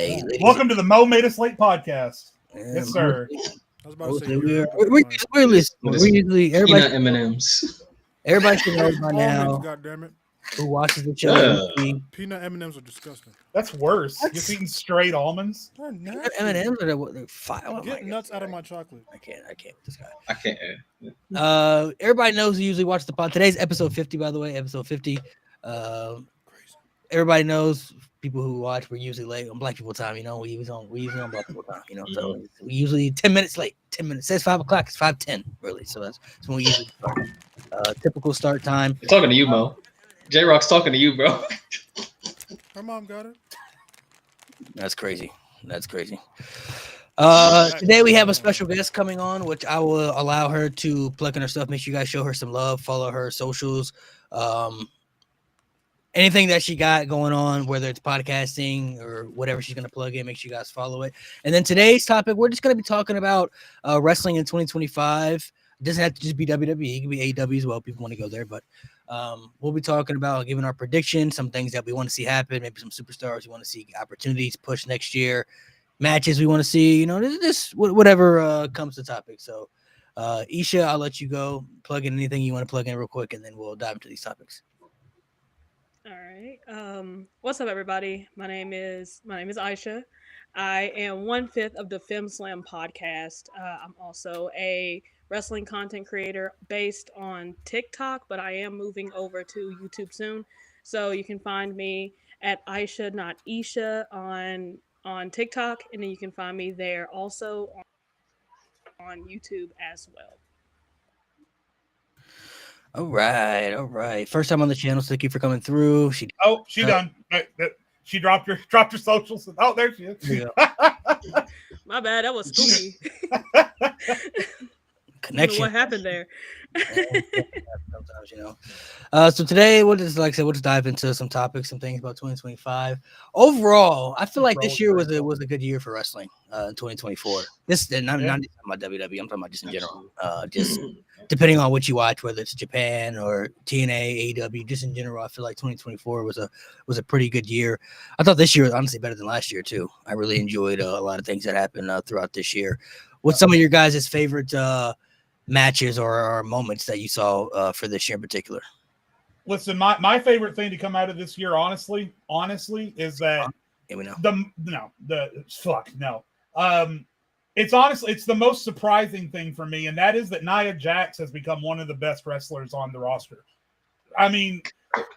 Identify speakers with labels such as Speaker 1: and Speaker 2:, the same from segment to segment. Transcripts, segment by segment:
Speaker 1: right.
Speaker 2: Welcome to the Mo Made Us Late podcast. Yes, sir.
Speaker 3: I was about to say
Speaker 1: we're listening. We usually
Speaker 4: Peanut M&Ms.
Speaker 1: Everybody should know by
Speaker 3: almonds,
Speaker 1: now
Speaker 3: goddammit.
Speaker 1: who watches the show.
Speaker 3: Peanut M&Ms are disgusting.
Speaker 2: That's worse. Just eating straight almonds.
Speaker 3: They're nasty.
Speaker 1: M&Ms are fire.
Speaker 3: Get nuts out of my chocolate.
Speaker 1: I can't with this guy.
Speaker 4: I can't.
Speaker 1: Everybody knows who usually watches the pod. Today's episode 50, by the way. Episode 50. Everybody knows people who watch. We're usually late on Black People time. We usually on Black People time. So we usually 10 minutes late. 10 minutes. It says 5 o'clock. It's 5:10, really. So that's when we usually start. Typical start time.
Speaker 4: I'm talking to you, Mo. J-Rock's talking to you, bro.
Speaker 3: Her mom got it.
Speaker 1: That's crazy. Today we have a special guest coming on, which I will allow her to plug in her stuff. Make sure you guys show her some love. Follow her socials. Anything that she got going on, whether it's podcasting or whatever she's going to plug in, make sure you guys follow it. And then today's topic, we're just going to be talking about wrestling in 2025. It doesn't have to just be WWE. It can be AEW as well. People want to go there, but we'll be talking about giving our predictions, some things that we want to see happen, maybe some superstars we want to see opportunities push next year, matches we want to see, whatever comes to topic. So, Isha, I'll let you go. Plug in anything you want to plug in real quick, and then we'll dive into these topics.
Speaker 5: All right. What's up, everybody? My name is Aisha. I am 1/5 of the Fem Slam podcast. I'm also a wrestling content creator based on TikTok, but I am moving over to YouTube soon. So you can find me at Aisha, not Isha, on TikTok, and then you can find me there also on YouTube as well.
Speaker 1: All right. First time on the channel, so thank you for coming through. She
Speaker 2: done. She dropped her socials. Oh, there she is.
Speaker 1: Yeah.
Speaker 5: My bad. That was spooky.
Speaker 1: Connection.
Speaker 5: What happened there?
Speaker 1: Sometimes, so today we'll just dive into some topics, some things about 2025. Overall, I feel like this year was a good year for wrestling. 2024. I'm not talking about WWE. I'm talking about just in general. Just depending on what you watch, whether it's Japan or TNA, AEW, just in general, I feel like 2024 was a pretty good year. I thought this year was honestly better than last year too. I really enjoyed a lot of things that happened throughout this year. What's some of your guys' favorite matches or moments that you saw for this year in particular?
Speaker 2: Listen, my favorite thing to come out of this year, honestly, is that it's the most surprising thing for me, and that is that Nia Jax has become one of the best wrestlers on the roster. I mean,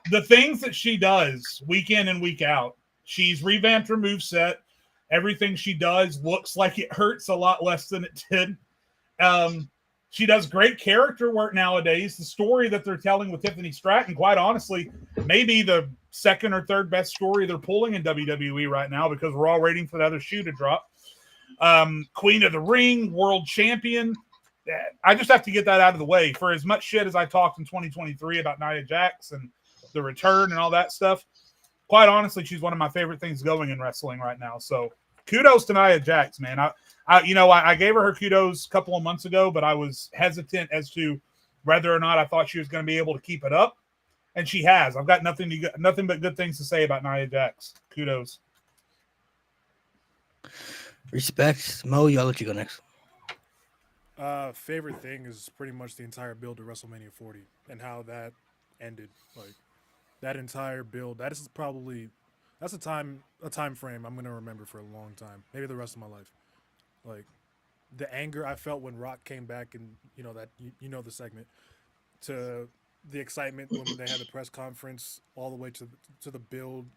Speaker 2: the things that she does week in and week out, she's revamped her moveset. Everything she does looks like it hurts a lot less than it did. She does great character work nowadays. The story that they're telling with Tiffany Stratton, quite honestly, maybe the second or third best story they're pulling in WWE right now, because we're all waiting for the other shoe to drop. Queen of the Ring, world champion. I just have to get that out of the way. For as much shit as I talked in 2023 about Nia Jax and the return and all that stuff, quite honestly, she's one of my favorite things going in wrestling right now. So kudos to Nia Jax, man. I gave her kudos a couple of months ago, but I was hesitant as to whether or not I thought she was going to be able to keep it up, and she has. I've got nothing but good things to say about Nia Jax. Kudos.
Speaker 1: Respect. Mo, I'll let you go next.
Speaker 3: Favorite thing is pretty much the entire build to WrestleMania 40 and how that ended. Like that entire build. That's a time frame I'm gonna remember for a long time. Maybe the rest of my life. Like the anger I felt when Rock came back, and the segment, to the excitement when they had the press conference, all the way to the build,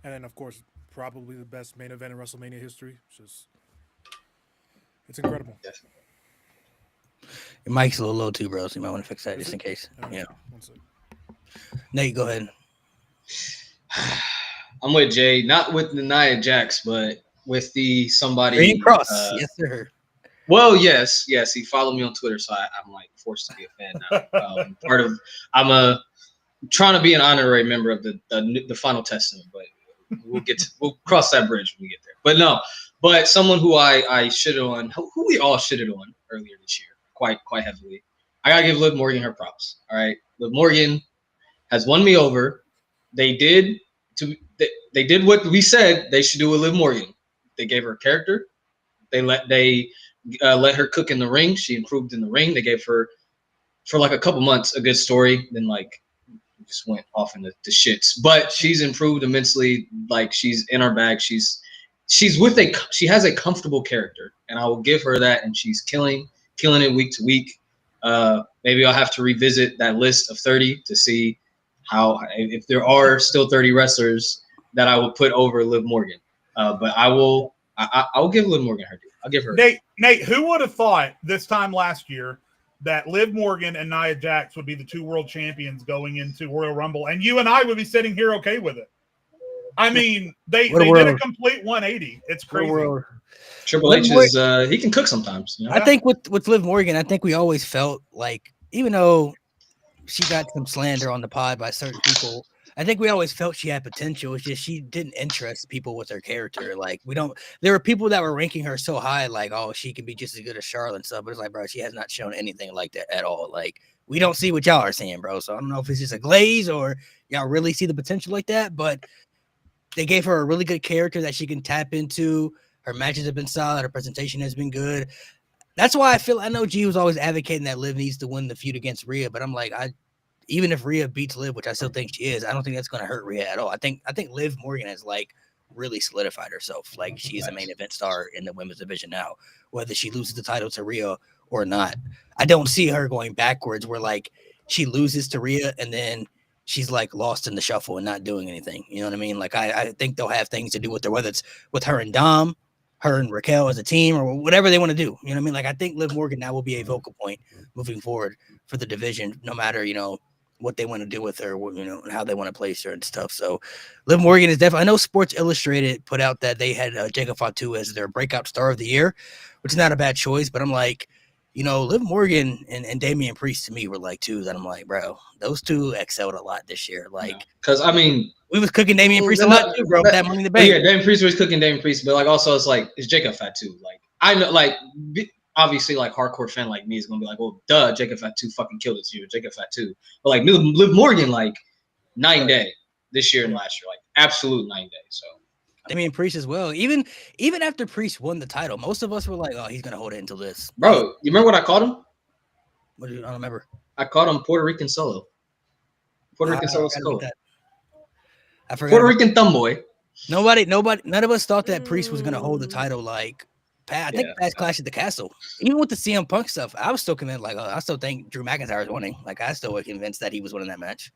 Speaker 3: and then of course probably the best main event in WrestleMania history. It's incredible.
Speaker 4: Yes.
Speaker 1: Your mic's a little low too, bro, so you might want to fix that just in case. Yeah. Nate, go ahead.
Speaker 4: I'm with Jay, not with the Nia Jax, but with somebody.
Speaker 1: Green Cross, yes, sir.
Speaker 4: Well, yes. He followed me on Twitter, so I'm like forced to be a fan now. I'm trying to be an honorary member of the Final Testament, but we'll cross that bridge when we get there. But someone who I shitted on, who we all shitted on earlier this year, quite heavily. I gotta give Liv Morgan her props. All right, Liv Morgan has won me over. They did, to they did what we said they should do with Liv Morgan. They gave her a character. They let her cook in the ring. She improved in the ring. They gave her for like a couple months a good story. Then like just went off into the shits. But she's improved immensely. Like she's in our bag. She has a comfortable character, and I will give her that. And she's killing it week to week. Maybe I'll have to revisit that list of 30 to see if there are still 30 wrestlers that I will put over Liv Morgan. But I will give Liv Morgan her due. I'll give her.
Speaker 2: Nate, who would have thought this time last year that Liv Morgan and Nia Jax would be the 2 world champions going into Royal Rumble, and you and I would be sitting here okay with it? I mean, they did a complete 180. It's crazy.
Speaker 4: Triple H is he can cook sometimes. You know?
Speaker 1: I think with Liv Morgan, I think we always felt like, even though she got some slander on the pod by certain people, I think we always felt she had potential. It's just she didn't interest people with her character. Like there were people that were ranking her so high, like, oh, she can be just as good as Charlotte and stuff. But it's like, bro, she has not shown anything like that at all. Like, we don't see what y'all are seeing, bro. So I don't know if it's just a glaze or y'all really see the potential like that. But they gave her a really good character that she can tap into. Her matches have been solid. Her presentation has been good. That's why I know G was always advocating that Liv needs to win the feud against Rhea, but I'm like, even if Rhea beats Liv, which I still think she is, I don't think that's going to hurt Rhea at all. I think Liv Morgan has like really solidified herself. Like, she is a main event star in the women's division now, whether she loses the title to Rhea or not. I don't see her going backwards where like she loses to Rhea and then she's like lost in the shuffle and not doing anything. You know what I mean? Like, I think they'll have things to do with her, whether it's with her and Dom, her and Raquel as a team, or whatever they want to do. You know what I mean? Like, I think Liv Morgan now will be a vocal point moving forward for the division, no matter, what they want to do with her, and how they want to place her and stuff. So Liv Morgan is definitely, I know Sports Illustrated put out that they had Jacob Fatu as their breakout star of the year, which is not a bad choice, but I'm like, Liv Morgan and Damian Priest to me were like two that I'm like, bro, those two excelled a lot this year. Like,
Speaker 4: because I mean,
Speaker 1: we was cooking Damian Priest a lot too, bro. That Money in the Bank.
Speaker 4: Yeah, Damian Priest was cooking Damian Priest, but like also it's like it's Jacob Fatu. Like, I know, like obviously, like hardcore fan like me is gonna be like, well, duh, Jacob Fatu fucking killed this year, Jacob Fatu. But like Liv Morgan, like night and day this year and last year, like absolute night and day. So
Speaker 1: Damian Priest as well. Even after Priest won the title, most of us were like, oh, he's gonna hold it until this.
Speaker 4: Bro, you remember what I called him?
Speaker 1: I don't remember.
Speaker 4: I called him Puerto Rican Solo. Puerto Rican Solo Sikoa.
Speaker 1: I forgot.
Speaker 4: Puerto Rican thumb boy.
Speaker 1: Nobody, none of us thought that Priest was gonna hold the title. Like, I think past Clash at the Castle, even with the CM Punk stuff, I was still convinced. Like, I still think Drew McIntyre is winning. Like, I still was convinced that he was winning that match.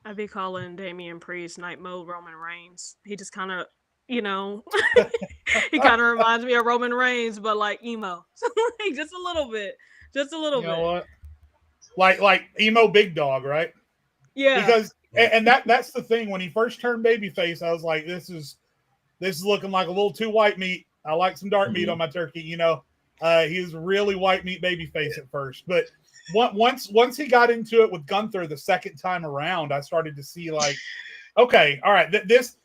Speaker 5: I'd be calling Damian Priest Night Mode Roman Reigns. He just kind of, he kind of reminds me of Roman Reigns, but like emo, like just a little bit. You
Speaker 2: know what? Like emo big dog, right?
Speaker 5: Yeah.
Speaker 2: Because and that's the thing. When he first turned babyface, I was like, this is looking like a little too white meat. I like some dark meat on my turkey. He was really white meat babyface at first, but once he got into it with Gunther the second time around, I started to see like, okay, all right, this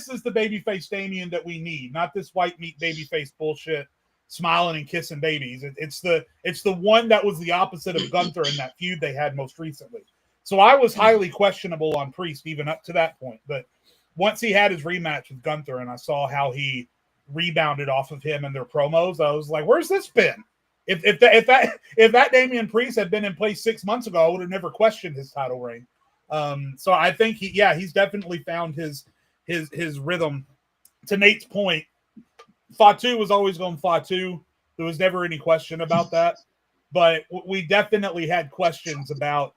Speaker 2: is the babyface Damian that we need, not this white meat babyface bullshit. Smiling and kissing babies. It's the one that was the opposite of Gunther in that feud they had most recently. So I was highly questionable on Priest even up to that point. But once he had his rematch with Gunther and I saw how he rebounded off of him in their promos, I was like, where's this been? If that Damian Priest had been in place 6 months ago, I would have never questioned his title reign. So I think he's definitely found his rhythm. To Nate's point, Fatu was always going Fatu. There was never any question about that. But we definitely had questions about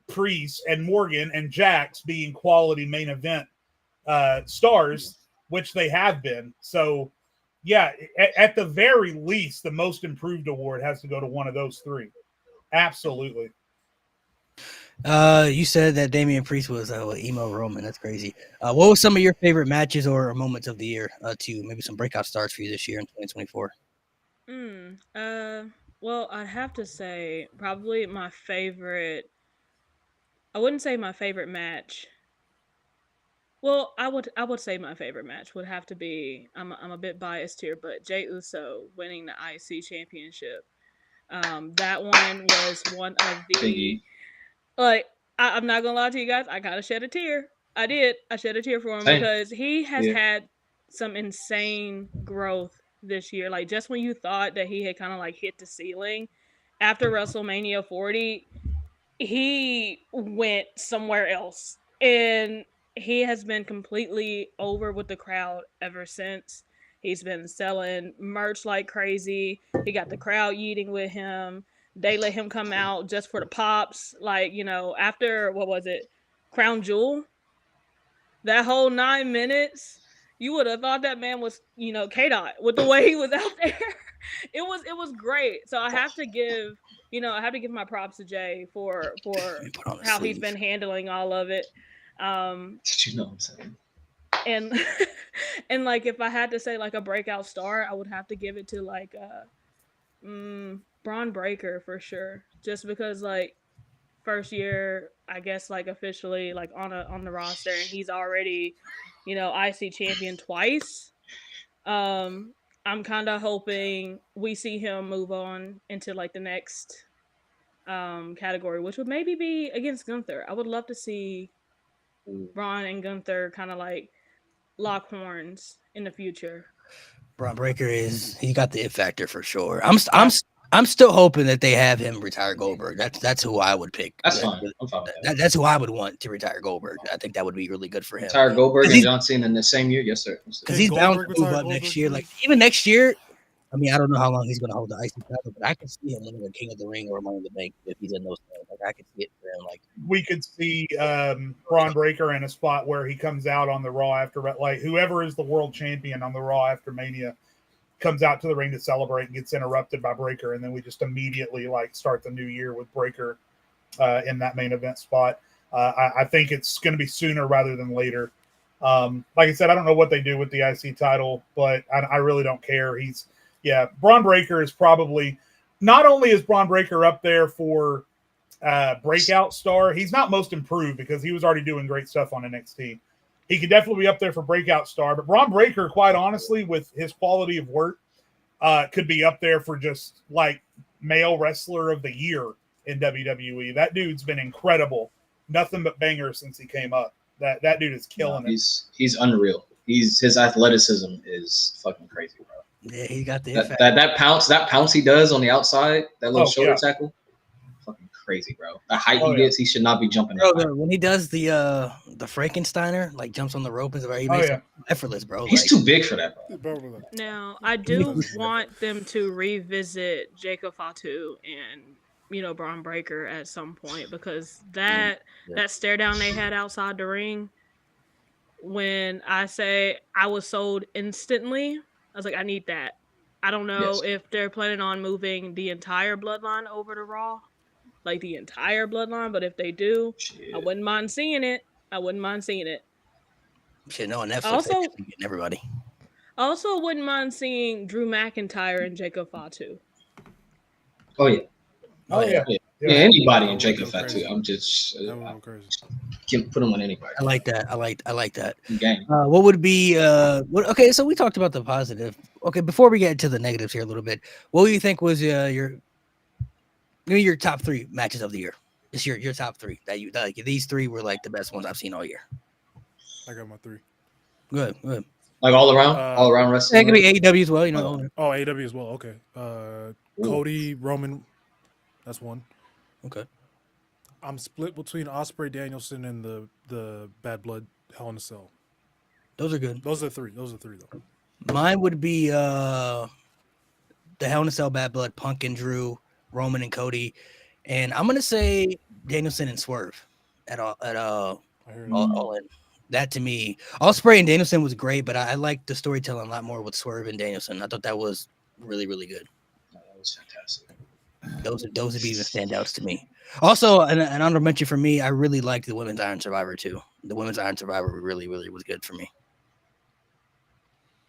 Speaker 2: Priest and Morgan and Jax being quality main event stars, which they have been. So, yeah, at the very least, the most improved award has to go to one of those three. Absolutely.
Speaker 1: You said that Damian Priest was emo Roman. That's crazy. What was some of your favorite matches or moments of the year to you? Maybe some breakout stars for you this year in 2024?
Speaker 5: Well, I have to say probably my favorite. I wouldn't say my favorite match. Well, I would say my favorite match would have to be. I'm a bit biased here, but Jey Uso winning the IC championship. That one was one of the.
Speaker 4: Biggie.
Speaker 5: Like, I'm not gonna lie to you guys, I gotta shed a tear. I did. I shed a tear for him
Speaker 4: Same.
Speaker 5: because he has
Speaker 4: Yeah.
Speaker 5: had some insane growth this year. Like just when you thought that he had kind of like hit the ceiling after WrestleMania 40, he went somewhere else. And he has been completely over with the crowd ever since. He's been selling merch like crazy. He got the crowd yeeting with him. They let him come out just for the pops. Like, you know, after what was it? Crown Jewel? That whole 9 minutes, you would have thought that man was, you know, K-Dot with the way he was out there. It was great. So I have to give, you know, I have to give my props to Jay for
Speaker 1: Put on the
Speaker 5: how he's
Speaker 1: sleeve.
Speaker 5: been handling all of it.
Speaker 4: You know what I'm saying?
Speaker 5: And and like if I had to say like a breakout star, I would have to give it to like Braun Breaker for sure. Just because like first year, I guess like officially like on the roster, and he's already, you know, IC champion twice. I'm kind of hoping we see him move on into like the next category, which would maybe be against Gunther. I would love to see Braun and Gunther kind of like lock horns in the future.
Speaker 1: Braun Breaker he got the it factor for sure. I'm still hoping that they have him retire Goldberg. That's who I would pick.
Speaker 4: That's fine. I'm fine with that.
Speaker 1: That's who I would want to retire Goldberg. I think that would be really good for him.
Speaker 4: Retire Goldberg and John Cena in the same year? Yes, sir.
Speaker 1: Because he's bound
Speaker 3: Goldberg
Speaker 1: to move
Speaker 3: retire
Speaker 1: up next
Speaker 3: Goldberg,
Speaker 1: year.
Speaker 3: please?
Speaker 1: Like even next year, I mean, I don't know how long he's going to hold the IC title, but I can see him winning a King of the Ring or Money in the Bank if he's in those things. Like I can see it for him. Like
Speaker 2: We could see Braun Breaker in a spot where he comes out on the Raw after, like whoever is the world champion on the Raw after Mania comes out to the ring to celebrate and gets interrupted by Breaker, and then we just immediately like start the new year with Breaker in that main event spot. I think it's going to be sooner rather than later. Like I said, I don't know what they do with the IC title, but I really don't care. Braun Breaker is probably, not only is Braun Breaker up there for breakout star, he's not most improved because he was already doing great stuff on NXT. He could definitely be up there for breakout star, but Braun Breaker, quite honestly, with his quality of work, could be up there for just like male wrestler of the year in WWE. That dude's been incredible. Nothing but bangers since he came up. That dude is killing it.
Speaker 4: He's unreal. His athleticism is fucking crazy, bro.
Speaker 1: yeah, he got the
Speaker 4: That pounce he does on the outside, that little shoulder tackle, fucking crazy, bro. The height he gets, he should not be jumping.
Speaker 1: When he does the Frankensteiner, like jumps on the rope and stuff, he makes it effortless, bro.
Speaker 4: He's too big for that, bro.
Speaker 5: Now, I do want them to revisit Jacob Fatu and, you know, Braun Breaker at some point, because that stare down they had outside the ring, when I say I was sold instantly, I was like, I need that. I don't know if they're planning on moving the entire bloodline over to Raw, like the entire bloodline, but if they do, I wouldn't mind seeing it.
Speaker 1: Shit, no, on Netflix,
Speaker 5: Also,
Speaker 1: getting everybody.
Speaker 5: I also wouldn't mind seeing Drew McIntyre and Jacob Fatu.
Speaker 4: Oh yeah.
Speaker 2: Yeah,
Speaker 4: anybody in Jacob Fatu. I'm just
Speaker 3: crazy.
Speaker 4: Can put him on anybody.
Speaker 1: I like that. I like that.
Speaker 4: Game.
Speaker 1: What would be okay, so we talked about the positive. Okay, before we get to the negatives here a little bit, what do you think was your top 3 matches of the year? Just your top 3 that you like. These 3 were like the best ones I've seen all year.
Speaker 3: I got my 3.
Speaker 1: Good.
Speaker 4: Like all around wrestling.
Speaker 1: That could be AEW as well, you know.
Speaker 3: Oh, AEW as well. Okay. Cody, Roman, that's one.
Speaker 1: Okay.
Speaker 3: I'm split between Ospreay, Danielson, and the Bad Blood Hell in a Cell.
Speaker 1: Those are good.
Speaker 3: Those are 3 though.
Speaker 1: Mine would be the Hell in a Cell, Bad Blood, Punk and Drew, Roman and Cody, and I'm gonna say Danielson and Swerve at all in. That to me, Ospreay and Danielson was great, but I liked the storytelling a lot more with Swerve and Danielson. I thought that was really, really good.
Speaker 4: That was fantastic.
Speaker 1: Those would be the standouts to me. Also, an honorable mention for me, I really liked the Women's Iron Survivor too. The Women's Iron Survivor really, really was good for me.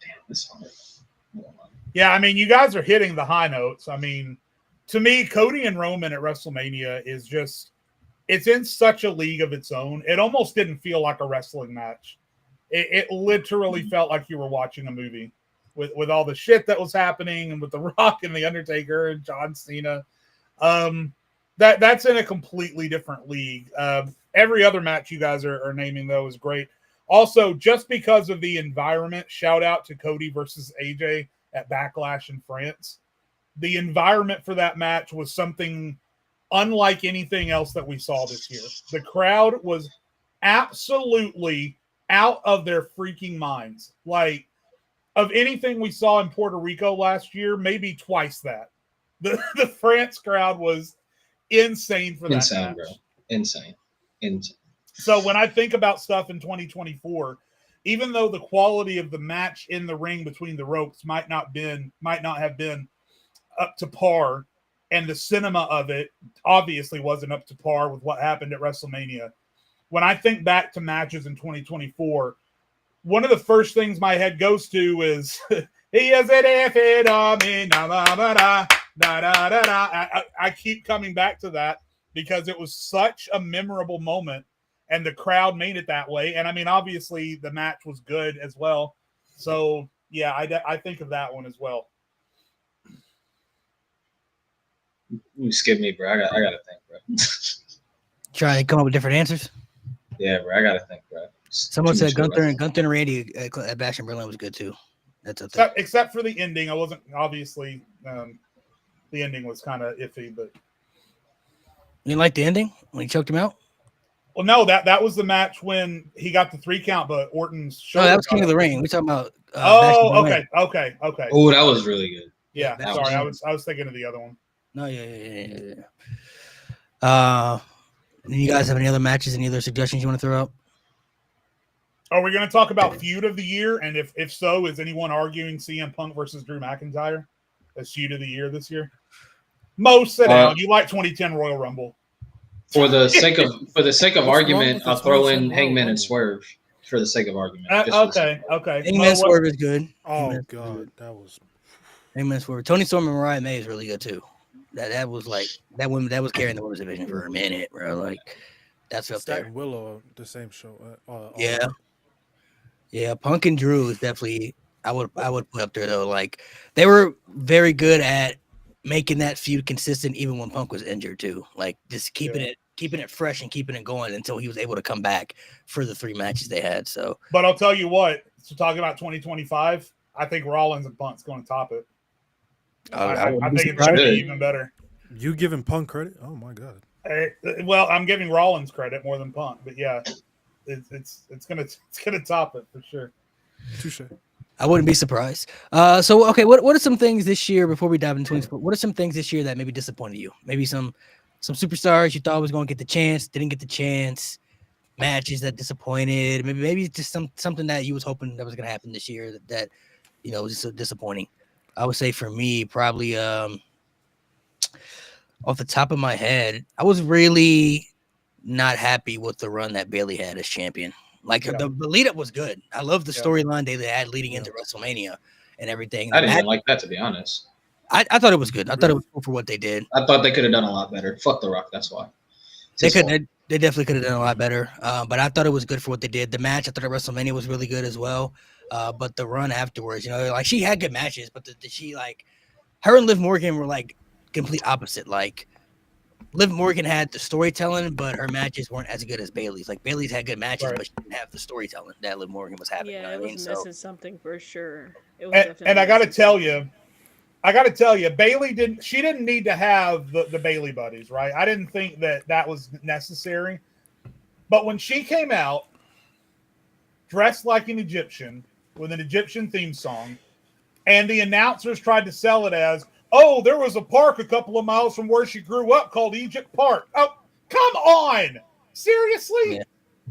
Speaker 4: Damn, this one.
Speaker 2: Yeah, I mean, you guys are hitting the high notes. I mean, to me, Cody and Roman at WrestleMania is just, it's in such a league of its own. It almost didn't feel like a wrestling match. It literally felt like you were watching a movie with all the shit that was happening and with The Rock and The Undertaker and John Cena. That's in a completely different league. Every other match you guys are naming, though, is great. Also, just because of the environment, shout out to Cody versus AJ at Backlash in France. The environment for that match was something unlike anything else that we saw this year. The crowd was absolutely out of their freaking minds. Like, of anything we saw in Puerto Rico last year, maybe twice that. The France crowd was insane for that match.
Speaker 4: Bro. Insane.
Speaker 2: So when I think about stuff in 2024, even though the quality of the match in the ring between the ropes might not have been up to par, and the cinema of it obviously wasn't up to par with what happened at WrestleMania. When I think back to matches in 2024, one of the first things my head goes to is he is an effort on me. I keep coming back to that because it was such a memorable moment. And the crowd made it that way. And I mean, obviously, the match was good as well. So, yeah, I think of that one as well.
Speaker 4: You skip me, bro. I gotta think, bro.
Speaker 1: Try to come up with different answers.
Speaker 4: Yeah, bro. I gotta think, bro.
Speaker 1: Someone said Gunther and Randy at Bash in Berlin was good too. That's a thing.
Speaker 2: Except for the ending. I wasn't obviously the ending was kind of iffy, but
Speaker 1: you didn't like the ending when he choked him out?
Speaker 2: Well, no, that was the match when he got the 3 count, but Orton's shoulder.
Speaker 1: No, that was King of the Ring. We're talking about.
Speaker 2: Okay.
Speaker 4: Oh, that was really good.
Speaker 2: Yeah,
Speaker 1: Yeah,
Speaker 2: sorry, I was thinking of the other one.
Speaker 1: No, yeah. You guys have any other matches? Any other suggestions you want to throw out?
Speaker 2: Are we going to talk about feud of the year? And if so, is anyone arguing CM Punk versus Drew McIntyre as feud of the year this year? Mo, sit down. You like 2010 Royal Rumble.
Speaker 4: For the sake of argument, I'll throw in Hangman and
Speaker 3: Swerve.
Speaker 4: Swerve for the sake of argument.
Speaker 2: Okay.
Speaker 1: Hangman Swerve is good.
Speaker 3: Oh god, that was
Speaker 1: Hangman Swerve. Tony Storm and Mariah May is really good too. That was like that was carrying the women's division for a minute, bro. Like that's up
Speaker 3: Stat
Speaker 1: there.
Speaker 3: and Willow, the same show.
Speaker 1: Yeah. Punk and Drew is definitely I would put up there though. Like they were very good at making that feud consistent even when Punk was injured too. Like just keeping it fresh and keeping it going until he was able to come back for the 3 matches they had. So,
Speaker 2: but I'll tell you what. So talking about 2025, I think Rollins and Punk's going to top it. I think it's going to be even better.
Speaker 3: You giving Punk credit? Oh my god.
Speaker 2: Well, I'm giving Rollins credit more than Punk, but yeah, it's gonna top it for sure.
Speaker 3: Touche.
Speaker 1: I wouldn't be surprised. So okay, what are some things this year before we dive into 2024? What are some things this year that maybe disappointed you? Maybe some superstars you thought was going to get the chance, didn't get the chance, matches that disappointed. Maybe just something that you was hoping that was going to happen this year that was just so disappointing. I would say for me, probably off the top of my head, I was really not happy with the run that Bayley had as champion. Like the lead up was good. I love the storyline they had leading into WrestleMania and everything.
Speaker 4: I didn't even like that, to be honest.
Speaker 1: I thought it was good. I thought it was cool for what they did.
Speaker 4: I thought they could have done a lot better. Fuck The Rock, that's why.
Speaker 1: They definitely could have done a lot better. But I thought it was good for what they did. The match I thought at WrestleMania was really good as well. But the run afterwards, like she had good matches, but her and Liv Morgan were like complete opposite. Like Liv Morgan had the storytelling, but her matches weren't as good as Bayley's. Like Bayley's had good matches, but she didn't have the storytelling that Liv Morgan was having.
Speaker 5: Yeah, it was missing something for sure. It
Speaker 2: was and I got to tell you, Bayley didn't need to have the Bayley buddies, right? I didn't think that was necessary. But when she came out dressed like an Egyptian with an Egyptian theme song, and the announcers tried to sell it as, oh, there was a park a couple of miles from where she grew up called Egypt Park. Oh, come on. Seriously?
Speaker 1: Yeah.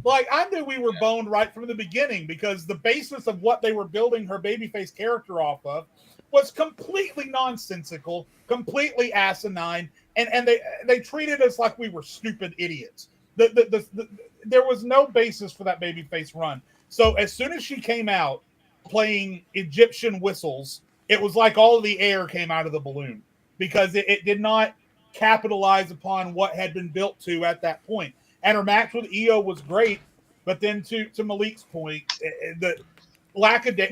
Speaker 2: Like, I knew we were boned right from the beginning because the basis of what they were building her babyface character off of was completely nonsensical, completely asinine, and they treated us like we were stupid idiots. There was no basis for that babyface run. So as soon as she came out playing Egyptian whistles, it was like all of the air came out of the balloon because it did not capitalize upon what had been built to at that point. And her match with Io was great, but then to Malik's point,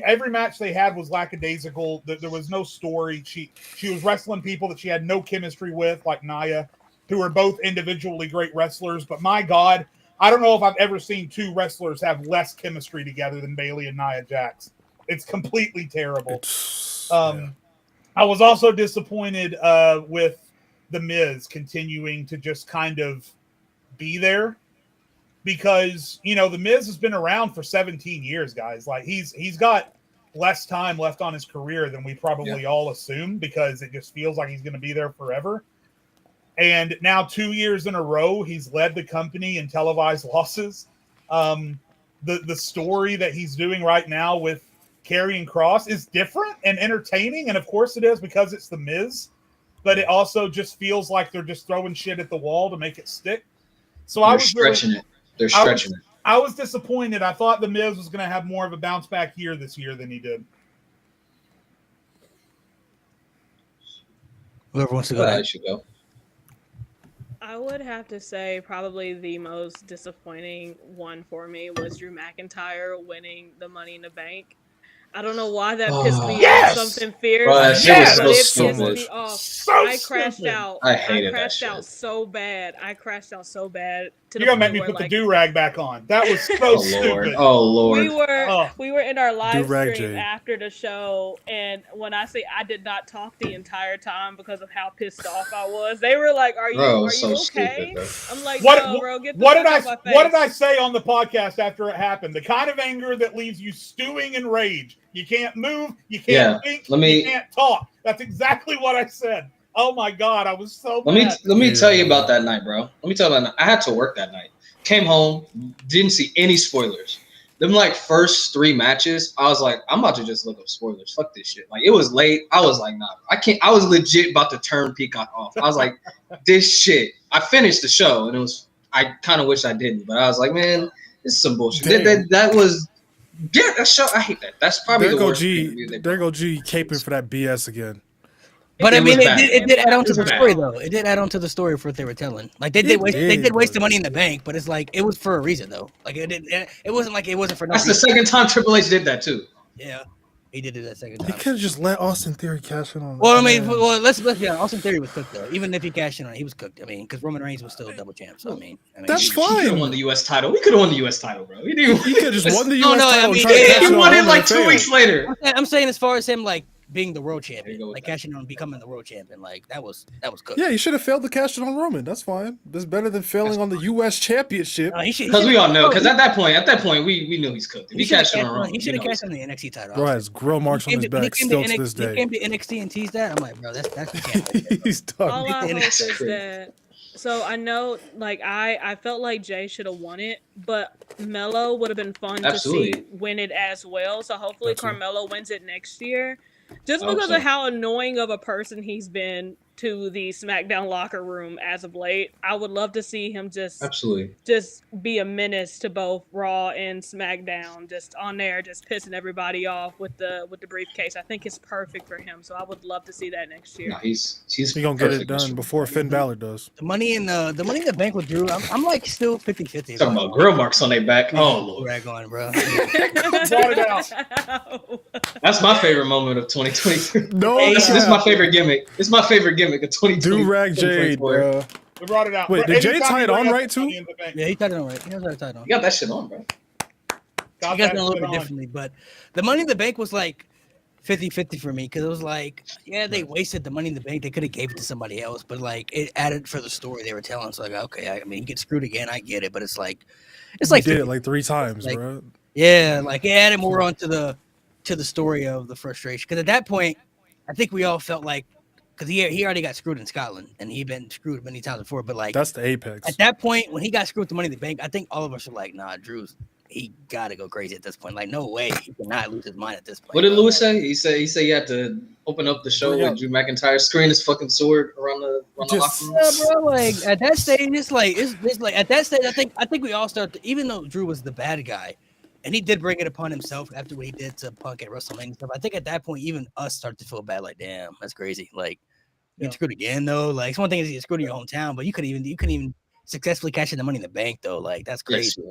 Speaker 2: every match they had was lackadaisical. There was no story. She was wrestling people that she had no chemistry with, like Nia, who are both individually great wrestlers. But my God, I don't know if I've ever seen two wrestlers have less chemistry together than Bayley and Nia Jax. It's completely terrible. I was also disappointed with The Miz continuing to just kind of be there because, you know, The Miz has been around for 17 years, guys. Like he's got less time left on his career than we probably all assume because it just feels like he's going to be there forever. And now 2 years in a row, he's led the company in televised losses. The story that he's doing right now with Karrion Kross is different and entertaining. And of course it is because it's The Miz. But it also just feels like they're just throwing shit at the wall to make it stick. So
Speaker 4: They're stretching it. They're stretching it.
Speaker 2: I was disappointed. I thought The Miz was going to have more of a bounce back year this year than he did.
Speaker 1: Whoever wants to go.
Speaker 4: I should go.
Speaker 5: I would have to say probably the most disappointing one for me was Drew McIntyre winning the Money in the Bank. I don't know why that pissed me off. Something fierce.
Speaker 4: Bro, that shit was
Speaker 2: Yes!
Speaker 4: so
Speaker 5: But it
Speaker 4: stupid.
Speaker 5: pissed me off.
Speaker 2: So
Speaker 5: I crashed
Speaker 2: stupid.
Speaker 5: out.
Speaker 4: I hated that
Speaker 5: crashed
Speaker 4: shit.
Speaker 5: out so bad. I crashed out so bad. To
Speaker 2: You're
Speaker 5: the
Speaker 2: going to make
Speaker 5: point
Speaker 2: me
Speaker 5: where,
Speaker 2: put the
Speaker 5: like,
Speaker 2: do-rag back on. That was so
Speaker 4: Oh Lord.
Speaker 2: stupid.
Speaker 4: Oh Lord.
Speaker 5: we were in our live
Speaker 3: Do-rag
Speaker 5: stream
Speaker 3: Jade.
Speaker 5: after the show, and when I say I did not talk the entire time because of how pissed off I was, they were like, "Are you
Speaker 4: Bro,
Speaker 5: are
Speaker 4: so
Speaker 5: you okay?"
Speaker 4: stupid, bro.
Speaker 5: I'm like,
Speaker 2: What,
Speaker 5: "No, bro, get the
Speaker 2: what
Speaker 5: fuck
Speaker 2: did I
Speaker 5: out my face."
Speaker 2: what did I say on the podcast after it happened? The kind of anger that leaves you stewing in rage. You can't move, you can't think, you can't talk. That's exactly what I said. Oh my god, I was so mad.
Speaker 4: Let me tell you about that night, bro. Let me tell you that night. I had to work that night. Came home, didn't see any spoilers. Them like first 3 matches, I was like, I'm about to just look up spoilers. Fuck this shit. Like it was late. I was like, nah, I can't. I was legit about to turn Peacock off. I was like, this shit. I finished the show and it was. I kind of wish I didn't, but I was like, man, this is some bullshit. That was. Yeah, that show. I hate that. That's probably
Speaker 3: There
Speaker 4: the
Speaker 3: go
Speaker 4: worst.
Speaker 3: G. There go G. Caping for that BS again.
Speaker 1: But
Speaker 4: It
Speaker 1: I mean,
Speaker 4: was bad.
Speaker 1: it did add on to
Speaker 4: It
Speaker 1: the
Speaker 4: was
Speaker 1: story,
Speaker 4: bad.
Speaker 1: though. It did add on to the story for what they were telling. Like they
Speaker 3: It
Speaker 1: did waste, they
Speaker 3: did,
Speaker 1: did waste the
Speaker 3: but-
Speaker 1: money in the bank, but it's like it was for a reason, though. Like it wasn't like it wasn't for no
Speaker 4: That's the
Speaker 1: reason.
Speaker 4: second time Triple H did that too.
Speaker 1: Yeah, he did it that second
Speaker 3: He
Speaker 1: time.
Speaker 3: could have just let Austin Theory cash in on.
Speaker 1: Well, I mean,
Speaker 3: Yeah.
Speaker 1: well, let's be honest. Austin Theory was cooked though. Even if he cashed in on it, he was cooked. I mean, because Roman Reigns was still a double champ. So I mean
Speaker 3: That's
Speaker 4: He could have
Speaker 3: fine.
Speaker 4: won the U.S. title. We could have won the U.S. title, bro. He didn't.
Speaker 3: He could have just won the
Speaker 1: No,
Speaker 3: U.S.
Speaker 1: no, I
Speaker 3: title.
Speaker 1: mean,
Speaker 3: and tried to
Speaker 1: yeah,
Speaker 3: cash
Speaker 4: He
Speaker 3: in on
Speaker 4: won it
Speaker 3: Roman
Speaker 4: like
Speaker 3: and
Speaker 4: 2
Speaker 3: failed.
Speaker 4: weeks later.
Speaker 1: I'm saying as far as him like being the world
Speaker 4: There you
Speaker 1: champion,
Speaker 4: go with
Speaker 1: like
Speaker 4: that.
Speaker 1: cashing in on becoming the world champion, like that was cooked.
Speaker 3: Yeah, he should have failed to cash in on Roman. That's fine. That's better than failing on the U.S. Championship.
Speaker 1: No, he should- he
Speaker 4: Because we
Speaker 1: should-
Speaker 4: all know.
Speaker 1: no,
Speaker 4: Because
Speaker 1: he-
Speaker 4: at that point, we knew he's cooked. If he
Speaker 1: should have
Speaker 4: cashed in on Roman,
Speaker 1: he should have
Speaker 4: we know
Speaker 1: cashed
Speaker 4: he's
Speaker 1: in the NXT title.
Speaker 3: Bro has grill marks on his back still to this
Speaker 1: He
Speaker 3: day.
Speaker 1: came to NXT and teased that. I'm like, bro, that's the champ. right there, bro.
Speaker 3: He's done.
Speaker 5: All I hope
Speaker 4: That's
Speaker 5: is
Speaker 4: crazy.
Speaker 5: that. So I know, like I felt like Jay should have won it, but Melo would have been fun to
Speaker 4: Absolutely.
Speaker 5: see win it as well. So hopefully
Speaker 3: That's it.
Speaker 5: Carmelo wins it next year, just
Speaker 4: I hope
Speaker 5: because
Speaker 4: so.
Speaker 5: of how annoying of a person he's been to the SmackDown locker room as of late. I would love to see him
Speaker 4: Absolutely.
Speaker 5: just be a menace to both Raw and SmackDown, just on there, just pissing everybody off with the briefcase. I think it's perfect for him, so I would love to see that next year.
Speaker 4: No, he's
Speaker 3: He's gonna get it
Speaker 4: perfect.
Speaker 3: done before Finn Balor does.
Speaker 1: The money in the bank with Drew, I'm like still 50-50.
Speaker 4: Talking about grill marks on their back. Oh Lord,
Speaker 1: Rag on, bro.
Speaker 2: Brought it out.
Speaker 4: that's my favorite moment of 2023.
Speaker 3: No,
Speaker 4: This is my favorite gimmick. It's my favorite gimmick of 2020.
Speaker 3: do rag Jade,
Speaker 4: 2024.
Speaker 3: bro.
Speaker 2: We brought it out.
Speaker 3: Wait, did Jay
Speaker 2: Anytime
Speaker 3: tie
Speaker 2: you
Speaker 3: it
Speaker 2: bring
Speaker 3: on
Speaker 2: up
Speaker 3: right, too?
Speaker 2: Money in the Bank,
Speaker 1: Yeah, he tied it on right. He knows how to tie it on.
Speaker 4: You got that shit on, bro.
Speaker 2: got
Speaker 1: He got
Speaker 2: that
Speaker 1: it a little
Speaker 2: shit
Speaker 1: bit
Speaker 2: on.
Speaker 1: differently, but the money in the bank was like 50-50 for me because it was like, yeah, they wasted the money in the bank. They could have gave it to somebody else, but like it added for the story they were telling. So like, okay, I mean, he gets screwed again. I get it, but it's like
Speaker 3: He did
Speaker 1: 50.
Speaker 3: it like 3 times,
Speaker 1: Like-
Speaker 3: bro.
Speaker 1: Yeah, like it added more onto the story of the frustration. Because at that point, I think we all felt like because he already got screwed in Scotland and he'd been screwed many times before. But like
Speaker 3: That's the apex.
Speaker 1: at that point, when he got screwed with the money in the bank, I think all of us were like, nah, he gotta go crazy at this point. Like, no way, he cannot lose his mind at this point.
Speaker 4: What did Lewis say? He said he had to open up the show
Speaker 3: Bring
Speaker 4: with
Speaker 3: up-
Speaker 4: Drew McIntyre, screen his fucking sword around the
Speaker 3: Just-
Speaker 4: locker room.
Speaker 1: Yeah, bro. Like at that stage, it's like at that stage, I think we all start to, even though Drew was the bad guy, and he did bring it upon himself after what he did to Punk at WrestleMania and stuff. I think at that point, even us start to feel bad. Like, damn, that's crazy. Like, you
Speaker 2: Yeah.
Speaker 1: get screwed again though. Like, it's one thing is you get screwed in your hometown, but you couldn't even successfully cash in the money in the bank though. Like, that's crazy.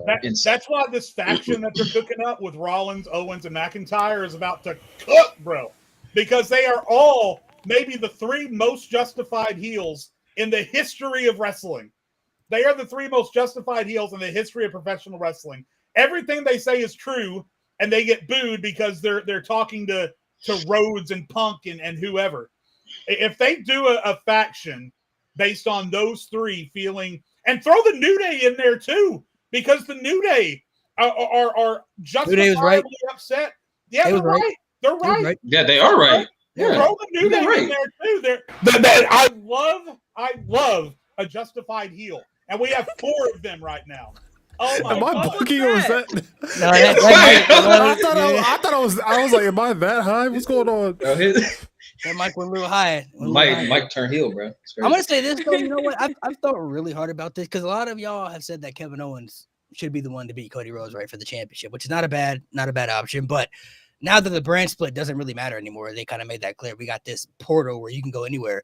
Speaker 2: That's why this faction that they're cooking up with Rollins, Owens, and McIntyre is about to cook, bro. Because they are all maybe the 3 most justified heels in the history of wrestling. They are the three most justified heels in the history of professional wrestling. Everything they say is true, and they get booed because they're talking to Rhodes and Punk and whoever. If they do a faction based on those three feeling, and throw the New Day in there too, because the New Day are justifiably upset. Yeah, they're right. They're right.
Speaker 4: Yeah, they are right. Yeah.
Speaker 2: Throw the New Day in there too. I love a justified heel, and we have 4 of them right now. Oh my
Speaker 3: Am I
Speaker 2: God.
Speaker 3: bugging or is that?
Speaker 1: No,
Speaker 3: I was like, am I that high? What's going on?
Speaker 1: That mic went a little high.
Speaker 4: Mike turned heel, bro.
Speaker 1: I'm gonna say this though. You know what? I've thought really hard about this because a lot of y'all have said that Kevin Owens should be the one to beat Cody Rhodes, right, for the championship, which is not a bad option. But now that the brand split doesn't really matter anymore, they kind of made that clear. We got this portal where you can go anywhere.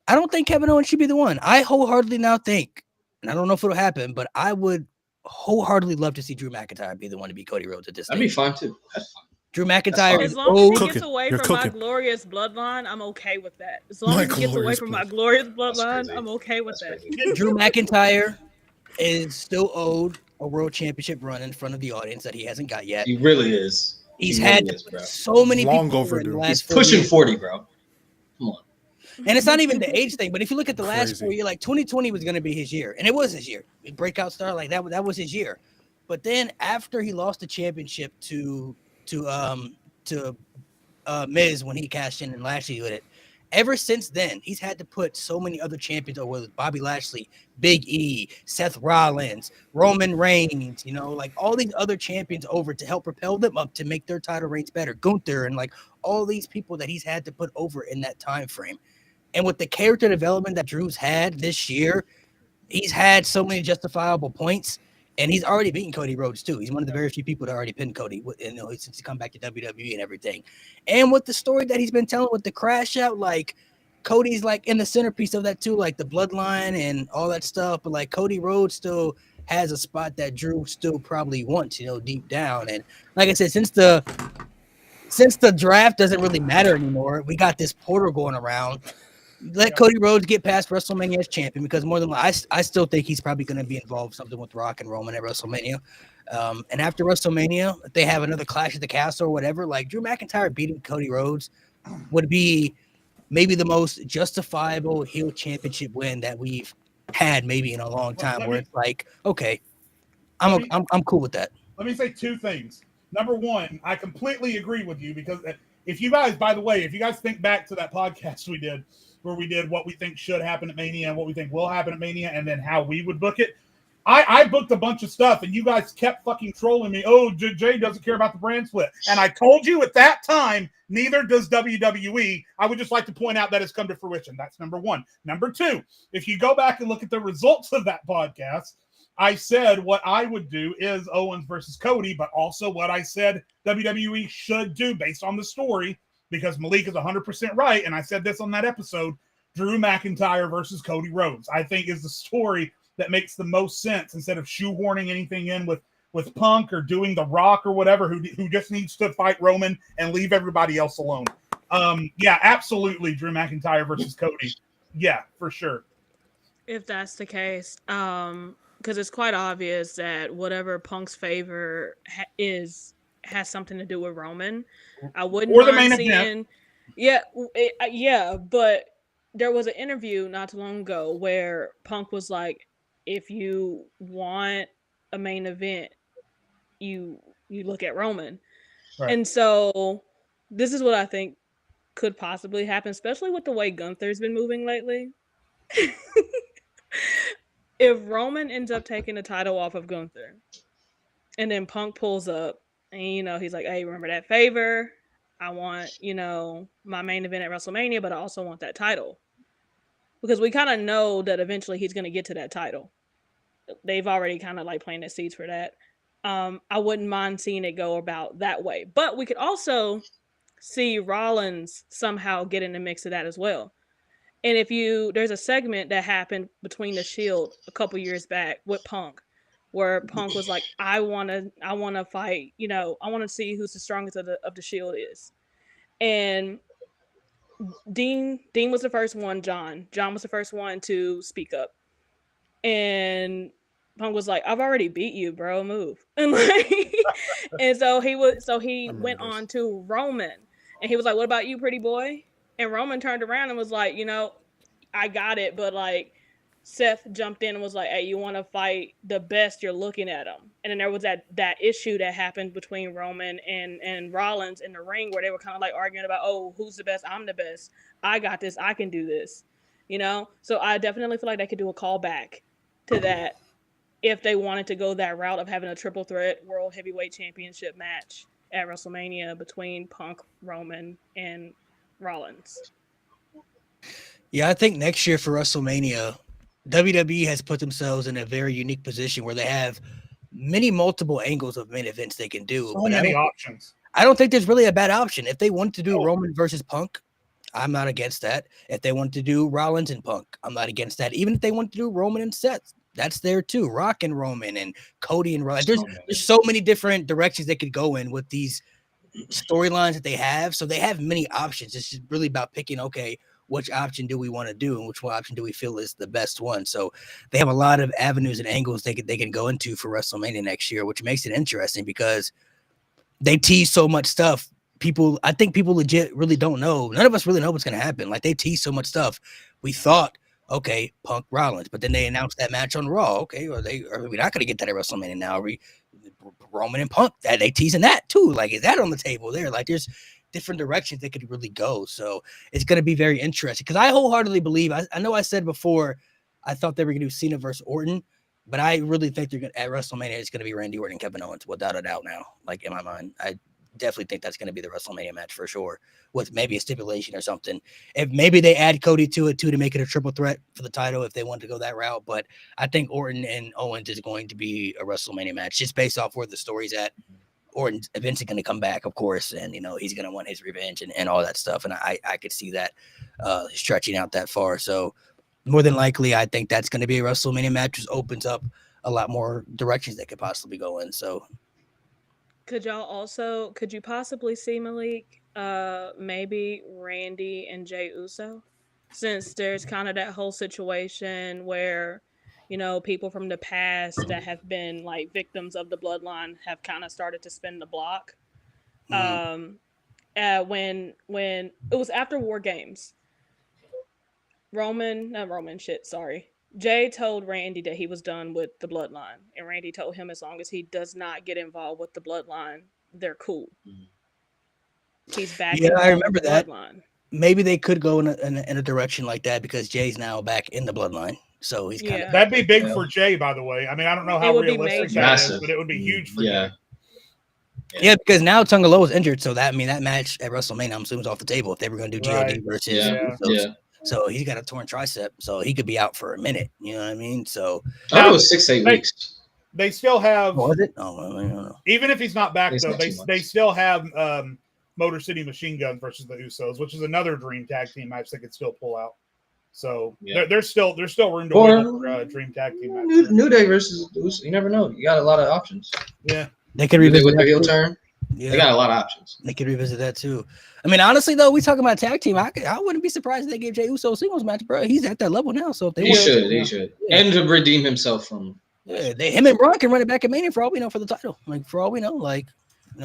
Speaker 1: I don't think Kevin Owens should be the one. I wholeheartedly now think, and I don't know if it'll happen, but I would wholeheartedly love to see Drew McIntyre be the one to beat Cody Rhodes at this.
Speaker 4: That'd be fine too. That's fine.
Speaker 1: Drew McIntyre
Speaker 5: as long as he gets away from my glorious bloodline, I'm okay with that. As long as he gets away from my glorious bloodline, I'm okay with that.
Speaker 1: Drew McIntyre is still owed a world championship run in front of the audience that he hasn't got yet.
Speaker 4: He really is.
Speaker 1: He's had so many people in the last 4
Speaker 4: pushing
Speaker 1: years.
Speaker 4: 40, bro. Come on.
Speaker 1: And it's not even the age thing, but if you look at the last 4 years, like 2020 was going to be his year, and it was his year. Breakout star, like that was his year. But then after he lost the championship to Miz when he cashed in and Lashley with it, ever since then he's had to put so many other champions over, with Bobby Lashley, Big E, Seth Rollins, Roman Reigns, you know, like all these other champions over to help propel them up to make their title reigns better. Gunther and like all these people that he's had to put over in that time frame. And with the character development that Drew's had this year, he's had so many justifiable points. And he's already beaten Cody Rhodes too. He's one of the very few people that already pinned Cody, you know, since he come back to WWE and everything. And with the story that he's been telling with the crash out, like Cody's like in the centerpiece of that too, like the bloodline and all that stuff. But like Cody Rhodes still has a spot that Drew still probably wants, you know, deep down. And like I said, since the draft doesn't really matter anymore, we got this portal going around. Let Cody Rhodes get past WrestleMania as champion, because more than likely, I still think he's probably going to be involved in something with Rock and Roman at WrestleMania. And after WrestleMania, if they have another Clash at the Castle or whatever, like Drew McIntyre beating Cody Rhodes would be maybe the most justifiable heel championship win that we've had maybe in a long time. Where it's like, okay, I'm cool with that.
Speaker 2: Let me say 2 things. Number one, I completely agree with you, because if you guys, by the way, if you guys think back to that podcast we did, where we did what we think should happen at Mania and what we think will happen at Mania, and then how we would book it, I booked a bunch of stuff, and you guys kept fucking trolling me. Oh, Jay doesn't care about the brand split. And I told you at that time, neither does WWE. I would just like to point out that it's come to fruition. That's number one. Number two, if you go back and look at the results of that podcast, I said what I would do is Owens versus Cody, but also what I said WWE should do based on the story, because Malik is 100% right, and I said this on that episode, Drew McIntyre versus Cody Rhodes, I think, is the story that makes the most sense, instead of shoehorning anything in with Punk or doing The Rock or whatever, who just needs to fight Roman and leave everybody else alone. Yeah, absolutely, Drew McIntyre versus Cody. Yeah, for sure.
Speaker 5: If that's the case, because it's quite obvious that whatever Punk's favor has something to do with Roman. I wouldn't
Speaker 2: or the
Speaker 5: mind
Speaker 2: main
Speaker 5: seeing.
Speaker 2: event.
Speaker 5: Yeah, but there was an interview not too long ago where Punk was like, "If you want a main event, you look at Roman," right. And so this is what I think could possibly happen, especially with the way Gunther's been moving lately. If Roman ends up taking the title off of Gunther, and then Punk pulls up, and, you know, he's like, "Hey, remember that favor? I want, you know, my main event at WrestleMania, but I also want that title." Because we kind of know that eventually he's going to get to that title. They've already kind of like planted seeds for that. I wouldn't mind seeing it go about that way. But we could also see Rollins somehow get in the mix of that as well. And there's a segment that happened between the Shield a couple years back with Punk, where Punk was like, I want to fight, you know, I want to see who's the strongest of the Shield is. And Dean was the first one, John was the first one to speak up. And Punk was like, "I've already beat you, bro. Move." And and so he went
Speaker 3: this.
Speaker 5: on to Roman, and he was like, "What about you, pretty boy?" And Roman turned around and was like, "I got it, but like." Seth jumped in and was like, "Hey, you want to fight the best? You're looking at him." And then there was that issue that happened between Roman and Rollins in the ring where they were kind of like arguing about, "Oh, who's the best? I'm the best. I got this. I can do this." So I definitely feel like they could do a callback to that if they wanted to go that route of having a triple threat World Heavyweight Championship match at WrestleMania between Punk, Roman, and Rollins.
Speaker 1: Yeah, I think next year for WrestleMania, WWE has put themselves in a very unique position where they have multiple angles of main events they can do.
Speaker 2: So many options.
Speaker 1: I don't think there's really a bad option. If they want to do Roman versus Punk, I'm not against that. If they want to do Rollins and Punk, I'm not against that. Even if they want to do Roman and Seth, that's there too. Rock and Roman and Cody and Rollins. There's so many different directions they could go in with these storylines that they have. So they have many options. It's just really about picking, okay, which option do we want to do and which option do we feel is the best one. So they have a lot of avenues and angles they can go into for WrestleMania next year, which makes it interesting because they tease so much stuff. I think people legit really don't know. None of us really know what's going to happen. Like they tease so much stuff. We thought, okay, Punk Rollins, but then they announced that match on Raw. Okay, are we not going to get that at WrestleMania now? Are we Roman and Punk? That they teasing that too. Like, is that on the table there? Like, there's different directions they could really go. So it's going to be very interesting because I wholeheartedly believe. I know I said before I thought they were going to do Cena versus Orton, but I really think they're going at WrestleMania. It's going to be Randy Orton and Kevin Owens without a doubt. Now, like in my mind, I definitely think that's going to be the WrestleMania match for sure, with maybe a stipulation or something. If maybe they add Cody to it too to make it a triple threat for the title if they want to go that route. But I think Orton and Owens is going to be a WrestleMania match just based off where the story's at. Orton's eventually going to come back, of course, and he's going to want his revenge and all that stuff. And I could see that stretching out that far. So more than likely, I think that's going to be a WrestleMania match, which opens up a lot more directions they could possibly go in. So
Speaker 5: could you possibly see, Malik, maybe Randy and Jey Uso, since there's kind of that whole situation where people from the past that have been like victims of the bloodline have kind of started to spin the block. When it was after War Games, Jay told Randy that he was done with the bloodline, and Randy told him as long as he does not get involved with the bloodline, they're cool. He's back.
Speaker 1: Yeah, I remember that. Bloodline. Maybe they could go in a direction like that because Jay's now back in the bloodline. So he's kind of
Speaker 2: that'd be big for Jay, by the way. I mean, I don't know how realistic that is, but it would be huge for Jay.
Speaker 1: Yeah, because now Tonga Loa is injured, so that match at WrestleMania, I'm assuming, is off the table if they were going to do GOD versus. So he's got a torn tricep, so he could be out for a minute. You know what I mean? So
Speaker 4: that was 6-8 weeks.
Speaker 2: They still have.
Speaker 1: Was it? Oh, I don't know.
Speaker 2: Even if he's not back, though, they still have Motor City Machine Guns versus the Usos, which is another dream tag team match they could still pull out. So there's still room to win for dream tag team match.
Speaker 4: New Day versus the Usos. You never know. You got a lot of options.
Speaker 2: Yeah,
Speaker 1: they could revisit
Speaker 4: with the heel turn. Yeah. They got a lot of options.
Speaker 1: They could revisit that too. I mean, honestly, though, we talking about tag team. I wouldn't be surprised if they gave Jey Uso a singles match, bro. He's at that level now. So if they
Speaker 4: he should, yeah. And to redeem himself from.
Speaker 1: Yeah, him and Braun can run it back at Mania for all we know for the title. Like for all we know,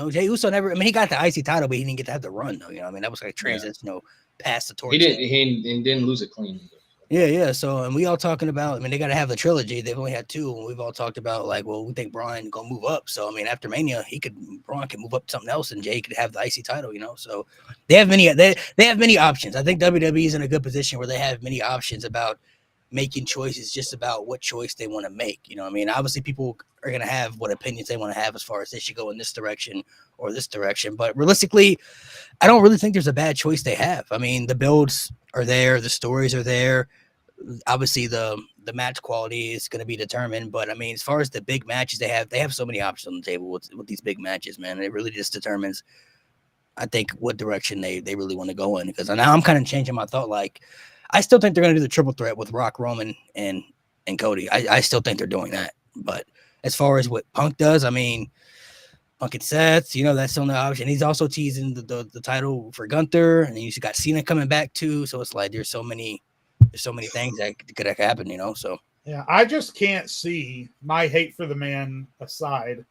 Speaker 1: Jey Uso never. I mean, he got the IC title, but he didn't get to have the run though. I mean, that was like transition, past the torch.
Speaker 4: He didn't lose it clean.
Speaker 1: Yeah. So, and we all talking about, I mean, they got to have the trilogy. They've only had 2, and we've all talked about we think Bryan gonna move up. So, I mean, after Mania, Braun can move up to something else, and Jay could have the IC title. So they have many options. I think WWE is in a good position where they have many options about making choices, just about what choice they want to make. I mean, obviously people are gonna have what opinions they want to have as far as they should go in this direction or this direction, but realistically, I don't really think there's a bad choice they have. I mean, the builds are there, the stories are there. Obviously, the match quality is going to be determined, but I mean, as far as the big matches they have so many options on the table with these big matches, man. It really just determines, I think, what direction they really want to go in. Because now I'm kind of changing my thought. Like, I still think they're going to do the triple threat with Rock, Roman, and Cody. I still think they're doing that. But as far as what Punk does, I mean, Punk and Seth, that's still an option. He's also teasing the title for Gunther, and you got Cena coming back too. So it's like there's so many things that could happen, So
Speaker 2: Yeah, I just can't see, my hate for the man aside,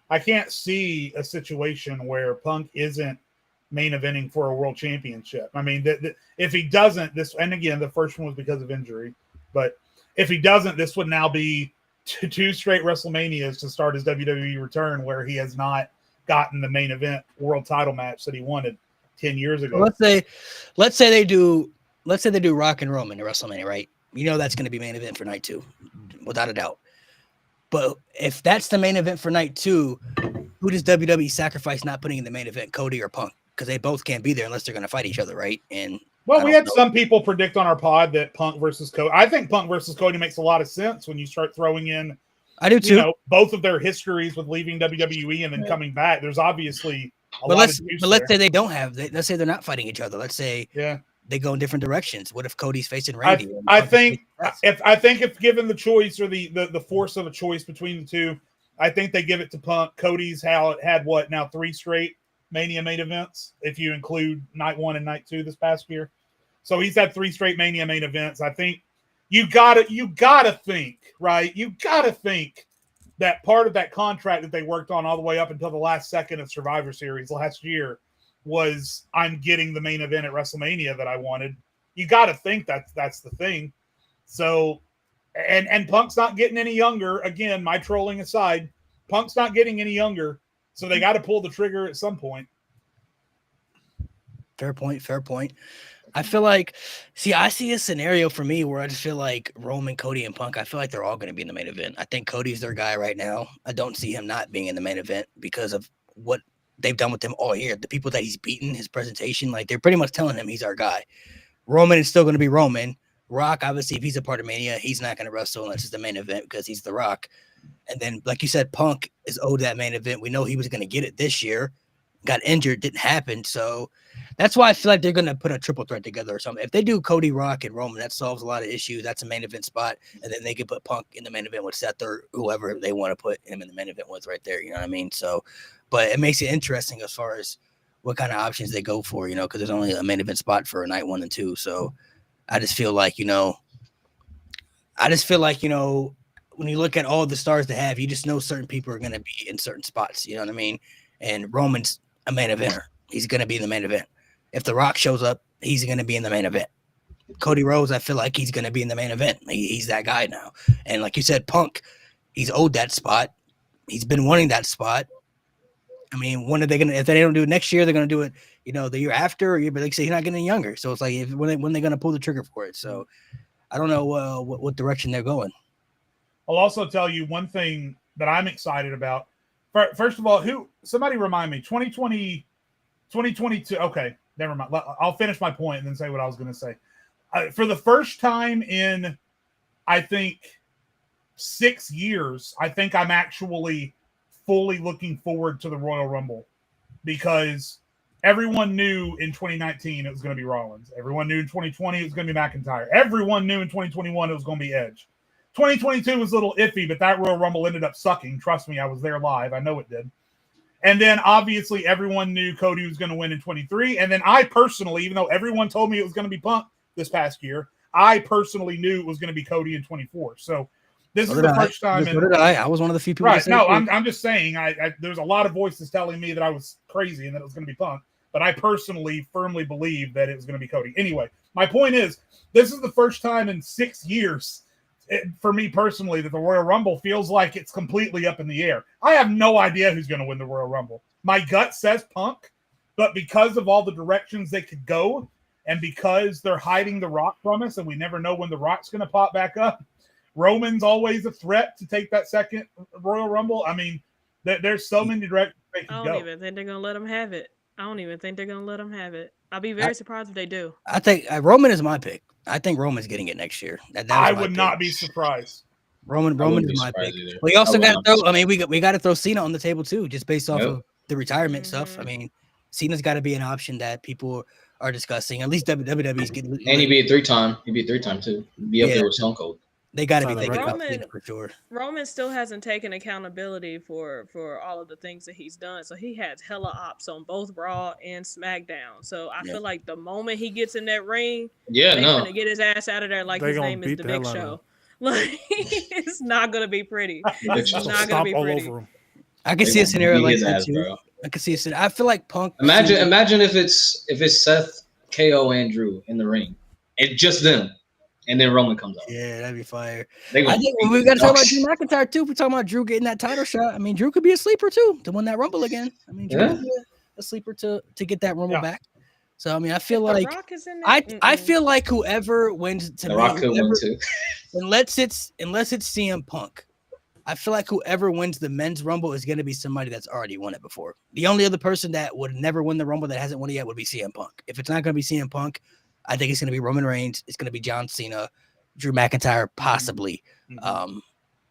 Speaker 2: I can't see a situation where Punk isn't main eventing for a world championship. I mean, if he doesn't, this, and again, the first one was because of injury, but if he doesn't, this would now be two straight WrestleManias to start his WWE return where he has not gotten the main event world title match that he wanted 10 years ago.
Speaker 1: Let's say they do Rock and Roman at WrestleMania, right? You know that's going to be main event for night 2, without a doubt. But if that's the main event for night 2, who does WWE sacrifice not putting in the main event, Cody or Punk? Because they both can't be there unless they're going to fight each other, right? And
Speaker 2: well, we had some people predict on our pod that Punk versus Cody. I think Punk versus Cody makes a lot of sense when you start throwing in.
Speaker 1: I do too.
Speaker 2: Both of their histories with leaving WWE and then coming back. There's obviously a lot of juice
Speaker 1: let's say they don't have. Let's say they're not fighting each other. Let's say they go in different directions. What if Cody's facing Randy?
Speaker 2: I think if given the choice or the force of a choice between the two, I think they give it to Punk. Cody's had 3 straight Mania main events, if you include night 1 and night 2 this past year. So he's had 3 straight Mania main events. I think you gotta think, right? You gotta think that part of that contract that they worked on all the way up until the last second of Survivor Series last year was, I'm getting the main event at WrestleMania that I wanted. You got to think that's the thing. So, and Punk's not getting any younger. Again, my trolling aside, Punk's not getting any younger. So they got to pull the trigger at some point.
Speaker 1: Fair point. I feel like, I see a scenario for me where I just feel like Roman, Cody, and Punk, I feel like they're all going to be in the main event. I think Cody's their guy right now. I don't see him not being in the main event because of what they've done with him all year. The people that he's beaten, his presentation, like they're pretty much telling him he's our guy. Roman is still going to be Roman. Rock, obviously, if he's a part of Mania, he's not going to wrestle unless it's the main event because he's The Rock. And then, like you said, Punk is owed that main event. We know he was going to get it this year. Got injured, didn't happen. So that's why I feel like they're going to put a triple threat together or something. If they do Cody, Rock, and Roman, that solves a lot of issues. That's a main event spot. And then they can put Punk in the main event with Seth or whoever they want to put him in the main event with right there. You know what I mean? So, but it makes it interesting as far as what kind of options they go for, because there's only a main event spot for night 1 and 2. So I just feel like, when you look at all the stars they have, you just know certain people are going to be in certain spots. You know what I mean? And Roman's a main eventer. He's going to be in the main event. If The Rock shows up, he's going to be in the main event. Cody Rhodes, I feel like he's going to be in the main event. He's that guy now. And like you said, Punk, he's owed that spot. He's been wanting that spot. I mean, when are they going to, if they don't do it next year, they're going to do it, the year after, but like I say, he's not getting younger. So it's like, when they're going to pull the trigger for it. So I don't know what direction they're going.
Speaker 2: I'll also tell you one thing that I'm excited about. First of all, somebody remind me, 2022. Okay, never mind. I'll finish my point and then say what I was going to say. For the first time in, I think, 6 years, I think I'm actually fully looking forward to the Royal Rumble because everyone knew in 2019 it was going to be Rollins. Everyone knew in 2020 it was going to be McIntyre. Everyone knew in 2021 it was going to be Edge. 2022 was a little iffy, but that Royal Rumble ended up sucking. Trust me, I was there live. I know it did. And then obviously everyone knew Cody was going to win in 23. And then I personally, even though everyone told me it was going to be Punk this past year, I personally knew it was going to be Cody in 24. So this is the first time.
Speaker 1: So did I. I was one of the few people.
Speaker 2: Right. No, I'm just saying there's a lot of voices telling me that I was crazy and that it was going to be Punk. But I personally firmly believe that it was going to be Cody. Anyway, my point is, this is the first time in 6 years for me personally that the Royal Rumble feels like it's completely up in the air. I have no idea who's going to win the Royal Rumble. My gut says Punk, but because of all the directions they could go and because they're hiding The Rock from us and we never know when The Rock's going to pop back up, Roman's always a threat to take that second Royal Rumble. I mean, there's so many directions they can go.
Speaker 5: I don't even think they're going to let them have it. I'll be very surprised if they do.
Speaker 1: I think Roman is my pick. I think Roman's getting it next year.
Speaker 2: I would not be surprised.
Speaker 1: Roman is my pick. Either. We also got to throw. I mean, we got to throw Cena on the table too, just based off of the retirement stuff. I mean, Cena's got to be an option that people are discussing. At least WWE's getting.
Speaker 4: And he'd be a 3-time. He'd be a 3-time too. He'd be up there with Stone Cold.
Speaker 1: They got to be thinking about Cena for sure.
Speaker 5: Roman still hasn't taken accountability for all of the things that he's done. So he has hella ops on both Raw and SmackDown. So I feel like the moment he gets in that ring, they're gonna get his ass out of there like his name is The Big Show. Like it's not gonna be pretty. It's
Speaker 4: Just
Speaker 5: not gonna
Speaker 3: Stomp
Speaker 5: be
Speaker 3: all
Speaker 5: pretty.
Speaker 3: over him.
Speaker 1: I can
Speaker 4: They
Speaker 1: see a
Speaker 4: gonna
Speaker 1: scenario
Speaker 4: beat
Speaker 1: like
Speaker 4: his
Speaker 1: that
Speaker 4: ass,
Speaker 1: too.
Speaker 4: bro.
Speaker 1: I can see a scenario. I feel like Punk.
Speaker 4: Imagine if it's Seth, KO, and Drew in the ring, and just them, and then Roman comes out.
Speaker 1: Yeah, that'd be fire.
Speaker 4: They
Speaker 1: I
Speaker 4: gonna
Speaker 1: think
Speaker 4: beat
Speaker 1: we
Speaker 4: the
Speaker 1: got to talk
Speaker 4: dog
Speaker 1: about Drew
Speaker 4: shit.
Speaker 1: McIntyre too. If we're talking about Drew getting that title shot, I mean, Drew could be a sleeper too to win that Rumble again. I mean, Drew
Speaker 4: Yeah.
Speaker 1: could be a sleeper to get that Rumble
Speaker 2: Yeah.
Speaker 1: back. So I mean, I feel
Speaker 5: If The
Speaker 1: like
Speaker 5: Rock is in there.
Speaker 1: I feel like whoever wins to
Speaker 4: The
Speaker 1: me,
Speaker 4: Rock could win
Speaker 1: whoever,
Speaker 4: too.
Speaker 1: unless it's CM Punk, I feel like whoever wins the men's Rumble is going to be somebody that's already won it before. The only other person that would never win the Rumble that hasn't won it yet would be CM Punk. If it's not going to be CM Punk, I think it's going to be Roman Reigns. It's going to be John Cena, Drew McIntyre, possibly.
Speaker 2: Mhm.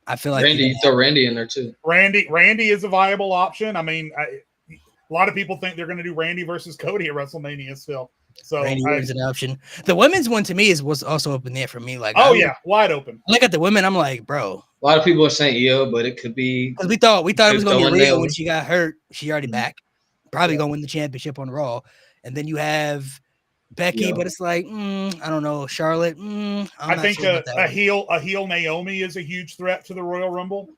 Speaker 1: I feel like
Speaker 4: Randy, you throw Randy in there too.
Speaker 2: Randy is a viable option. I mean, a lot of people think they're going to do Randy versus Cody at WrestleMania still. So
Speaker 1: Randy is an option. The women's one to me was also up in there for me. Like,
Speaker 2: wide open.
Speaker 1: I look at the women, I'm like, bro,
Speaker 4: A lot of people are saying Io, but it could be.
Speaker 1: because we thought it was going to be
Speaker 4: Throwing
Speaker 1: Rhea when
Speaker 4: nails.
Speaker 1: she got hurt. She already
Speaker 4: Mhm.
Speaker 1: back, probably
Speaker 2: Yeah.
Speaker 1: going to win the championship on Raw, and then you have Becky,
Speaker 4: Yeah.
Speaker 1: but it's like, I don't know, Charlotte. I'm
Speaker 2: I
Speaker 1: not
Speaker 2: think
Speaker 1: sure about that
Speaker 2: a
Speaker 1: one.
Speaker 2: heel Naomi is a huge threat to the Royal Rumble.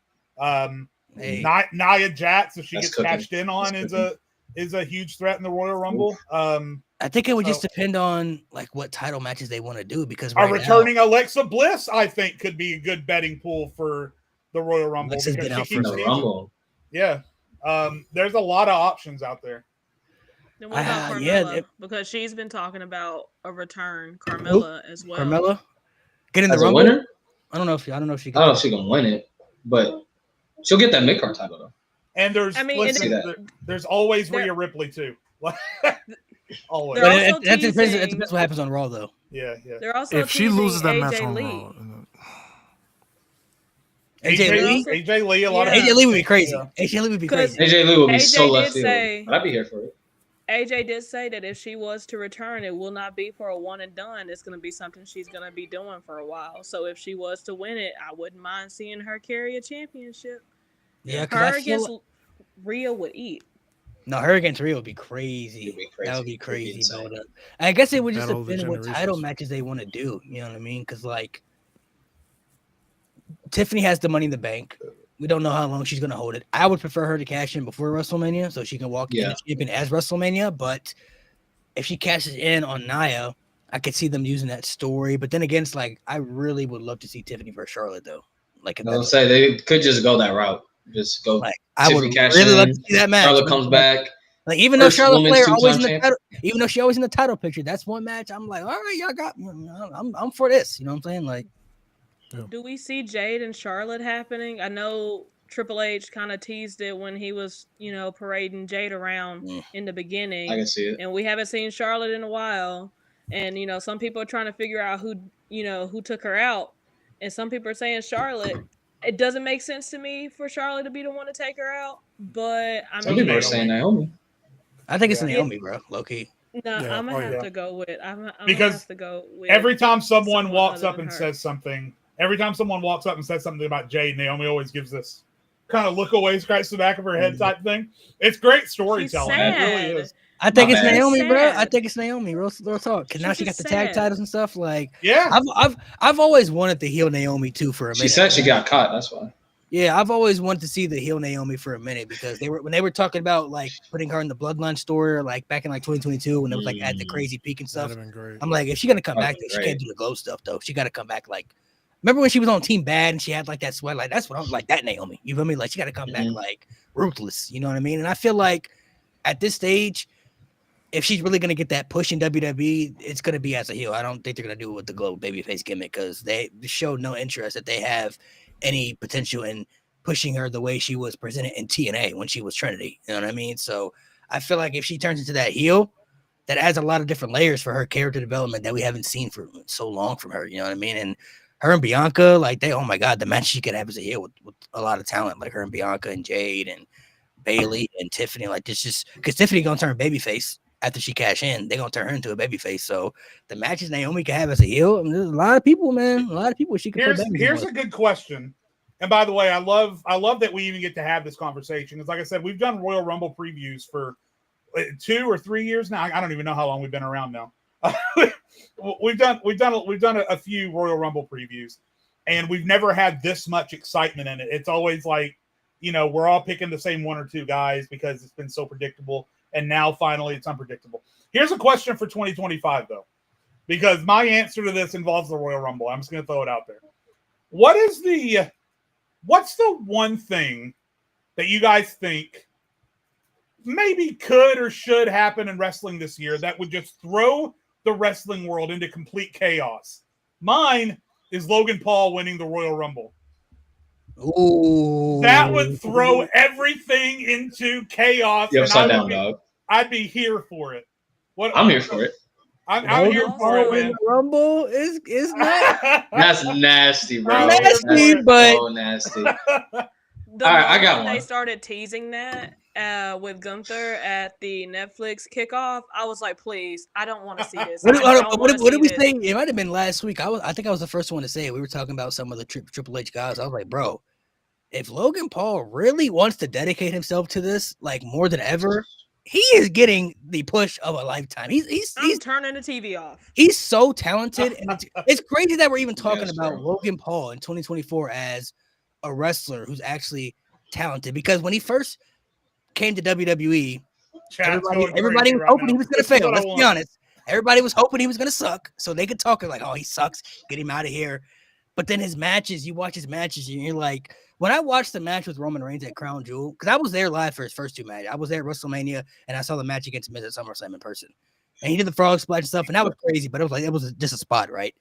Speaker 1: Hey.
Speaker 2: Nia Jax, if she
Speaker 4: That's
Speaker 2: gets
Speaker 4: cooking.
Speaker 2: cashed in on,
Speaker 4: That's
Speaker 2: is a huge threat in the Royal Rumble.
Speaker 1: I think it would just
Speaker 2: so-
Speaker 1: depend on like what title matches they want to do because
Speaker 2: A
Speaker 1: right
Speaker 2: returning Alexa Bliss, I think, could be a good betting pool for the Royal Rumble.
Speaker 1: Alexa's
Speaker 2: because
Speaker 1: been out
Speaker 2: she
Speaker 4: In
Speaker 2: keeps
Speaker 4: the
Speaker 2: teasing.
Speaker 4: Rumble.
Speaker 2: Yeah. There's a lot of options out there.
Speaker 5: Then what about Carmella?
Speaker 1: yeah,
Speaker 5: because she's been talking about a return, Carmella as well.
Speaker 1: Carmella getting the
Speaker 4: As a
Speaker 1: Rumble.
Speaker 4: winner,
Speaker 1: I don't know if she.
Speaker 4: I don't know if she's gonna win it, but she'll get that mid card title though.
Speaker 2: And there's
Speaker 5: I mean,
Speaker 2: listen,
Speaker 4: and
Speaker 2: there's always
Speaker 5: there-
Speaker 2: Rhea Ripley too. Always.
Speaker 5: They're
Speaker 1: But
Speaker 5: also
Speaker 1: that depends. It
Speaker 5: teasing-
Speaker 1: depends what happens on Raw though.
Speaker 2: Yeah.
Speaker 5: They're also
Speaker 3: If she
Speaker 5: teasing
Speaker 3: loses that
Speaker 5: AJ
Speaker 3: match on
Speaker 5: Lee.
Speaker 3: Raw,
Speaker 1: AJ Lee.
Speaker 2: AJ Lee, a lot of
Speaker 5: Yeah.
Speaker 1: AJ Lee would be crazy.
Speaker 2: Yeah.
Speaker 1: AJ Lee would be
Speaker 5: 'Cause-
Speaker 1: crazy.
Speaker 4: AJ Lee will be
Speaker 5: AJ
Speaker 4: so left
Speaker 5: did
Speaker 4: field,
Speaker 5: say-
Speaker 4: but I'd be here for it.
Speaker 5: AJ did say that if she was to return, it will not be for a one and done. It's going to be something she's going to be doing for a while. So if she was to win it, I wouldn't mind seeing her carry a championship.
Speaker 1: Yeah,
Speaker 5: Her
Speaker 1: because I feel
Speaker 5: against Rhea would eat.
Speaker 1: no, her against Rhea would be crazy.
Speaker 4: It'd be crazy.
Speaker 1: That would be
Speaker 4: It'd be
Speaker 1: crazy.
Speaker 4: insane.
Speaker 1: But I guess it would just
Speaker 3: Battle of the
Speaker 1: depend on what title
Speaker 3: Generations.
Speaker 1: matches they want to do. You know what I mean? Because like Tiffany has the Money in the Bank. We don't know how long she's going to hold it. I would prefer her to cash in before WrestleMania so she can walk in
Speaker 4: Yeah.
Speaker 1: the champion as WrestleMania. But if she cashes in on Nia, I could see them using that story. But then again, it's like I really would love to see Tiffany versus Charlotte though. Like, if
Speaker 4: I'll
Speaker 1: that's-
Speaker 4: say they could just go that route. Just go.
Speaker 1: like I would
Speaker 4: Tiffany cash
Speaker 1: really love
Speaker 4: in,
Speaker 1: to see that match.
Speaker 4: Charlotte comes back.
Speaker 1: Like even though
Speaker 4: First
Speaker 1: Charlotte
Speaker 4: women's
Speaker 1: Flair always in
Speaker 4: two-time
Speaker 1: the title, even though she always in the title picture, that's one match. I'm like, all right, y'all got me. I'm for this. You know what I'm saying? Like,
Speaker 5: Do we see Jade and Charlotte happening? I know Triple H kind of teased it when he was, parading Jade around
Speaker 1: Mm.
Speaker 5: in the beginning.
Speaker 4: I can see it.
Speaker 5: And we haven't seen Charlotte in a while. And some people are trying to figure out who took her out. And some people are saying Charlotte. It doesn't make sense to me for Charlotte to be the one to take her out. But I
Speaker 4: Some
Speaker 5: mean,
Speaker 4: people are saying Naomi.
Speaker 1: I think it's
Speaker 2: Yeah.
Speaker 1: Naomi, bro. Low key.
Speaker 5: no,
Speaker 3: Yeah,
Speaker 5: I'm
Speaker 3: oh,
Speaker 5: gonna have
Speaker 2: yeah.
Speaker 5: to go with. I'm
Speaker 2: Because
Speaker 5: gonna have to go with
Speaker 2: Every time someone
Speaker 5: someone
Speaker 2: walks
Speaker 5: other
Speaker 2: up
Speaker 5: than
Speaker 2: and
Speaker 5: her.
Speaker 2: says something, about Jade, Naomi always gives this kind of look away, scratch the back of her head type thing. It's great storytelling. It really
Speaker 5: sad.
Speaker 2: is.
Speaker 1: I think
Speaker 4: My
Speaker 1: it's
Speaker 4: bad.
Speaker 1: Naomi, bro. I
Speaker 5: Sad.
Speaker 1: think it's Naomi. Real talk. Cause now
Speaker 5: She's
Speaker 1: she got
Speaker 5: just
Speaker 1: the tag
Speaker 5: sad.
Speaker 1: titles and stuff. Like,
Speaker 2: Yeah.
Speaker 1: I've always wanted to heel Naomi too for a minute.
Speaker 4: She said she got caught. That's why.
Speaker 1: Yeah, I've always wanted to see the heel Naomi for a minute because when they were talking about like putting her in the Bloodline story, like back in like 2022 when it was like at the crazy peak and stuff.
Speaker 3: That'd have been great.
Speaker 1: I'm like, if she's gonna come
Speaker 4: That'd
Speaker 1: back,
Speaker 4: be
Speaker 1: she
Speaker 4: great.
Speaker 1: can't do the glow stuff though. She got to come back like. Remember when she was on Team Bad and she had like that sweat? Like that's what I'm like that Naomi. You feel me? Like she got to come back
Speaker 4: Mhm.
Speaker 1: like ruthless. You know what I mean? And I feel like at this stage, if she's really gonna get that push in WWE, it's gonna be as a heel. I don't think they're gonna do it with the glow babyface gimmick because they showed no interest that they have any potential in pushing her the way she was presented in TNA when she was Trinity. You know what I mean? So I feel like if she turns into that heel, that adds a lot of different layers for her character development that we haven't seen for so long from her. You know what I mean? And her and Bianca, like oh my God, the match she could have as a heel with a lot of talent, like her and Bianca and Jade and Bailey and Tiffany. Like this just because Tiffany gonna turn babyface after she cash in, they're gonna turn her into a babyface. So the matches Naomi can have as a heel, I mean, there's a lot of people, man. A lot of people she could put
Speaker 2: Here's a good question. And by the way, I love that we even get to have this conversation. Because like I said, we've done Royal Rumble previews for 2 or 3 years now. I don't even know how long we've been around now. we've done a few Royal Rumble previews. and we've never had this much excitement in it. It's always like, we're all picking the same one or two guys because it's been so predictable, and now finally it's unpredictable. Here's a question for 2025 though, because my answer to this involves the Royal Rumble. I'm just going to throw it out there. What's the one thing that you guys think maybe could or should happen in wrestling this year that would just throw the wrestling world into complete chaos? Mine is Logan Paul winning the Royal Rumble.
Speaker 1: Ooh.
Speaker 2: That would throw everything into chaos.
Speaker 4: You upside down, dog.
Speaker 2: I'd be here for it.
Speaker 4: I'm here for it.
Speaker 2: I'm here for it, man.
Speaker 1: Rumble is not.
Speaker 4: That's nasty, bro.
Speaker 1: Nasty, but
Speaker 4: so nasty.
Speaker 5: The
Speaker 4: All right, I got
Speaker 5: moment
Speaker 4: one.
Speaker 5: they started teasing that with Gunther at the Netflix kickoff, I was like, please, I don't want to see this.
Speaker 1: What
Speaker 5: What
Speaker 1: did we say? It might have been last week. I think I was the first one to say it. We were talking about some of the Triple H guys. I was like, bro, if Logan Paul really wants to dedicate himself to this, like more than ever, he is getting the push of a lifetime. He's
Speaker 5: turning the TV off.
Speaker 1: He's so talented, and it's crazy that we're even talking about Logan Paul in 2024 as a wrestler who's actually talented. Because when he first came to WWE, everybody was hoping he was going to fail. Let's be honest. Everybody was hoping he was going to suck, so they could talk like, "Oh, he sucks. Get him out of here." But then his matches, you watch his matches, and you're like, when I watched the match with Roman Reigns at Crown Jewel, because I was there live for his first two matches. I was there at WrestleMania, and I saw the match against Miz at SummerSlam in person. And he did the frog splash and stuff, and that was crazy, but it was just a spot, right?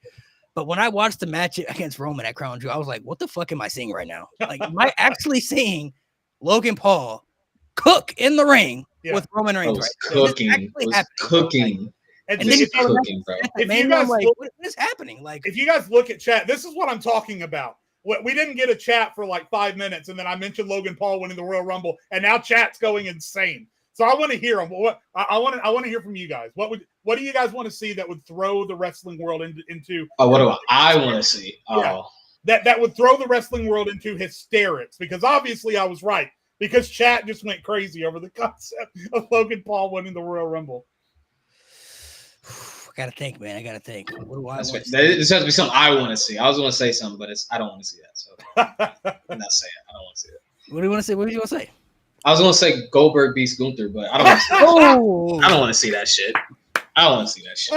Speaker 1: But when I watched the match against Roman at Crown Jewel, I was like, what the fuck am I seeing right now? Like, am I actually seeing Logan Paul cook in the ring with Roman Reigns?
Speaker 4: Cooking. Cooking.
Speaker 2: And
Speaker 4: then
Speaker 2: if
Speaker 4: cooking, bro.
Speaker 2: If you guys
Speaker 1: like, what is happening? Like,
Speaker 2: if you guys look at chat, this is what I'm talking about. We didn't get a chat for like 5 minutes, and then I mentioned Logan Paul winning the Royal Rumble, and now chat's going insane. So I want to hear them. I want to hear from you guys. What do you guys want to see that would throw the wrestling world into?
Speaker 4: Oh, what do I want to see?
Speaker 2: Yeah, that would throw the wrestling world into hysterics, because obviously I was right, because chat just went crazy over the concept of Logan Paul winning the Royal Rumble.
Speaker 1: I gotta think, man. What do I want?
Speaker 4: This has to be something I want to see. I was going to say something, but I don't want to see that. So I'm not saying it. I don't want to see it.
Speaker 1: What do you want to say? What do you want to say?
Speaker 4: I was going to say Goldberg beats Gunther, but I don't want to see that. I don't want to see that shit. I don't want to see that shit.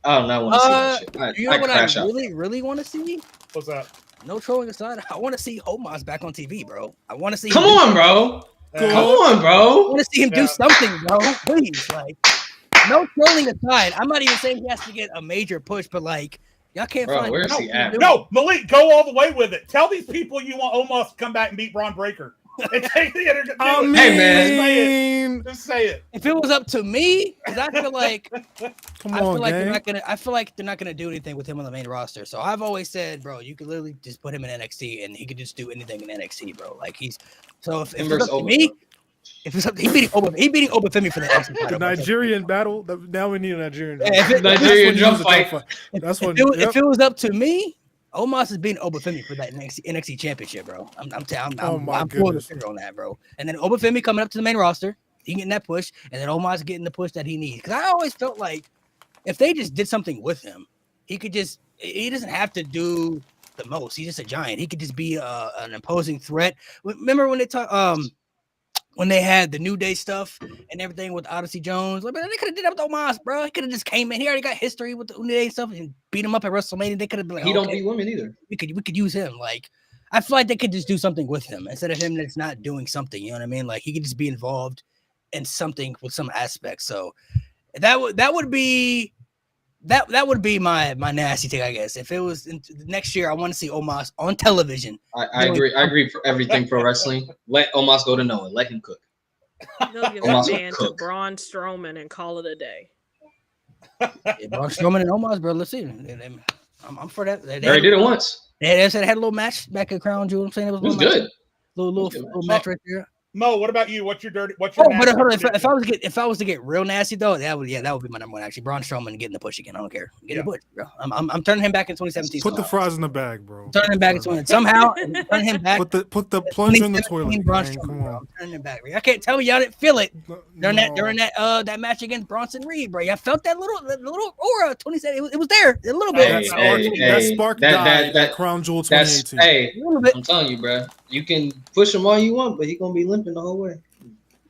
Speaker 4: I do not want to see that shit.
Speaker 1: You know what I really want to see?
Speaker 2: What's that?
Speaker 1: No trolling aside, I want to see Omos back on TV, bro. I want to see.
Speaker 4: Come on, bro. I
Speaker 1: want to see him do something, bro. Please, like. No trolling aside, I'm not even saying he has to get a major push, but like, y'all can't find.
Speaker 4: Where's he at?
Speaker 2: No, Malik, go all the way with it. Tell these people you want Omos to come back and beat Braun Breaker. And take the
Speaker 4: hey man,
Speaker 2: just say it.
Speaker 1: If it was up to me, because I feel like, I feel like they're not gonna do anything with him on the main roster. So I've always said, bro, you could literally just put him in NXT and he could just do anything in NXT, bro. Like if it's up to me. If it's something, he beating Obafemi for the NXT title.
Speaker 3: The Nigerian battle. Now we need a Nigerian.
Speaker 4: Nigerian drum fight.
Speaker 3: That's what.
Speaker 1: If it was up to me, Omos is beating Obafemi for that NXT championship, bro. I'm pulling the trigger on that, bro. And then Obafemi coming up to the main roster, he getting that push, and then Omos getting the push that he needs. Because I always felt like if they just did something with him, he doesn't have to do the most. He's just a giant. He could just be an imposing threat. Remember when when they had the New Day stuff and everything with Odyssey Jones, like, man, they could have did that with Omos, bro. He could have just came in. He already got history with the New Day stuff and beat him up at WrestleMania. They could have been like,
Speaker 4: he don't beat women either.
Speaker 1: We could use him. Like, I feel like they could just do something with him instead of him that's not doing something. You know what I mean? Like, he could just be involved in something with some aspects. So that would be my nasty take, I guess. If it was next year, I want to see Omos on television.
Speaker 4: I agree. I agree for everything pro wrestling. Let Omos go to Noah. Let him cook.
Speaker 5: They'll give that man to Braun Strowman and call it a day.
Speaker 1: Braun Strowman and Omos, bro. Let's see. I'm for that.
Speaker 4: They already did it once.
Speaker 1: They said they had a little match back at Crown Jewel. I'm saying it was
Speaker 4: good.
Speaker 1: Little match right there.
Speaker 2: Mo, what about you? What's your dirty? What's
Speaker 1: Oh,
Speaker 2: your?
Speaker 1: but
Speaker 2: nasty
Speaker 1: hold on,
Speaker 2: prediction?
Speaker 1: if I was to get real nasty though, that would be my number one actually. Braun Strowman getting the push again. I don't care. Getting the push, bro. I'm turning him back in 2017.
Speaker 3: Put the
Speaker 1: somehow.
Speaker 3: fries in the bag, bro.
Speaker 1: Turning him back in 20 somehow. And turn him back.
Speaker 3: Put the plunger in the
Speaker 1: 2017
Speaker 3: toilet.
Speaker 1: Braun
Speaker 3: Man,
Speaker 1: Strowman,
Speaker 3: come
Speaker 1: bro.
Speaker 3: on.
Speaker 1: I'm turning him back. Bro. I can't tell me y'all didn't feel it during
Speaker 3: No.
Speaker 1: that match against Bronson Reed, bro. Y'all felt that little aura. 27. It was there a little bit.
Speaker 3: That spark died at Crown Jewel 2018.
Speaker 4: Hey,
Speaker 1: A little bit.
Speaker 4: I'm telling you, bro. You can push him all you want, but he's gonna be limping the whole way.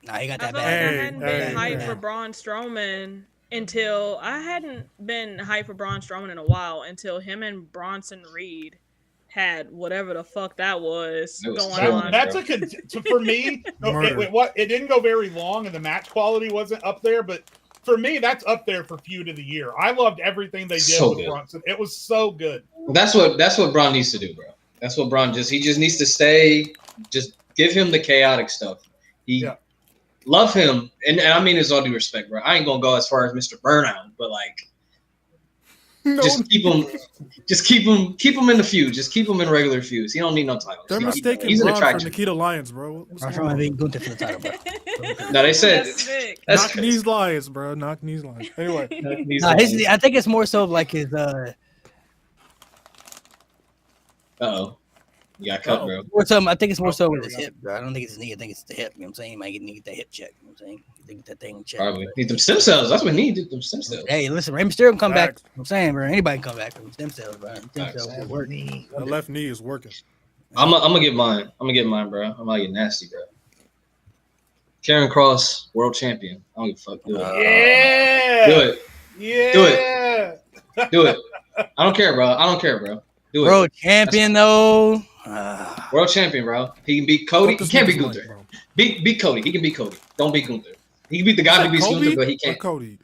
Speaker 1: Nah, he got
Speaker 5: I
Speaker 1: that
Speaker 5: feel like
Speaker 1: bad.
Speaker 5: I hadn't been hyped
Speaker 1: Yeah.
Speaker 5: for Braun Strowman until I hadn't been hyped for Braun Strowman in a while until him and Bronson Reed had whatever the fuck that was
Speaker 4: It was
Speaker 5: going
Speaker 4: terrible.
Speaker 5: on.
Speaker 2: That's for me. It didn't go very long, and the match quality wasn't up there. But for me, that's up there for feud of the year. I loved everything they did
Speaker 4: So
Speaker 2: with
Speaker 4: good.
Speaker 2: Bronson. It was so good.
Speaker 4: That's what Braun needs to do, bro. That's what Braun he just needs to stay. Just give him the chaotic stuff. Love him, and I mean this all due respect, bro. I ain't gonna go as far as Mr. Burnout, but like, just keep him in the feud. Just keep him in regular feuds. He don't need no titles.
Speaker 3: They're mistaken
Speaker 4: He's an
Speaker 3: Braun for
Speaker 4: attraction.
Speaker 3: Nikita Lyons, bro.
Speaker 1: Braun Strowman being Gunther for the title, bro.
Speaker 4: No, they said
Speaker 5: That's sick.
Speaker 4: that's
Speaker 3: Knock knees Lyons, bro. Knock knees Lyons. Anyway,
Speaker 1: Nah, I think it's more so of like his
Speaker 4: Uh-oh. You got cut, bro.
Speaker 1: or something. I think it's more so
Speaker 2: there
Speaker 1: with
Speaker 2: we
Speaker 1: his
Speaker 2: go.
Speaker 1: hip, bro. I don't think it's his knee. I think it's the hip. You know what I'm saying? He might need to get that hip check. You know what I'm saying? You think that thing checked.
Speaker 4: Probably need them stem cells. That's what he needed. Them stem cells.
Speaker 1: Hey, listen, Rey Mysterio can come back.
Speaker 3: Facts.
Speaker 1: You know what I'm saying, bro. Anybody can come back from stem cells, bro. Stem
Speaker 4: Facts.
Speaker 1: cells will work.
Speaker 3: the left knee is working.
Speaker 4: I'm gonna get mine. I'm gonna get mine, bro. I'm gonna get nasty, bro. Karen Cross, world champion. I don't give a fuck. Do it.
Speaker 2: Yeah.
Speaker 4: Do it.
Speaker 2: Yeah.
Speaker 4: Do Do it. I don't care, bro. Do it.
Speaker 1: World champion though.
Speaker 4: World champion, bro. He can beat Cody.
Speaker 3: Fuck
Speaker 4: He
Speaker 3: this
Speaker 4: can't beat
Speaker 3: nigga's
Speaker 4: Gunther.
Speaker 3: mic, bro.
Speaker 4: Beat Cody. He can beat Cody. Don't beat Gunther. He can beat the guy who beats
Speaker 3: Kobe
Speaker 4: Gunther, but he
Speaker 3: or
Speaker 4: can't.
Speaker 3: Cody.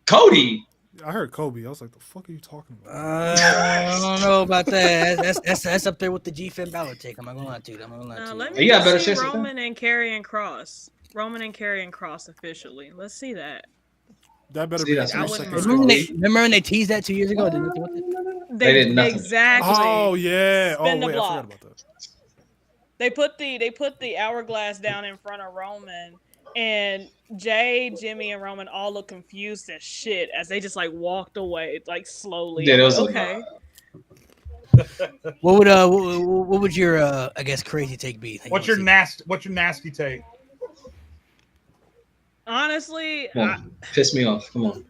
Speaker 4: Cody.
Speaker 3: I heard Kobe. I was like, the fuck are you talking about?
Speaker 1: I don't know about that. That's up there with the G Finn Balor take. I'm not gonna lie to you. I'm not gonna lie to you.
Speaker 5: Let
Speaker 4: You
Speaker 5: me
Speaker 4: got a better
Speaker 5: see
Speaker 4: chance at that?
Speaker 5: Roman and Karrion Cross. Roman and Karrion Cross officially. Let's see that.
Speaker 3: That better
Speaker 4: See,
Speaker 3: be
Speaker 4: that's
Speaker 3: the
Speaker 5: what
Speaker 3: second
Speaker 5: I'm
Speaker 1: Remember
Speaker 3: squad.
Speaker 1: remember when they teased that 2 years ago? Didn't they?
Speaker 4: They did nothing.
Speaker 5: Exactly.
Speaker 3: Oh yeah. Oh
Speaker 5: Spin the
Speaker 3: wait, I
Speaker 5: block.
Speaker 3: forgot about that.
Speaker 5: They put the hourglass down in front of Roman, and Jay, Jimmy, and Roman all look confused as shit as they just like walked away, like slowly.
Speaker 4: Yeah,
Speaker 5: I'm
Speaker 4: that
Speaker 5: like,
Speaker 4: was
Speaker 5: okay.
Speaker 1: What would your I guess crazy take be?
Speaker 2: What's your nasty take?
Speaker 5: Honestly,
Speaker 4: Come on. Piss me off. Come on.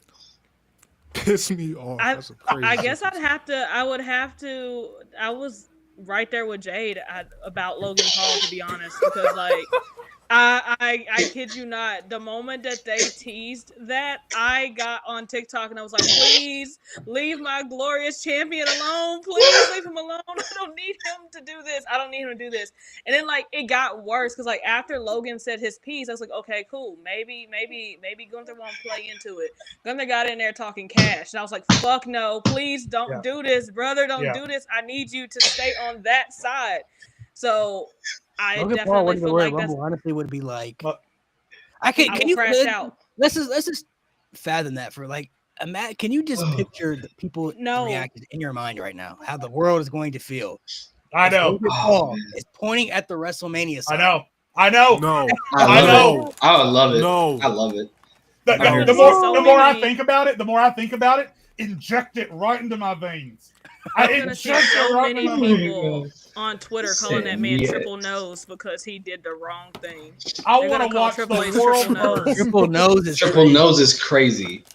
Speaker 3: Piss me off. That's a crazy
Speaker 5: I guess
Speaker 3: sentence.
Speaker 5: I would have to. I was right there with Jade about Logan Paul, to be honest, because like I kid you not, the moment that they teased that, I got on TikTok and I was like, please leave my glorious champion alone. Please leave him alone. I don't need him to do this. I don't need him to do this. And then like it got worse because like after Logan said his piece, I was like, okay, cool. Maybe Gunther won't play into it. Gunther got in there talking cash. And I was like, fuck no, please don't do this, brother. Don't do this. I need you to stay on that side. So I
Speaker 1: Logan Paul
Speaker 5: definitely
Speaker 1: wouldn't
Speaker 5: feel
Speaker 1: wear
Speaker 5: like
Speaker 1: a
Speaker 5: that's
Speaker 1: Rumble. Honestly, would be like
Speaker 5: I will crash out.
Speaker 1: Let's just fathom that for like Matt. Can you just picture the people reacting in your mind right now? How the world is going to feel?
Speaker 2: I know.
Speaker 1: Logan Paul is pointing at the WrestleMania sign.
Speaker 2: I know.
Speaker 3: No.
Speaker 2: I know.
Speaker 4: I would love it.
Speaker 3: No.
Speaker 4: I love it.
Speaker 2: The more I think about it, inject it right into my veins.
Speaker 5: I'm gonna see so many people on Twitter calling that man Triple Nose because he did the wrong thing.
Speaker 2: I want to watch
Speaker 5: Triple H
Speaker 2: the world
Speaker 5: Triple
Speaker 2: burn.
Speaker 1: Triple nose is
Speaker 4: Triple nose is crazy.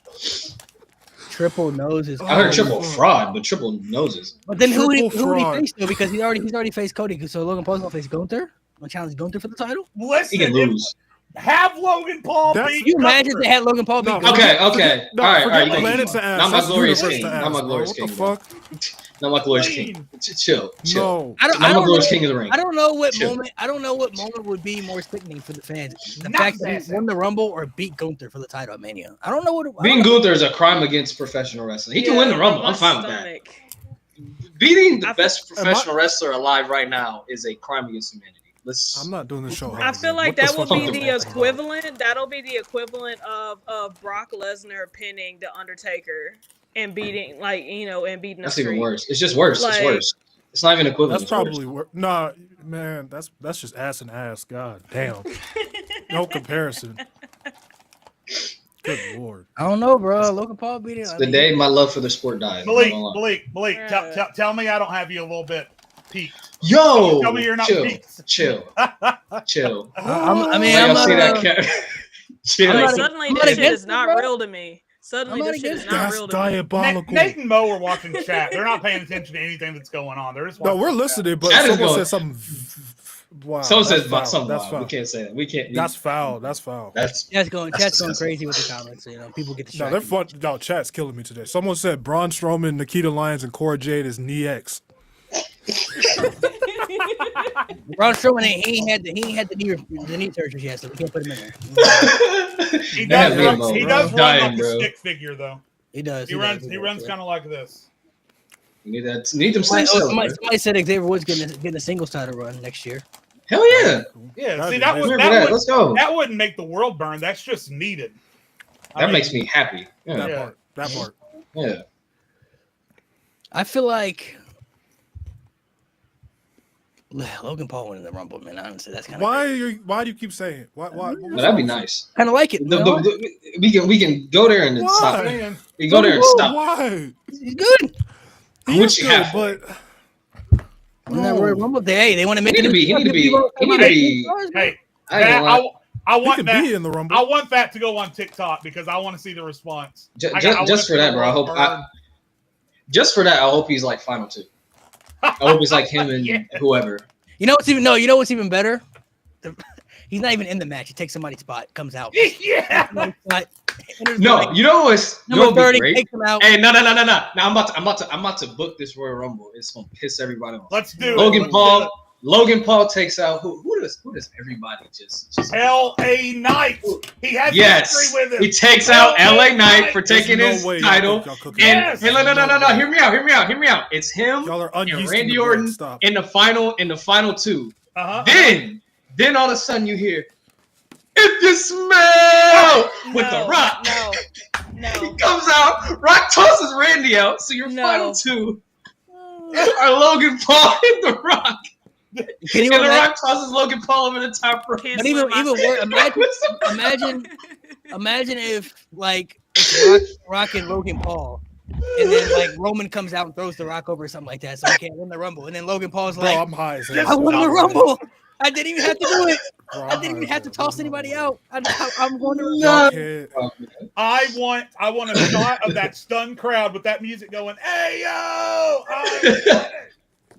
Speaker 1: Triple nose is.
Speaker 4: I heard triple fraud, but triple noses.
Speaker 1: But then who would he
Speaker 3: fraud.
Speaker 1: face though? Because he's already faced Cody. So Logan Paul's gonna face Gunther. Gonna challenge Gunther for the title.
Speaker 2: Listen,
Speaker 4: He can lose.
Speaker 2: have Logan Paul
Speaker 3: That's-
Speaker 2: beat
Speaker 1: Can you imagine
Speaker 2: Gunther.
Speaker 1: they had Logan Paul beat
Speaker 3: No.
Speaker 1: Gunther?
Speaker 4: Okay.
Speaker 3: No,
Speaker 4: All right.
Speaker 3: forget
Speaker 4: You can
Speaker 3: Planet
Speaker 4: keep
Speaker 3: to
Speaker 4: going.
Speaker 3: ask.
Speaker 4: Not my
Speaker 3: That's
Speaker 4: glorious
Speaker 3: universe
Speaker 4: king.
Speaker 3: to
Speaker 4: Not my
Speaker 3: ask,
Speaker 4: glorious
Speaker 3: bro.
Speaker 4: king.
Speaker 3: What the
Speaker 4: bro.
Speaker 3: fuck?
Speaker 4: Not my glorious king. Chill.
Speaker 3: No.
Speaker 1: I
Speaker 4: Not my
Speaker 1: don't
Speaker 4: glorious
Speaker 1: know.
Speaker 4: king of the ring.
Speaker 1: I don't know what
Speaker 4: Chill.
Speaker 1: moment. I don't know what moment would be more sickening for the fans: the
Speaker 2: Not
Speaker 1: fact that
Speaker 2: that
Speaker 1: he won the Rumble or beat Gunther for the title at Mania. I don't know what.
Speaker 4: Beating Gunther is a crime against professional wrestling. He can win the Rumble. I'm fine with that.
Speaker 5: Stomach.
Speaker 4: Beating the
Speaker 5: I
Speaker 4: best professional wrestler alive right now is a crime against humanity.
Speaker 3: I'm not doing this show.
Speaker 5: I feel like that would be the equivalent. That'll be the equivalent of Brock Lesnar pinning the Undertaker and beating, like and beating.
Speaker 4: That's even worse. It's just worse.
Speaker 5: Like,
Speaker 4: it's worse. It's not even equivalent.
Speaker 3: That's probably nah, man. That's just ass and ass. God damn, no comparison. Good lord.
Speaker 1: I don't know, bro. Logan Paul beat it.
Speaker 4: The day my love for the sport died.
Speaker 2: Malik, tell me I don't have you a little bit peaked.
Speaker 4: Yo,
Speaker 2: Tell me you're not peaked.
Speaker 4: Chill.
Speaker 1: I mean,
Speaker 4: Y'all
Speaker 1: I'm
Speaker 4: see
Speaker 1: not,
Speaker 4: that cat? Chill.
Speaker 1: I'm not-
Speaker 5: Suddenly,
Speaker 1: I'm not
Speaker 5: this shit
Speaker 1: against
Speaker 5: is
Speaker 1: it,
Speaker 5: not
Speaker 1: bro.
Speaker 5: real to me. Suddenly,
Speaker 1: I'm not
Speaker 5: this shit is
Speaker 1: against
Speaker 5: not
Speaker 3: That's
Speaker 5: real to me.
Speaker 3: diabolical.
Speaker 2: Nate and Mo are watching chat. They're not paying attention to anything that's going on. They're just
Speaker 3: No,
Speaker 2: watching
Speaker 3: we're
Speaker 2: chat.
Speaker 3: listening, but
Speaker 4: That is
Speaker 3: someone
Speaker 4: going-
Speaker 3: said something. Wow,
Speaker 4: Someone
Speaker 3: that's
Speaker 4: says
Speaker 3: foul.
Speaker 4: something.
Speaker 3: That's
Speaker 4: Wild.
Speaker 3: foul.
Speaker 4: We can't say that. We can't.
Speaker 3: That's foul. That's foul.
Speaker 4: That's
Speaker 1: chat's going
Speaker 4: disgusting.
Speaker 1: crazy with the comments. You know, people get
Speaker 3: No,
Speaker 1: distracted.
Speaker 3: they're fun. No, chat's killing me today. Someone said Braun Strowman, Nikita Lyons, and Cora Jade is knee X.
Speaker 1: Braun Strowman, he ain't had the knee surgery yet, so we can't put him in there.
Speaker 2: He
Speaker 4: That
Speaker 2: does
Speaker 4: had
Speaker 2: run,
Speaker 4: me
Speaker 2: he
Speaker 4: low,
Speaker 2: does
Speaker 4: bro.
Speaker 2: run
Speaker 4: Dying,
Speaker 2: like
Speaker 4: bro.
Speaker 2: a stick figure though.
Speaker 1: He does.
Speaker 2: He runs kind of like this.
Speaker 4: You need that. You need them
Speaker 1: Somebody,
Speaker 4: stem cells, bro.
Speaker 1: somebody said Xavier Woods getting a singles title run next year.
Speaker 4: Hell yeah!
Speaker 2: Yeah,
Speaker 3: That'd
Speaker 2: see
Speaker 3: be
Speaker 2: that
Speaker 3: amazing.
Speaker 2: would
Speaker 4: Remember that. Let's go.
Speaker 2: that wouldn't make the world burn. That's just needed.
Speaker 4: That makes me happy.
Speaker 3: That
Speaker 4: Yeah.
Speaker 2: Yeah.
Speaker 3: part. That part.
Speaker 4: Yeah.
Speaker 1: I feel like Logan Paul winning the Rumble, man. Honestly, that's kind of
Speaker 3: Why do you keep saying it? Why
Speaker 4: No, that'd be nice.
Speaker 1: kind of like it.
Speaker 4: We can go there and then
Speaker 3: Why?
Speaker 4: stop.
Speaker 2: Man,
Speaker 4: We go there and stop.
Speaker 3: Why?
Speaker 1: He's good.
Speaker 3: He
Speaker 4: What
Speaker 3: is
Speaker 4: you
Speaker 3: good,
Speaker 4: have?
Speaker 3: but
Speaker 1: In that Royal Rumble, they want to make
Speaker 4: He need to be. He need to be.
Speaker 2: hey,
Speaker 4: I ain't gonna lie.
Speaker 2: I
Speaker 3: he
Speaker 2: want
Speaker 3: could
Speaker 2: that.
Speaker 3: be in the Rumble.
Speaker 2: I want that to go on TikTok because I want to see the response.
Speaker 4: Just for that, bro. I hope. Just for that, I hope he's like final two. I hope it's like him and
Speaker 2: Yeah.
Speaker 4: whoever.
Speaker 1: You know what's even better? He's not even in the match. He takes somebody's spot, comes out.
Speaker 2: Yeah.
Speaker 4: No, you know what's
Speaker 1: Number 30
Speaker 4: great?
Speaker 1: takes him out.
Speaker 4: Hey, no. Now I'm about to book this Royal Rumble. It's gonna piss everybody off.
Speaker 2: Let's do
Speaker 4: Logan
Speaker 2: it.
Speaker 4: Paul takes out who does everybody just
Speaker 2: L.A. Knight. He has
Speaker 4: yes.
Speaker 2: history with him.
Speaker 4: He takes out
Speaker 2: LA
Speaker 4: LA Knight for
Speaker 3: There's
Speaker 4: taking
Speaker 3: no
Speaker 4: his
Speaker 3: way
Speaker 4: title.
Speaker 3: y'all cooking
Speaker 2: Yes.
Speaker 4: And no. Hear me out. It's him
Speaker 3: Y'all are
Speaker 4: and
Speaker 3: unused
Speaker 4: Randy
Speaker 3: to the
Speaker 4: Orton
Speaker 3: bread. Stop.
Speaker 4: in the final two.
Speaker 2: Uh-huh.
Speaker 4: Then all of a sudden you hear, if you smell with the Rock.
Speaker 5: No.
Speaker 4: He comes out, Rock tosses Randy out. So your
Speaker 5: No.
Speaker 4: final two are Logan Paul and the Rock.
Speaker 1: Can you
Speaker 4: And the
Speaker 1: imagine?
Speaker 4: Rock tosses Logan Paul over the top rope.
Speaker 5: Can't
Speaker 1: But even
Speaker 5: swim
Speaker 1: worse,
Speaker 5: myself.
Speaker 1: imagine if like it's Rock and Logan Paul, and then like Roman comes out and throws the Rock over or something like that, so he can't win the Rumble, and then Logan Paul's
Speaker 3: Bro,
Speaker 1: like,
Speaker 3: I'm high as
Speaker 2: Yes,
Speaker 1: "I
Speaker 3: hell.
Speaker 1: won the
Speaker 3: Stop,
Speaker 1: Rumble. I didn't even have to do it.
Speaker 3: bro,
Speaker 1: I didn't even have to toss anybody out. I'm going to."
Speaker 3: Y'all can't.
Speaker 2: I want a shot of that stunned crowd with that music going, "Hey yo!" I want it."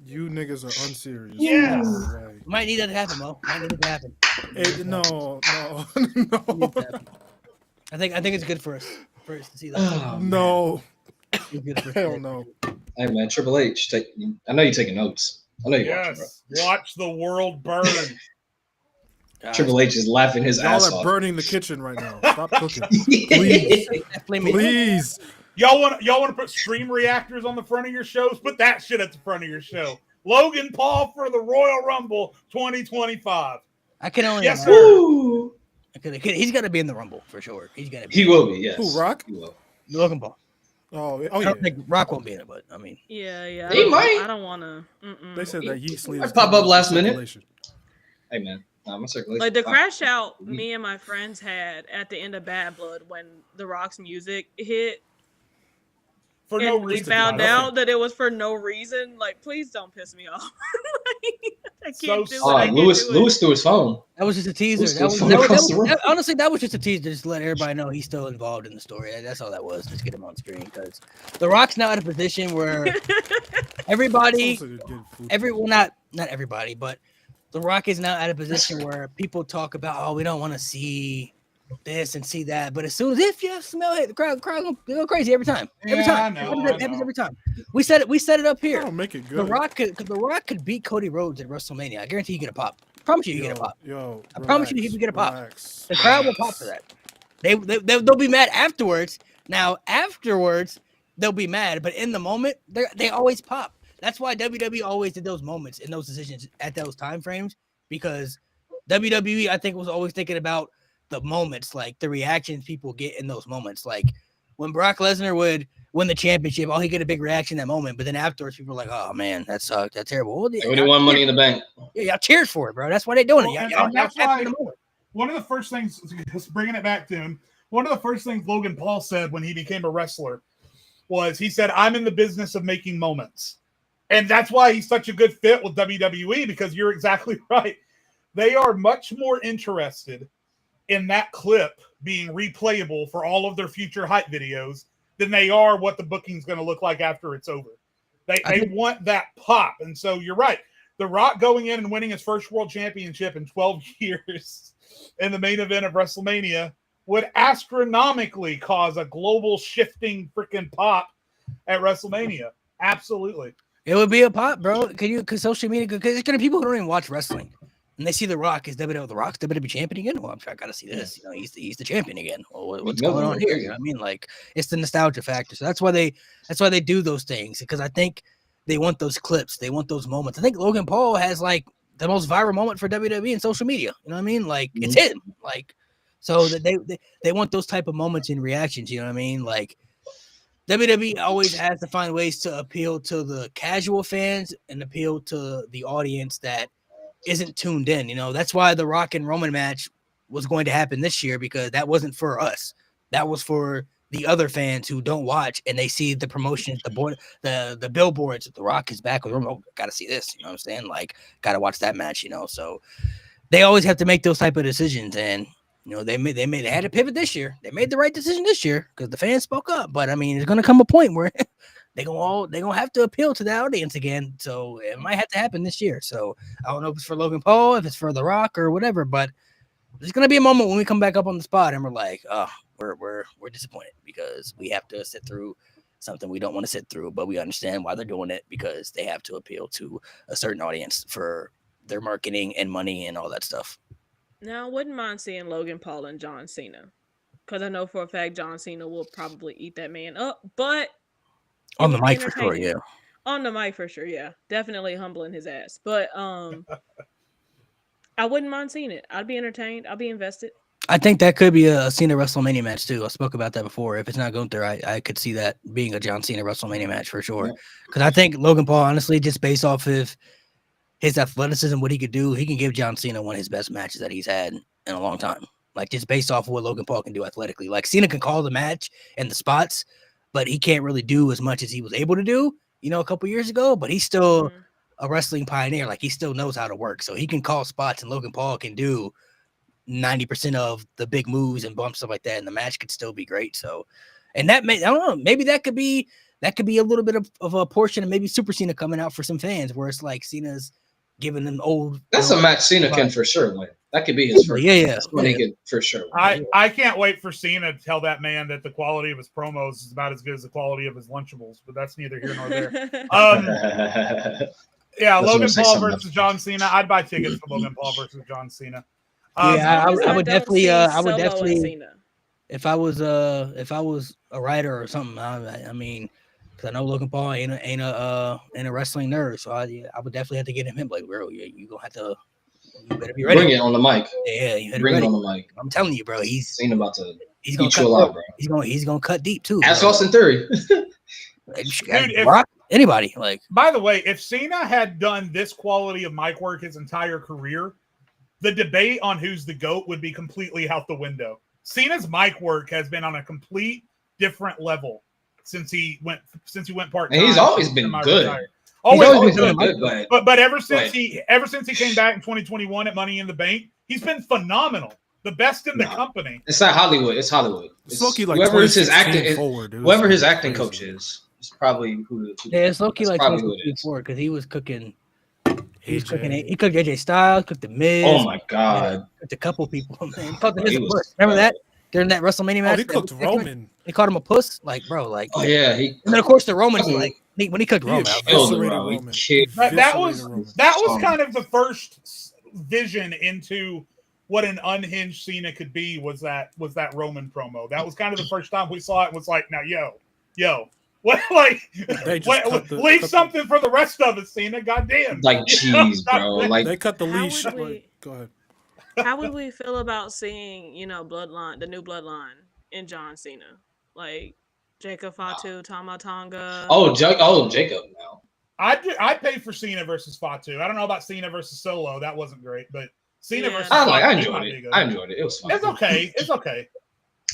Speaker 3: You niggas are unserious.
Speaker 2: Yes.
Speaker 3: No way.
Speaker 1: Might need that to happen, Mo. Might need it to happen.
Speaker 3: No.
Speaker 1: Need it to happen. I think it's good for us to see that.
Speaker 3: No.
Speaker 1: It's good for us.
Speaker 3: Hell no.
Speaker 4: Hey man, Triple H, I know you're taking notes. I know you're watching,
Speaker 2: Yes. Watch the world burn.
Speaker 4: bro. Triple H is laughing his
Speaker 3: Y'all
Speaker 4: ass
Speaker 3: are
Speaker 4: off.
Speaker 3: burning the kitchen right now. Stop cooking. Please. Please.
Speaker 2: Y'all want to put stream reactors on the front of your shows? Put that shit at the front of your show. Logan Paul for the Royal Rumble 2025.
Speaker 1: I can only.
Speaker 2: Yes,
Speaker 1: imagine.
Speaker 2: sir.
Speaker 4: Ooh.
Speaker 1: He's got to be in the Rumble for sure. He's gonna be.
Speaker 4: He will be, yes.
Speaker 3: Who, Rock?
Speaker 4: He will.
Speaker 1: Logan Paul.
Speaker 3: Oh
Speaker 1: I
Speaker 3: yeah.
Speaker 1: don't think Rock won't be in it, but I mean,
Speaker 5: Yeah.
Speaker 4: He might.
Speaker 5: I don't want to.
Speaker 3: They said that Yeast Lee
Speaker 4: Might
Speaker 3: is
Speaker 4: pop
Speaker 3: coming
Speaker 4: up last minute.
Speaker 3: circulation.
Speaker 4: Hey man, my circulation.
Speaker 5: Like the
Speaker 4: fine.
Speaker 5: crash out
Speaker 4: Mhm.
Speaker 5: me and my friends had at the end of Bad Blood when The Rock's music hit.
Speaker 2: For no
Speaker 5: And we
Speaker 2: reason.
Speaker 5: found
Speaker 3: nothing.
Speaker 5: out that it was for no reason. Like, please don't piss me off. I can't
Speaker 2: So
Speaker 5: do it.
Speaker 2: sad.
Speaker 5: I can't
Speaker 4: Lewis
Speaker 5: do it.
Speaker 4: threw his phone.
Speaker 1: that was just a teaser.
Speaker 4: Who's
Speaker 1: That was,
Speaker 4: still
Speaker 1: that was-
Speaker 4: across
Speaker 1: that
Speaker 4: the
Speaker 1: was-
Speaker 4: room?
Speaker 1: that- honestly, that was just a teaser to just let everybody know he's still involved in the story. That's all that was. Just get him on screen because The Rock's now at a position where everybody,
Speaker 3: Someone said good food.
Speaker 1: everyone, not everybody, but The Rock is now at a position where people talk about, oh, we don't want to see this and see that, but as soon as if you smell it, the crowd go crazy every time. Every
Speaker 2: Yeah,
Speaker 1: time.
Speaker 2: I know,
Speaker 1: It
Speaker 2: I
Speaker 1: happens
Speaker 2: know.
Speaker 1: every time. We set it up here.
Speaker 3: Don't make it
Speaker 1: The
Speaker 3: good.
Speaker 1: Rock could beat Cody Rhodes at WrestleMania. I guarantee you get a pop. I promise you get a pop.
Speaker 3: Yo,
Speaker 1: I promise you he can get a pop.
Speaker 3: relax,
Speaker 1: The crowd will
Speaker 3: relax.
Speaker 1: pop for that. They'll be mad afterwards. Now afterwards they'll be mad, but in the moment they always pop. That's why WWE always did those moments and those decisions at those time frames because WWE I think was always thinking about the moments, like the reactions people get in those moments. Like when Brock Lesnar win the championship. Oh, he get a big reaction in that moment, but then afterwards, people are like, "Oh man, that sucked. That's terrible." Well,
Speaker 4: Like when he won Money in the Bank.
Speaker 1: Yeah, y'all cheers for it, bro. That's why they're doing it.
Speaker 2: Well,
Speaker 1: Y'all
Speaker 2: and that's
Speaker 1: happy in
Speaker 2: why
Speaker 1: the moment.
Speaker 2: one of the first things, just bringing it back to him, one of the first things Logan Paul said when he became a wrestler was he said, "I'm in the business of making moments." And that's why he's such a good fit with WWE, because you're exactly right. They are much more interested in that clip being replayable for all of their future hype videos than they are what the booking's going to look like after it's over. They want that pop. And so you're right. The Rock going in and winning his first world championship in 12 years in the main event of WrestleMania would astronomically cause a global shifting freaking pop at WrestleMania. Absolutely.
Speaker 1: It would be a pop, bro. Because social media, because there's gonna be people who don't even watch wrestling, and they see The Rock is WWE. The Rock's WWE champion again. Well, I'm sure I gotta see this. You know, he's the champion again. Well, what's going on here? You know what I mean? Like, it's the nostalgia factor. So that's why they do those things, because I think they want those clips. They want those moments. I think Logan Paul has like the most viral moment for WWE in social media. You know what I mean? Like, it's him. Like, so that they want those type of moments and reactions. You know what I mean? Like, WWE always has to find ways to appeal to the casual fans and appeal to the audience that isn't tuned in. You know, that's why the Rock and Roman match was going to happen this year, because that wasn't for us. That was for the other fans who don't watch, and they see the promotion, the billboards. The Rock is back with Roman. Oh, gotta see this. You know what I'm saying? Like, gotta watch that match. You know, so they always have to make those type of decisions. And you know, they had to pivot this year. They made the right decision this year because the fans spoke up. But I mean, there's gonna come a point where they're gonna have to appeal to the audience again. So it might have to happen this year. So I don't know if it's for Logan Paul, if it's for The Rock or whatever, but there's gonna be a moment when we come back up on the spot and we're like, oh, we're disappointed because we have to sit through something we don't want to sit through, but we understand why they're doing it, because they have to appeal to a certain audience for their marketing and money and all that stuff.
Speaker 5: Now, I wouldn't mind seeing Logan Paul and John Cena, because I know for a fact John Cena will probably eat that man up, but
Speaker 1: On the mic for sure, yeah.
Speaker 5: On the mic for sure, yeah. Definitely humbling his ass. But I wouldn't mind seeing it. I'd be entertained. I'd be invested.
Speaker 1: I think that could be a Cena WrestleMania match too. I spoke about that before. If it's not Gunther, I could see that being a John Cena WrestleMania match for sure. Because I think Logan Paul, honestly, just based off of his athleticism, what he could do, he can give John Cena one of his best matches that he's had in a long time. Like, just based off of what Logan Paul can do athletically. Like, Cena can call the match and the spots, but he can't really do as much as he was able to do, you know, a couple years ago. But he's still a wrestling pioneer. Like, he still knows how to work. So he can call spots, and Logan Paul can do 90% of the big moves and bumps, stuff like that, and the match could still be great. So, and that may, I don't know, maybe that could be a little bit of a portion of maybe Super Cena coming out for some fans, where it's like Cena's giving them old.
Speaker 4: That's a match Cena can for sure win. That could be his first.
Speaker 1: Yeah.
Speaker 4: That's what he could for sure.
Speaker 2: I can't wait for Cena to tell that man that the quality of his promos is about as good as the quality of his Lunchables, but that's neither here nor there. Yeah, Logan Paul versus John Cena. I'd buy tickets for Logan Paul versus John Cena.
Speaker 1: I would definitely.
Speaker 5: Cena.
Speaker 1: If I was a writer or something, I mean, because I know Logan Paul ain't a wrestling nerd, so I would definitely have to get him. Like, bro, you gonna have to. You better be ready.
Speaker 4: Bring it on the mic.
Speaker 1: Yeah, you better
Speaker 4: bring
Speaker 1: ready.
Speaker 4: it on the mic.
Speaker 1: I'm telling you, bro. He's
Speaker 4: about to.
Speaker 1: He's gonna
Speaker 4: eat you alive, bro.
Speaker 1: He's gonna cut deep too.
Speaker 4: Ask Austin Theory.
Speaker 2: Dude,
Speaker 1: anybody like.
Speaker 2: By the way, if Cena had done this quality of mic work his entire career, the debate on who's the GOAT would be completely out the window. Cena's mic work has been on a complete different level since he went part-time.
Speaker 4: And he's always been good.
Speaker 2: Always
Speaker 4: been good.
Speaker 2: But ever since he came back in 2021 at Money in the Bank, he's been phenomenal. The best in the company.
Speaker 4: It's not Hollywood. It's Hollywood.
Speaker 3: It's low-key like
Speaker 4: whoever his acting, whoever his acting
Speaker 3: crazy.
Speaker 4: coach is probably who.
Speaker 1: Yeah, it's low-key like 2024 because he was cooking. He cooked AJ Styles, cooked the Miz.
Speaker 4: Oh my god!
Speaker 1: Cooked a couple people. Man, he called the Miz a puss. Remember that during that WrestleMania match?
Speaker 3: He cooked Roman.
Speaker 1: He called him a puss, like bro, like.
Speaker 4: Oh yeah,
Speaker 1: and then of course the Roman's like when he cooked Roman.
Speaker 2: That was kind of the first vision into what an unhinged Cena could be. Was that Roman promo? That was kind of the first time we saw it. And was like, now yo. What, leave something for the rest of us, Cena. Goddamn.
Speaker 4: Like cheese, bro. Like
Speaker 3: they cut the leash. Go ahead.
Speaker 5: How would we feel about seeing, Bloodline, the new Bloodline, in John Cena? Like, Jacob Fatu, Tama Tonga.
Speaker 4: Jacob now.
Speaker 2: I'd pay for Cena versus Fatu. I don't know about Cena versus Solo. That wasn't great, but Cena
Speaker 5: Yeah.
Speaker 2: versus
Speaker 4: I
Speaker 2: Fatu
Speaker 4: enjoyed
Speaker 2: might
Speaker 4: it.
Speaker 2: be good.
Speaker 4: I enjoyed it. It was fun.
Speaker 2: It's okay. It's okay.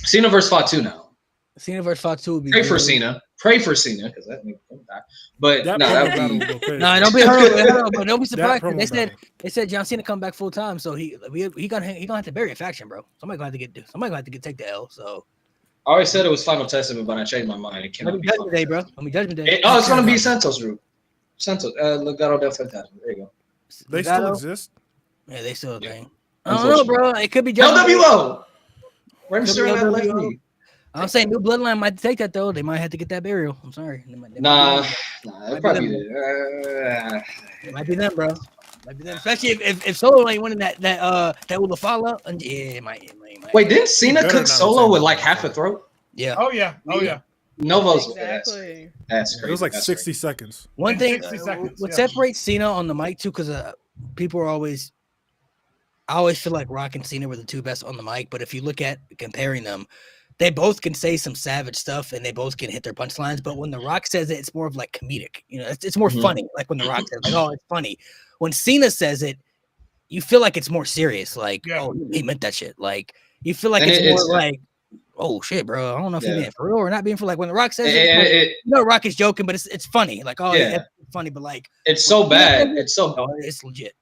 Speaker 4: Cena versus Fatu now.
Speaker 1: Cena versus Fatu would be
Speaker 4: Pray for
Speaker 1: good.
Speaker 4: Cena. Pray for Cena because that nigga gonna die. But
Speaker 3: That
Speaker 4: no,
Speaker 3: promo
Speaker 4: that
Speaker 3: battle
Speaker 4: would
Speaker 3: will
Speaker 4: be.
Speaker 3: go crazy.
Speaker 1: No, don't be hurt. But don't be
Speaker 3: That
Speaker 1: surprised. 'Cause
Speaker 3: promo
Speaker 1: They said John Cena come back full time, so he gonna have to bury a faction, bro. Somebody gonna have to take the L. So
Speaker 4: I always said it was Final Testament, but I changed my mind. It
Speaker 1: let
Speaker 4: cannot
Speaker 1: me
Speaker 4: be
Speaker 1: Judgment
Speaker 4: Final
Speaker 1: Day, bro.
Speaker 4: Testament.
Speaker 1: Let me Judgment Day.
Speaker 4: It's gonna be Santos group. Santos, Legado del Fantasma. There you go.
Speaker 3: They still
Speaker 1: Legado?
Speaker 3: exist.
Speaker 1: Yeah, they still a
Speaker 4: Yeah.
Speaker 1: thing. I don't know, bro. It could be
Speaker 4: LWO. Rey
Speaker 1: Could be
Speaker 4: Mysterio
Speaker 1: LWO.
Speaker 4: left me.
Speaker 1: I'm saying New Bloodline might take that though. They might have to get that burial. I'm sorry. They might
Speaker 4: Nah,
Speaker 1: Might
Speaker 4: it'd probably
Speaker 1: be
Speaker 4: be the.
Speaker 1: It might be them, bro. Might be them. Especially if Solo ain't winning that Ulafala. And yeah, it might.
Speaker 4: Wait, didn't Cena
Speaker 3: better
Speaker 4: cook
Speaker 3: not
Speaker 4: Solo
Speaker 3: retain
Speaker 4: with
Speaker 3: that
Speaker 4: like
Speaker 3: one.
Speaker 4: half a throat?
Speaker 1: Yeah.
Speaker 2: Oh yeah. Oh yeah.
Speaker 4: Novo's
Speaker 5: Exactly.
Speaker 4: That's crazy.
Speaker 3: It was like
Speaker 4: That's
Speaker 3: 60 seconds.
Speaker 1: One
Speaker 2: In
Speaker 1: thing
Speaker 2: 60 seconds,
Speaker 1: what
Speaker 2: yeah.
Speaker 1: separates Cena on the mic too, because people are always. I always feel like Rock and Cena were the two best on the mic, but if you look at comparing them, they both can say some savage stuff and they both can hit their punchlines. But when The Rock says it, it's more of like comedic. You know, it's more
Speaker 4: Mhm.
Speaker 1: funny. Like when The Rock says, like, "Oh, it's funny." When Cena says it, you feel like it's more serious. Like,
Speaker 2: Yeah.
Speaker 1: "Oh, he meant that shit." Like you feel like
Speaker 4: And
Speaker 1: it's
Speaker 4: it's-
Speaker 1: more like, "Oh shit, bro." I don't know if
Speaker 4: Yeah.
Speaker 1: he's being for real or not being for. Like when The Rock says it,
Speaker 4: And
Speaker 1: it's like, you know, Rock is joking, but it's funny. Like, oh,
Speaker 4: Yeah.
Speaker 1: yeah, it's funny, but like,
Speaker 4: it's so bad. It's so
Speaker 1: no, it's legit.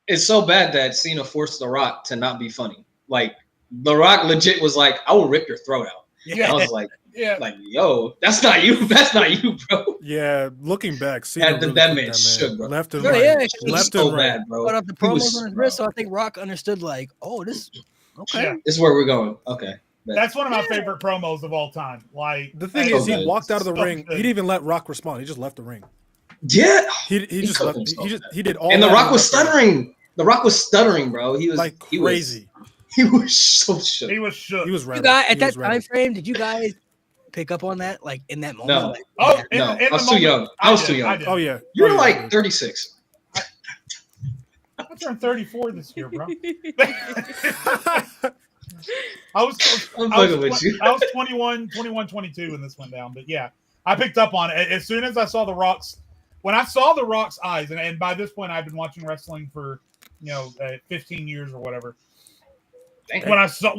Speaker 4: it's so bad that Cena forced The Rock to not be funny. Like The Rock legit was like, "I will rip your throat out."
Speaker 2: Yeah.
Speaker 4: I was like,
Speaker 2: Yeah.
Speaker 4: yo, that's not you. That's not you, bro.
Speaker 3: Yeah, looking back, Cena
Speaker 4: That-
Speaker 3: really
Speaker 4: that
Speaker 3: cooked
Speaker 4: man shook, bro.
Speaker 3: left and
Speaker 1: Yeah,
Speaker 3: right.
Speaker 1: yeah,
Speaker 4: It was
Speaker 3: Left
Speaker 4: so
Speaker 3: and right.
Speaker 4: bad, bro.
Speaker 1: Put up the
Speaker 4: He
Speaker 1: promos
Speaker 4: was-
Speaker 1: on his
Speaker 4: bro.
Speaker 1: wrist, so I think Rock understood. Like, oh, this okay.
Speaker 2: Yeah.
Speaker 4: This is where we're going. Okay.
Speaker 2: That's one of my favorite promos of all time. Like
Speaker 3: The thing
Speaker 4: So
Speaker 3: is, he
Speaker 4: good.
Speaker 3: walked out of the
Speaker 2: So
Speaker 3: ring.
Speaker 2: good.
Speaker 3: He didn't even let Rock respond. He just left the ring.
Speaker 4: Yeah.
Speaker 3: He
Speaker 4: He
Speaker 3: just
Speaker 4: cooked
Speaker 3: left.
Speaker 4: himself,
Speaker 3: He did all.
Speaker 4: And The
Speaker 3: that
Speaker 4: Rock
Speaker 3: and
Speaker 4: was
Speaker 3: left the ring.
Speaker 4: stuttering. The Rock was stuttering, bro. He was
Speaker 3: like
Speaker 4: he was-
Speaker 3: crazy.
Speaker 4: He was so shook.
Speaker 2: he was shook.
Speaker 3: He was
Speaker 1: You
Speaker 3: ready.
Speaker 1: guys
Speaker 3: He
Speaker 1: at that
Speaker 3: was ready.
Speaker 1: time frame, did you guys pick up on that? Like in that moment?
Speaker 4: No.
Speaker 1: Like,
Speaker 2: Oh,
Speaker 1: yeah.
Speaker 2: in
Speaker 4: No,
Speaker 2: the, in
Speaker 4: I was
Speaker 2: the
Speaker 4: too
Speaker 2: moment,
Speaker 4: young. I was too
Speaker 2: did,
Speaker 4: young.
Speaker 2: I did.
Speaker 3: Oh yeah.
Speaker 4: You're
Speaker 3: Oh, yeah,
Speaker 4: like
Speaker 3: dude.
Speaker 4: 36.
Speaker 2: I turned 34 this year, bro. I was
Speaker 4: I'm fucking with you.
Speaker 2: I was 21, 22 when this went down. But yeah, I picked up on it as soon as I saw the Rock's. When I saw the Rock's eyes, and by this point I've been watching wrestling for 15 years or whatever.
Speaker 4: Damn.
Speaker 2: When I saw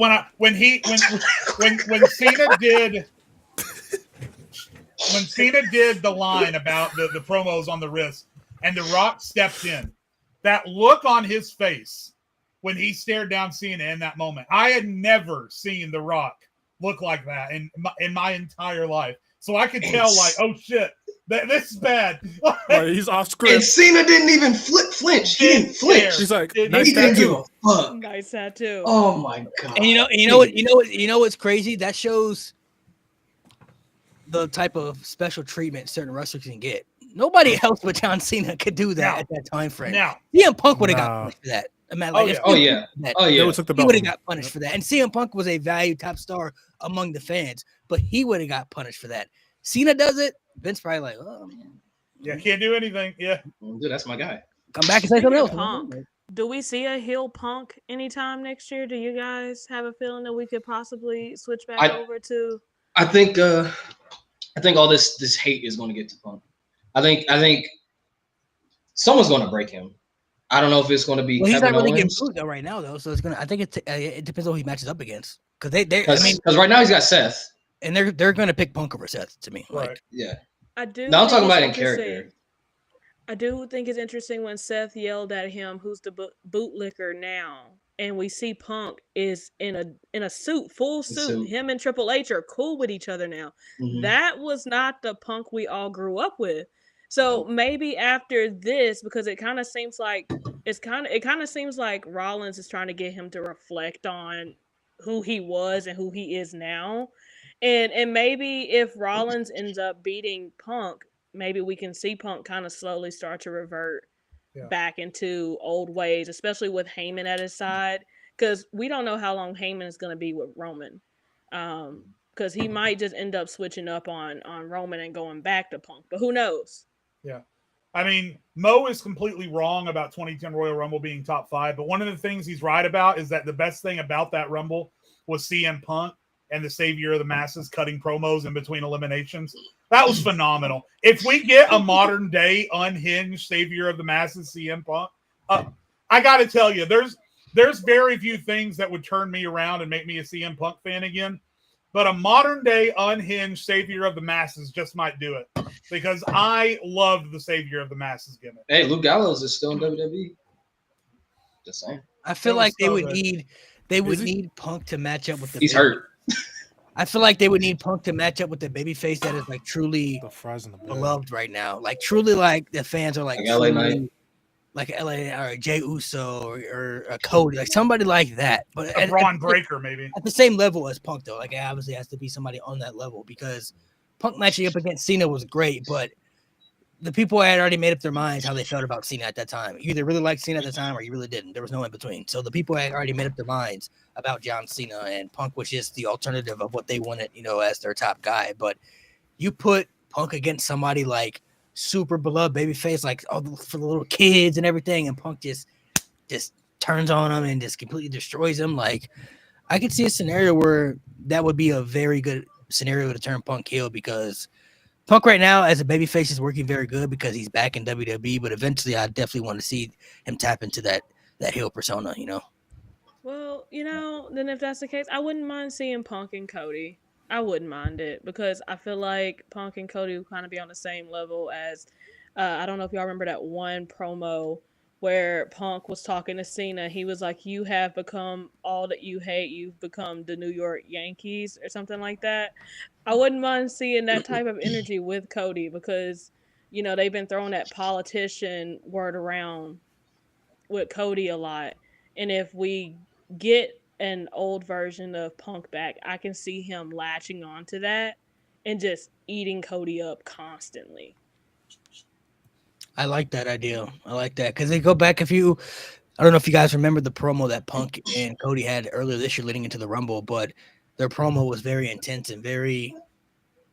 Speaker 2: when Cena did the line about the promos on the wrist and the Rock stepped in, that look on his face when he stared down Cena in that moment, I had never seen the Rock look like that in my entire life. So I could tell, like, oh shit, this is bad.
Speaker 3: Right, he's off
Speaker 4: And
Speaker 3: script.
Speaker 4: Cena didn't even flinch. He didn't flinch.
Speaker 3: He's like,
Speaker 2: He
Speaker 3: nice
Speaker 4: He didn't give
Speaker 3: tattoo.
Speaker 4: a fuck.
Speaker 5: Nice tattoo.
Speaker 4: Oh my god.
Speaker 1: And you know what's crazy? That shows the type of special treatment certain wrestlers can get. Nobody else but John Cena could do that
Speaker 2: No.
Speaker 1: at that time frame.
Speaker 2: Now,
Speaker 1: CM Punk would have got
Speaker 3: Nah.
Speaker 1: punished for that. I mean,
Speaker 2: Oh,
Speaker 1: if
Speaker 2: yeah.
Speaker 4: Oh
Speaker 1: CM
Speaker 4: yeah.
Speaker 1: Punk did that,
Speaker 4: Oh
Speaker 3: They
Speaker 4: yeah.
Speaker 3: would took the
Speaker 1: he
Speaker 3: belt.
Speaker 1: would have
Speaker 3: from him.
Speaker 1: got punished for that. And CM Punk was a valued top star among the fans, but he would have got punished for that. Cena does it. Vince probably like, oh man,
Speaker 2: yeah, can't do anything. Yeah,
Speaker 4: Dude, that's my guy.
Speaker 1: come back and say
Speaker 5: Speaking
Speaker 1: something
Speaker 5: of
Speaker 1: else.
Speaker 5: Punk, do we see a heel Punk anytime next year? Do you guys have a feeling that we could possibly switch back over to?
Speaker 4: I think all this hate is going to get to Punk. I think someone's going to break him. I don't know if it's going to be
Speaker 1: Well, he's
Speaker 4: Kevin
Speaker 1: not really getting
Speaker 4: Owens
Speaker 1: booed though right now though, so it's gonna. I think it depends on who he matches up against because they. I
Speaker 4: because
Speaker 1: mean,
Speaker 4: right now he's got Seth.
Speaker 1: and they're gonna pick Punk over Seth to me.
Speaker 2: right.
Speaker 1: Like,
Speaker 4: Yeah.
Speaker 5: I do.
Speaker 4: No, I'm
Speaker 5: think
Speaker 4: talking
Speaker 5: it's
Speaker 4: about in
Speaker 5: interesting-
Speaker 4: character.
Speaker 5: I do think it's interesting when Seth yelled at him, "Who's the bootlicker now?" And we see Punk is in a suit, full suit.
Speaker 4: suit.
Speaker 5: Him and Triple H are cool with each other now.
Speaker 4: Mhm.
Speaker 5: That was not the Punk we all grew up with. So maybe after this, because it kind of seems like Rollins is trying to get him to reflect on who he was and who he is now. And maybe if Rollins ends up beating Punk, maybe we can see Punk kind of slowly start to revert back into old ways, especially with Heyman at his side. Because we don't know how long Heyman is going to be with Roman. Because he might just end up switching up on Roman and going back to Punk. But who knows?
Speaker 2: Yeah. I mean, Mo is completely wrong about 2010 Royal Rumble being top 5, but one of the things he's right about is that the best thing about that Rumble was CM Punk and the savior of the masses cutting promos in between eliminations. That was phenomenal. If we get a modern day unhinged savior of the masses, CM Punk, I got to tell you, there's very few things that would turn me around and make me a CM Punk fan again. But a modern day unhinged savior of the masses just might do it, because I loved the savior of the masses gimmick.
Speaker 4: Hey, Luke Gallows is still in WWE. Just saying.
Speaker 1: I feel
Speaker 2: That
Speaker 1: like
Speaker 2: was
Speaker 1: they
Speaker 2: so
Speaker 1: would
Speaker 2: good.
Speaker 1: need Punk to match up with the
Speaker 4: He's hurt.
Speaker 1: I feel like they would need Punk to match up with the babyface that is like truly
Speaker 3: The fries in the bag.
Speaker 1: beloved right now. Like truly, like the fans are like
Speaker 4: Like LA
Speaker 1: truly-
Speaker 4: Knight.
Speaker 1: like LA or Jay Uso or Cody, like somebody like that. But
Speaker 2: A Braun Breaker, maybe.
Speaker 1: at the same level as Punk, though, like it obviously has to be somebody on that level, because Punk matching up against Cena was great, but the people had already made up their minds how they felt about Cena at that time. You either really liked Cena at the time or you really didn't. There was no in between. So the people had already made up their minds about John Cena, and Punk was just the alternative of what they wanted, as their top guy. But you put Punk against somebody like super beloved babyface, like for the little kids and everything, and Punk just turns on them and just completely destroys them. Like, I could see a scenario where that would be a very good scenario to turn Punk heel, because Punk right now as a babyface is working very good because he's back in WWE, but eventually I definitely want to see him tap into that heel persona,
Speaker 5: Well, then if that's the case, I wouldn't mind seeing Punk and Cody. I wouldn't mind it, because I feel like Punk and Cody would kind of be on the same level as, I don't know if y'all remember that one promo where Punk was talking to Cena. He was like, "You have become all that you hate. You've become the New York Yankees," or something like that. I wouldn't mind seeing that type of energy with Cody, because, they've been throwing that politician word around with Cody a lot. And if we get an old version of Punk back, I can see him latching onto that and just eating Cody up constantly.
Speaker 1: I like that idea. I like that, because they go back I don't know if you guys remember the promo that Punk and Cody had earlier this year leading into the Rumble, but their promo was very intense and very,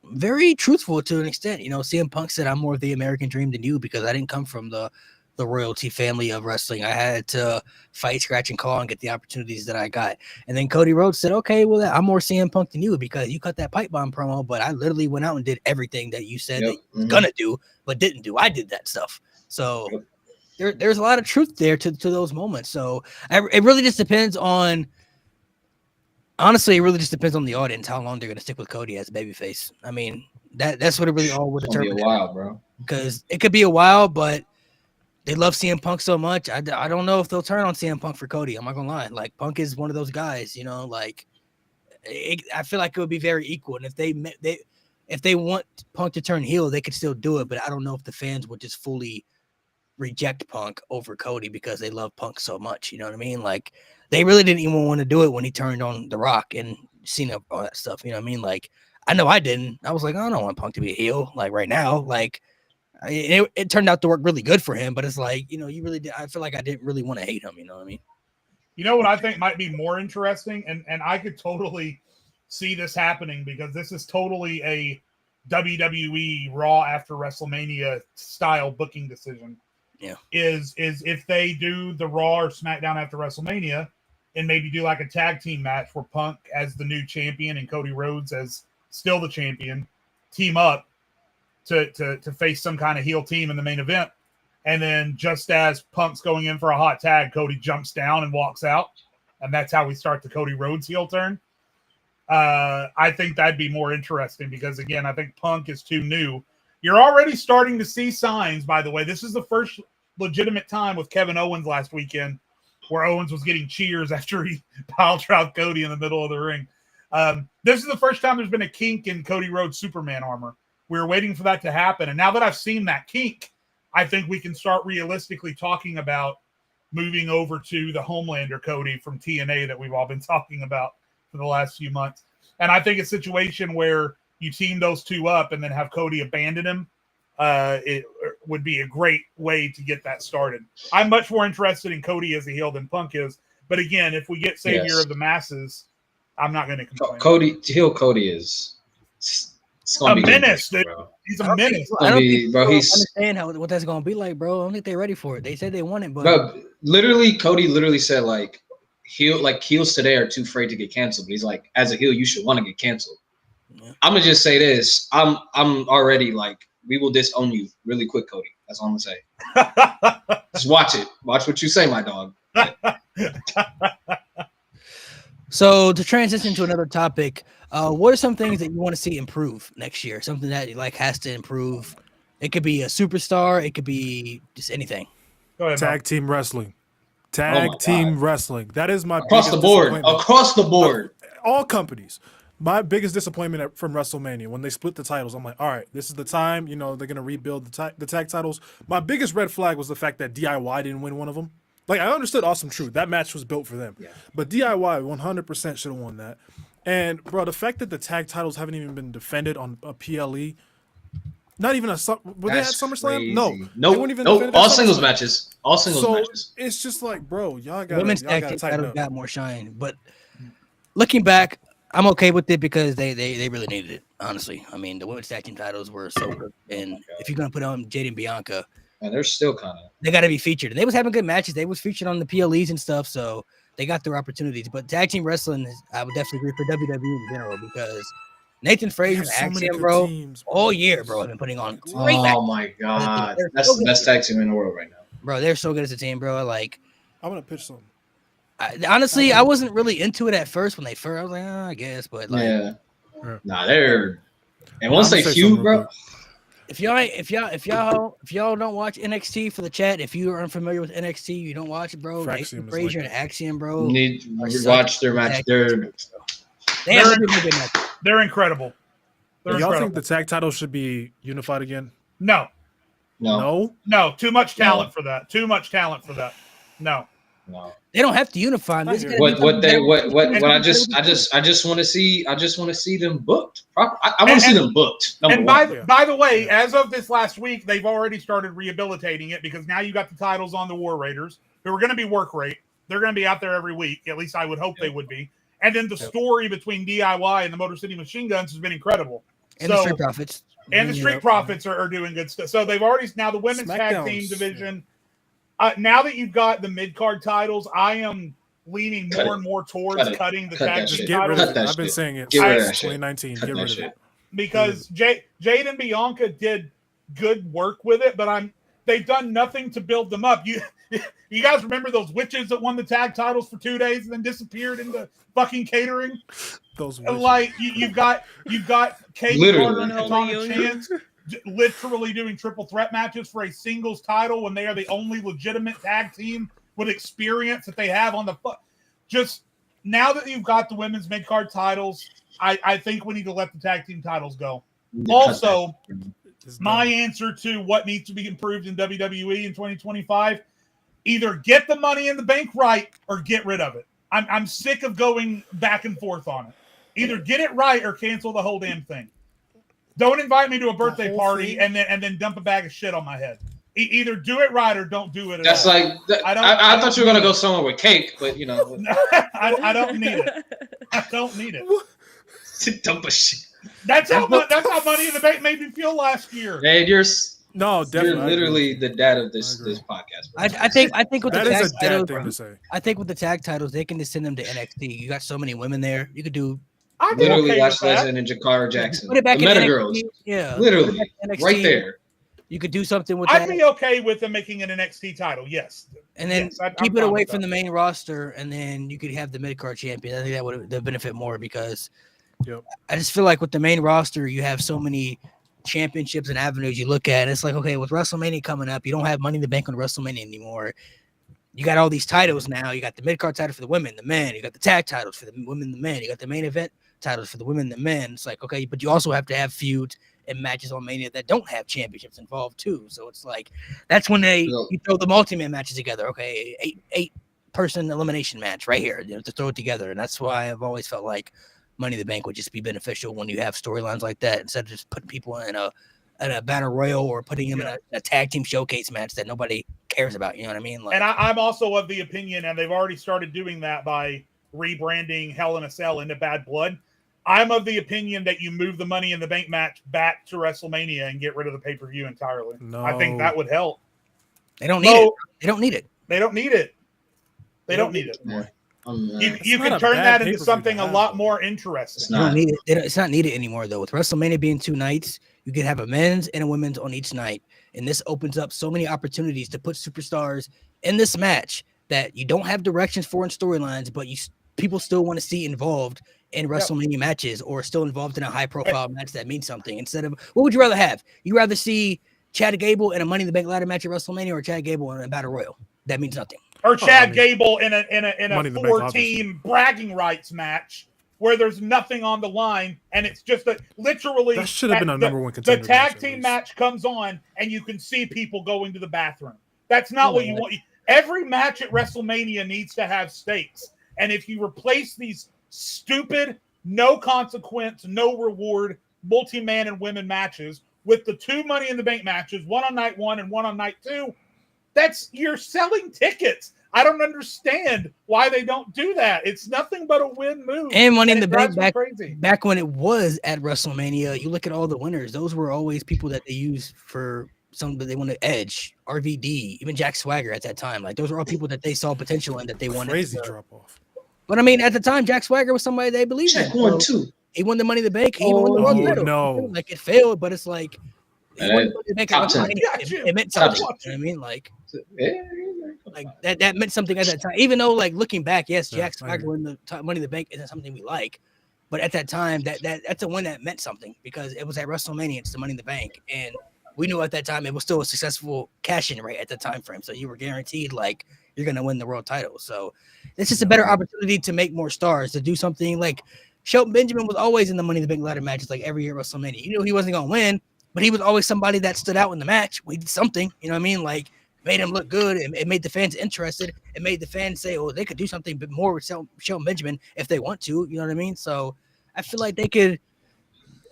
Speaker 1: very truthful to an extent. CM Punk said, "I'm more of the American dream than you, because I didn't come from the royalty family of wrestling. I had to fight, scratch, and claw and get the opportunities that I got." And then Cody Rhodes said, "Okay, well, I'm more CM Punk than you, because you cut that pipe bomb promo, but I literally went out and did everything that you said that you was gonna do, but didn't do. I did that stuff." So there's a lot of truth there to those moments. So it really just depends on, honestly, it really just depends on the audience, how long they're going to stick with Cody as a babyface. I mean, that's what it really all would
Speaker 4: It's gonna
Speaker 1: determine.
Speaker 4: be a while, bro.
Speaker 1: Because it could be a while, but they love CM Punk so much. I don't know if they'll turn on CM Punk for Cody. I'm not gonna lie. Like, Punk is one of those guys, like I feel like it would be very equal. And if they want Punk to turn heel, they could still do it. But I don't know if the fans would just fully reject Punk over Cody because they love Punk so much. You know what I mean? Like, they really didn't even want to do it when he turned on The Rock and Cena, all that stuff. You know what I mean? Like, I know I didn't. I was like, I don't want Punk to be a heel. Like, right now, like, it turned out to work really good for him, but it's like, you really did. I feel like I didn't really want to hate him. You know what I mean?
Speaker 2: You know what I think might be more interesting, and I could totally see this happening, because this is totally a WWE Raw after WrestleMania style booking decision.
Speaker 1: Yeah.
Speaker 2: Is if they do the Raw or SmackDown after WrestleMania and maybe do like a tag team match where Punk as the new champion and Cody Rhodes as still the champion team up to face some kind of heel team in the main event. And then just as Punk's going in for a hot tag, Cody jumps down and walks out. And that's how we start the Cody Rhodes heel turn. I think that'd be more interesting, because, again, I think Punk is too new. You're already starting to see signs, by the way. This is the first legitimate time with Kevin Owens last weekend where Owens was getting cheers after he pile drove Cody in the middle of the ring. This is the first time there's been a kink in Cody Rhodes' Superman armor. We were waiting for that to happen. And now that I've seen that kink, I think we can start realistically talking about moving over to the Homelander Cody from TNA that we've all been talking about for the last few months. And I think a situation where you team those two up and then have Cody abandon him, it would be a great way to get that started. I'm much more interested in Cody as a heel than Punk is. But again, if we get Savior of the Masses, I'm not going to complain.
Speaker 4: Cody is it's gonna
Speaker 2: a
Speaker 4: be
Speaker 2: menace, dude.
Speaker 4: bro.
Speaker 2: He's a menace.
Speaker 1: I don't
Speaker 4: Be,
Speaker 1: think
Speaker 4: bro,
Speaker 1: people
Speaker 4: he's
Speaker 1: understand what that's going to be like, bro. I don't think they're ready for it. They said they want it, but
Speaker 4: bro, Cody literally said, like, heels today are too afraid to get canceled. But he's like, as a heel, you should want to get canceled.
Speaker 1: Yeah.
Speaker 4: I'm gonna just say this. I'm already like, we will disown you really quick, Cody. That's all I'm gonna say. Just watch it. Watch what you say, my dog.
Speaker 1: So to transition to another topic, what are some things that you want to see improve next year? Something that like has to improve. It could be a superstar. It could be just anything.
Speaker 2: Go ahead,
Speaker 3: Tag team wrestling.
Speaker 4: Oh
Speaker 3: Tag
Speaker 4: my
Speaker 3: team
Speaker 4: God.
Speaker 3: wrestling. That is my
Speaker 4: Across the
Speaker 3: biggest
Speaker 4: board.
Speaker 3: disappointment.
Speaker 4: Across the board.
Speaker 3: All companies. My biggest disappointment from WrestleMania when they split the titles. I'm like, all right, this is the time. You know, they're gonna rebuild the tag titles. My biggest red flag was the fact that DIY didn't win one of them. Like, I understood Awesome Truth. That match was built for them.
Speaker 4: Yeah.
Speaker 3: But DIY 100% should have won that. And bro, the fact that the tag titles haven't even been defended on a PLE. Not even were they at
Speaker 4: That's
Speaker 3: SummerSlam?
Speaker 4: crazy.
Speaker 3: No. They
Speaker 4: Nope.
Speaker 3: weren't even
Speaker 4: Nope.
Speaker 3: defended at
Speaker 4: All singles
Speaker 3: SummerSlam.
Speaker 4: matches. All singles
Speaker 3: So
Speaker 4: matches.
Speaker 3: it's just like, bro, y'all gotta
Speaker 1: Women's tag
Speaker 3: tighten
Speaker 1: team titles
Speaker 3: up.
Speaker 1: got more shine, but looking back, I'm okay with it because they really needed it. Honestly, I mean the women's tag team titles were so good, and if you're gonna put on Jade and Bianca,
Speaker 4: And they're still kind of.
Speaker 1: they got to be featured. And they was having good matches. They was featured on the PLEs and stuff, so they got their opportunities. But tag team wrestling, I would definitely agree for WWE in general because Nathan Frazier and
Speaker 3: There's so many
Speaker 1: Axiom,
Speaker 3: good
Speaker 1: bro,
Speaker 3: teams, bro.
Speaker 1: all year, bro, have been putting on great matches.
Speaker 4: Oh my God.
Speaker 1: They're
Speaker 4: That's
Speaker 1: so
Speaker 4: the
Speaker 1: good.
Speaker 4: best tag team in the world right now.
Speaker 1: Bro, they're so good as a team, bro. Like,
Speaker 3: I'm gonna pitch something.
Speaker 1: honestly, I wasn't really into it at first when they first. I was like, I guess, but like,
Speaker 4: Yeah.
Speaker 3: Yeah.
Speaker 4: Nah, they're. And once
Speaker 3: I'm
Speaker 4: they
Speaker 3: gonna say
Speaker 4: feud,
Speaker 3: something real
Speaker 4: bro.
Speaker 3: quick.
Speaker 1: if y'all don't watch NXT for the chat, if you are unfamiliar with NXT, you don't watch it, bro.
Speaker 3: Fraxium
Speaker 1: Nathan
Speaker 3: is
Speaker 1: Frazier
Speaker 3: like
Speaker 1: and Axiom, bro.
Speaker 4: Need
Speaker 1: are
Speaker 4: to
Speaker 1: such
Speaker 4: watch their match.
Speaker 1: tag
Speaker 4: They're
Speaker 1: teams, bro. They have
Speaker 2: They're-
Speaker 1: really good matches.
Speaker 2: They're incredible. They're
Speaker 3: Do y'all
Speaker 2: incredible.
Speaker 3: think the tag titles should be unified again?
Speaker 2: No,
Speaker 4: no.
Speaker 2: too much
Speaker 4: No.
Speaker 2: talent for that. Too much talent for that. No.
Speaker 1: They don't have to unify them.
Speaker 3: I
Speaker 1: They just
Speaker 3: hear
Speaker 1: gotta
Speaker 4: What
Speaker 1: do something
Speaker 4: I
Speaker 1: better.
Speaker 4: just want to see them booked. I want to see them booked. Number
Speaker 2: And
Speaker 4: one.
Speaker 2: by the way, as of this last week, they've already started rehabilitating it because now you got the titles on the War Raiders, who are going to be work rate. They're going to be out there every week. At least I would hope they would be. And then the story between DIY and the Motor City Machine Guns has been incredible.
Speaker 1: And the Street Profits.
Speaker 2: And the
Speaker 1: You
Speaker 2: Street
Speaker 1: know,
Speaker 2: Profits are doing good stuff. So they've already now the women's tag team
Speaker 3: SmackDown's-
Speaker 2: division. Now that you've got the mid card titles, I am leaning
Speaker 4: Cut
Speaker 2: more
Speaker 4: it.
Speaker 2: and more towards
Speaker 4: Cut it.
Speaker 2: cutting the
Speaker 4: Cut
Speaker 2: tag
Speaker 4: that
Speaker 2: team
Speaker 3: Just
Speaker 4: shit.
Speaker 3: get rid
Speaker 2: titles
Speaker 3: of
Speaker 4: Cut
Speaker 3: it.
Speaker 4: that
Speaker 3: I've been
Speaker 4: shit.
Speaker 3: saying it
Speaker 4: Get rid of
Speaker 3: since
Speaker 4: that shit.
Speaker 3: 2019.
Speaker 4: Cut
Speaker 3: Get
Speaker 4: that
Speaker 3: rid of
Speaker 4: shit.
Speaker 3: it.
Speaker 2: because Jade and Bianca did good work with it, but they've done nothing to build them up. You guys remember those witches that won the tag titles for 2 days and then disappeared into fucking catering?
Speaker 3: Those witches.
Speaker 2: Like you've got Kate
Speaker 4: Literally.
Speaker 2: Carter and Katana
Speaker 5: Reunion.
Speaker 2: Chance literally doing triple threat matches for a singles title when they are the only legitimate tag team with experience that they have on the just now that you've got the women's mid card titles, I think we need to let the tag team titles go. Also,
Speaker 3: It's
Speaker 2: my
Speaker 3: done.
Speaker 2: answer to what needs to be improved in WWE in 2025: either get the Money in the Bank right or get rid of it. I'm sick of going back and forth on it. Either get it right or cancel the whole damn thing. Don't invite me to a birthday
Speaker 3: whole
Speaker 2: party
Speaker 3: thing?
Speaker 2: and then dump a bag of shit on my head. Either do it right or don't do it at
Speaker 4: That's
Speaker 2: all.
Speaker 4: like I thought you were gonna go somewhere with cake, but you know,
Speaker 2: I don't need it. I don't need it.
Speaker 4: dump a shit.
Speaker 2: That's how Money in the Bank made me feel last year.
Speaker 4: Man, you're
Speaker 3: No, definitely.
Speaker 4: you're literally the dad of this
Speaker 3: I agree.
Speaker 4: podcast. bro.
Speaker 1: I think with
Speaker 3: That
Speaker 1: the
Speaker 3: is
Speaker 1: tag
Speaker 3: a dad
Speaker 1: titles,
Speaker 3: thing to say.
Speaker 1: I think with the tag titles, they can just send them to NXT. You got so many women there. You could do
Speaker 2: I'd be
Speaker 4: Literally,
Speaker 2: okay
Speaker 4: Lash
Speaker 2: with that.
Speaker 4: Legend and Jakara Jackson,
Speaker 1: put it back
Speaker 4: the
Speaker 1: in
Speaker 4: Meta
Speaker 1: NXT.
Speaker 4: Girls,
Speaker 1: Yeah,
Speaker 4: literally
Speaker 1: put it back in NXT.
Speaker 4: right there.
Speaker 1: You could do something with
Speaker 2: I'd
Speaker 1: that,
Speaker 2: be okay with them making an NXT title. Yes.
Speaker 1: and then
Speaker 2: Yes, I'm
Speaker 1: keep it
Speaker 2: fine
Speaker 1: away
Speaker 2: with
Speaker 1: from
Speaker 2: that.
Speaker 1: the main roster, and then you could have the mid card champion. I think that would benefit more because
Speaker 3: Yep.
Speaker 1: I just feel like with the main roster, you have so many championships and avenues you look at. And it's like, okay, with WrestleMania coming up, you don't have Money in the Bank on WrestleMania anymore. You got all these titles now. You got the mid card title for the women, the men. You got the tag titles for the women, the men. You got the main event titles for the women, the men. It's like, okay, but you also have to have feuds and matches on Mania that don't have championships involved too. So it's like that's when you throw the multi-man matches together. Okay, eight person elimination match right here, to throw it together. And that's why I've always felt like Money in the Bank would just be beneficial when you have storylines like that instead of just putting people in a battle royal or putting them in a tag team showcase match that nobody cares about. You know what I mean? Like,
Speaker 2: And I'm also of the opinion, and they've already started doing that by rebranding Hell in a Cell into Bad Blood. I'm of the opinion that you move the Money in the Bank match back to WrestleMania and get rid of the pay-per-view entirely.
Speaker 3: No.
Speaker 2: I think that would help.
Speaker 1: they don't need it. They don't need it.
Speaker 2: They don't need it. They don't need it. You
Speaker 3: not
Speaker 2: can
Speaker 3: a
Speaker 2: turn
Speaker 3: bad
Speaker 2: that into
Speaker 3: pay-per-view
Speaker 2: something
Speaker 3: to
Speaker 2: a
Speaker 3: have,
Speaker 2: lot
Speaker 3: though.
Speaker 2: more
Speaker 4: It's
Speaker 2: interesting.
Speaker 1: You don't
Speaker 4: not.
Speaker 1: need it. It's not needed anymore though. With WrestleMania being 2 nights, you could have a men's and a women's on each night, and this opens up so many opportunities to put superstars in this match that you don't have directions for in storylines, but people still want to see involved in WrestleMania matches or still involved in a high-profile match that means something. Instead of, what would you rather have? You rather see Chad Gable in a Money in the Bank ladder match at WrestleMania, or Chad Gable in a Battle Royal? That means nothing.
Speaker 2: Or Chad
Speaker 3: I mean,
Speaker 2: Gable in a
Speaker 3: Money in the Bank,
Speaker 2: 4-team bragging rights match where there's nothing on the line, and it's just literally
Speaker 3: that should have been a
Speaker 2: the-
Speaker 3: number one
Speaker 2: the
Speaker 3: contender.
Speaker 2: tag
Speaker 3: match, at
Speaker 2: team
Speaker 3: least.
Speaker 2: match comes on, and you can see people going to the bathroom. That's not what you want. Every match at WrestleMania needs to have stakes, and if you replace these stupid, no consequence, no reward, multi-man and women matches with the 2 Money in the Bank matches, one on night 1 and one on night 2, you're selling tickets. I don't understand why they don't do that. It's nothing but a win move.
Speaker 1: And Money in the Bank
Speaker 2: crazy.
Speaker 1: back when it was at WrestleMania, you look at all the winners; those were always people that they used for something that they wanted. Edge, RVD, even Jack Swagger at that time. Like those were all people that they saw potential in that they wanted.
Speaker 3: Crazy drop off.
Speaker 1: But I mean, at the time, Jack Swagger was somebody they believed in.
Speaker 4: Check 1, 2.
Speaker 1: He won the Money in the Bank. He even won the World title.
Speaker 3: No.
Speaker 1: Like it failed, but it's like he won the Money in the Bank at
Speaker 4: top 10.
Speaker 1: WrestleMania. It meant
Speaker 4: Top
Speaker 1: something.
Speaker 2: 10.
Speaker 1: You know what I mean? Like.
Speaker 4: Yeah.
Speaker 1: Like that meant something at that time. Even though, like looking back, yes,
Speaker 3: Yeah,
Speaker 1: Jack Swagger win the Money in the Bank isn't something we like, but at that time, that's a win that meant something because it was at WrestleMania. It's the Money in the Bank, and we knew at that time it was still a successful cash-in rate at the time frame. So you were guaranteed like you're gonna win the world title. So it's just a better opportunity to make more stars, to do something like Shelton Benjamin was always in the Money in the Bank ladder matches like every year at WrestleMania. You knew he wasn't gonna win, but he was always somebody that stood out in the match. We did something, you know what I mean? Like made him look good. It made the fans interested. It made the fans say, "Oh, they could do something bit more with Shelton Benjamin if they want to." You know what I mean? So I feel like they could,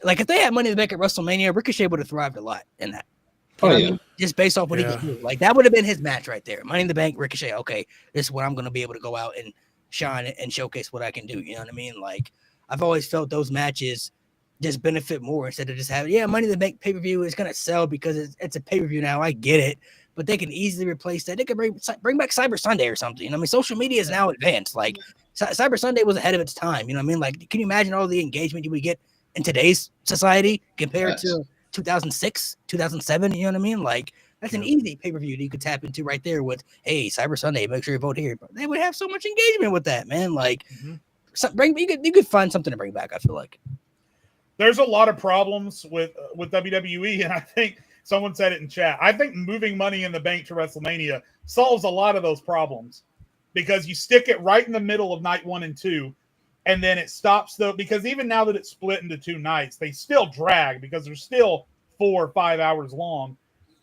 Speaker 1: like, if they had Money in the Bank at WrestleMania, Ricochet would have thrived a lot in that. You know what I mean? Just based off what he could do. Like that would have been his match right there. Money in the Bank, Ricochet. Okay, this is what I'm going to be able to go out and shine and showcase what I can do. You know what I mean? Like I've always felt those matches just benefit more instead of just having, Money in the Bank pay-per-view is going to sell because it's a pay-per-view now. I get it. But they can easily replace that. They could bring back Cyber Sunday or something. You know what I mean? Social media is now advanced. Like Cyber Sunday was ahead of its time. You know what I mean? Like, can you imagine all the engagement you would get in today's society compared to 2006, 2007? You know what I mean? Like, that's an easy pay-per-view that you could tap into right there with, hey, Cyber Sunday, make sure you vote here. But they would have so much engagement with that, man. Like, you could find something to bring back, I feel like.
Speaker 2: There's a lot of problems with WWE, and I think someone said it in chat. I think moving Money in the Bank to WrestleMania solves a lot of those problems because you stick it right in the middle of night 1 and 2, and then it stops because even now that it's split into 2 nights, they still drag because they're still 4 or 5 hours long.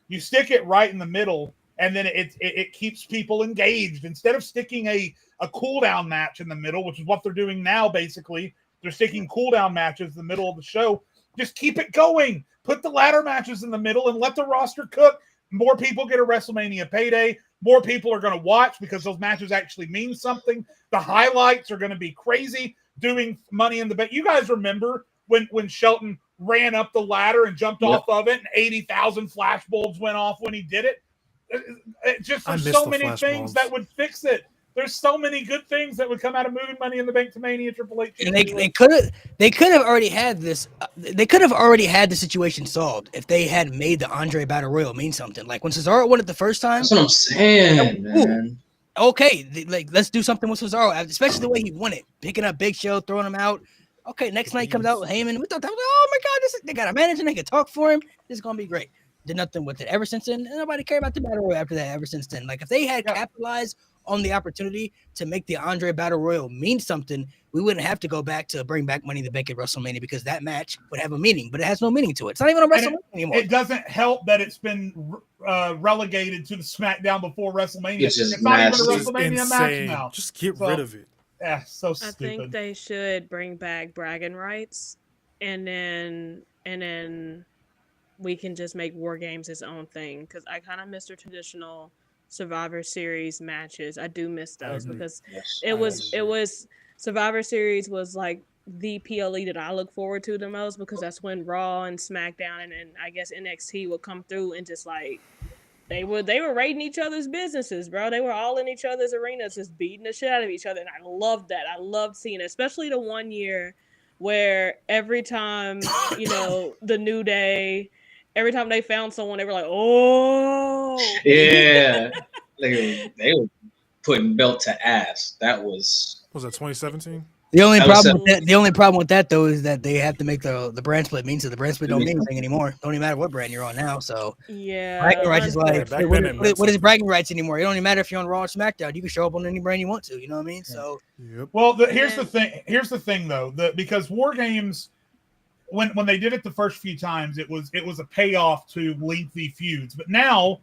Speaker 2: You stick it right in the middle, and then it keeps people engaged instead of sticking a cool down match in the middle, which is what they're doing now. Basically, they're sticking cool down matches in the middle of the show. Just keep it going. Put the ladder matches in the middle and let the roster cook. More people get a WrestleMania payday. More people are going to watch because those matches actually mean something. The highlights are going to be crazy doing Money in the Bank. You guys remember when Shelton ran up the ladder and jumped off of it and 80,000 flash bulbs went off when he did it? There's so many things that would fix it. There's so many good things that would come out of moving Money in the Bank to Mania, Triple H.
Speaker 1: And they could have already had this. They could have already had the situation solved if they had made the Andre Battle Royal mean something. Like when Cesaro won it the first time.
Speaker 4: That's what I'm saying, man.
Speaker 1: Okay, like let's do something with Cesaro, especially the way he won it, picking up Big Show, throwing him out. Okay, next night comes out with Heyman. We thought that was, oh my God, they got a manager, they can talk for him. This is gonna be great. Did nothing with it ever since then. And nobody cared about the Battle Royal after that. Ever since then, like if they had capitalized on the opportunity to make the Andre Battle Royal mean something, we wouldn't have to go back to bring back Money in the Bank at WrestleMania because that match would have a meaning, but it has no meaning to it. It's not even on WrestleMania anymore.
Speaker 2: It doesn't help that it's been relegated to the SmackDown before WrestleMania.
Speaker 4: It's
Speaker 2: not even a
Speaker 3: WrestleMania
Speaker 2: match now.
Speaker 3: Just get rid of it.
Speaker 2: Yeah, so
Speaker 5: I
Speaker 2: stupid.
Speaker 5: think they should bring back bragging rights, and then we can just make War Games its own thing. Because I kind of miss the traditional Survivor Series matches. I do miss those because it was Survivor Series was like the PLE that I look forward to the most because that's when Raw and SmackDown and I guess NXT would come through and just like they were raiding each other's businesses, bro. They were all in each other's arenas, just beating the shit out of each other. And I loved that. I loved seeing it, especially the one year where every time, the New Day, every time they found someone, they were like, oh.
Speaker 4: Yeah. they were putting belt to ass. That was
Speaker 3: that 2017?
Speaker 1: The only
Speaker 4: That was
Speaker 1: problem with that though is that they have to make the brand split mean, so the brand split don't mean anything anymore. Don't even matter what brand you're on now. So
Speaker 5: Yeah.
Speaker 1: bragging rights is like,
Speaker 3: back then it meant
Speaker 1: what is bragging rights anymore? It don't even matter if you're on Raw or SmackDown. You can show up on any brand you want to. You know what I mean? So
Speaker 3: Yep.
Speaker 2: Well, here's the thing. Here's the thing, though, because War Games, when they did it the first few times, it was a payoff to lengthy feuds. But now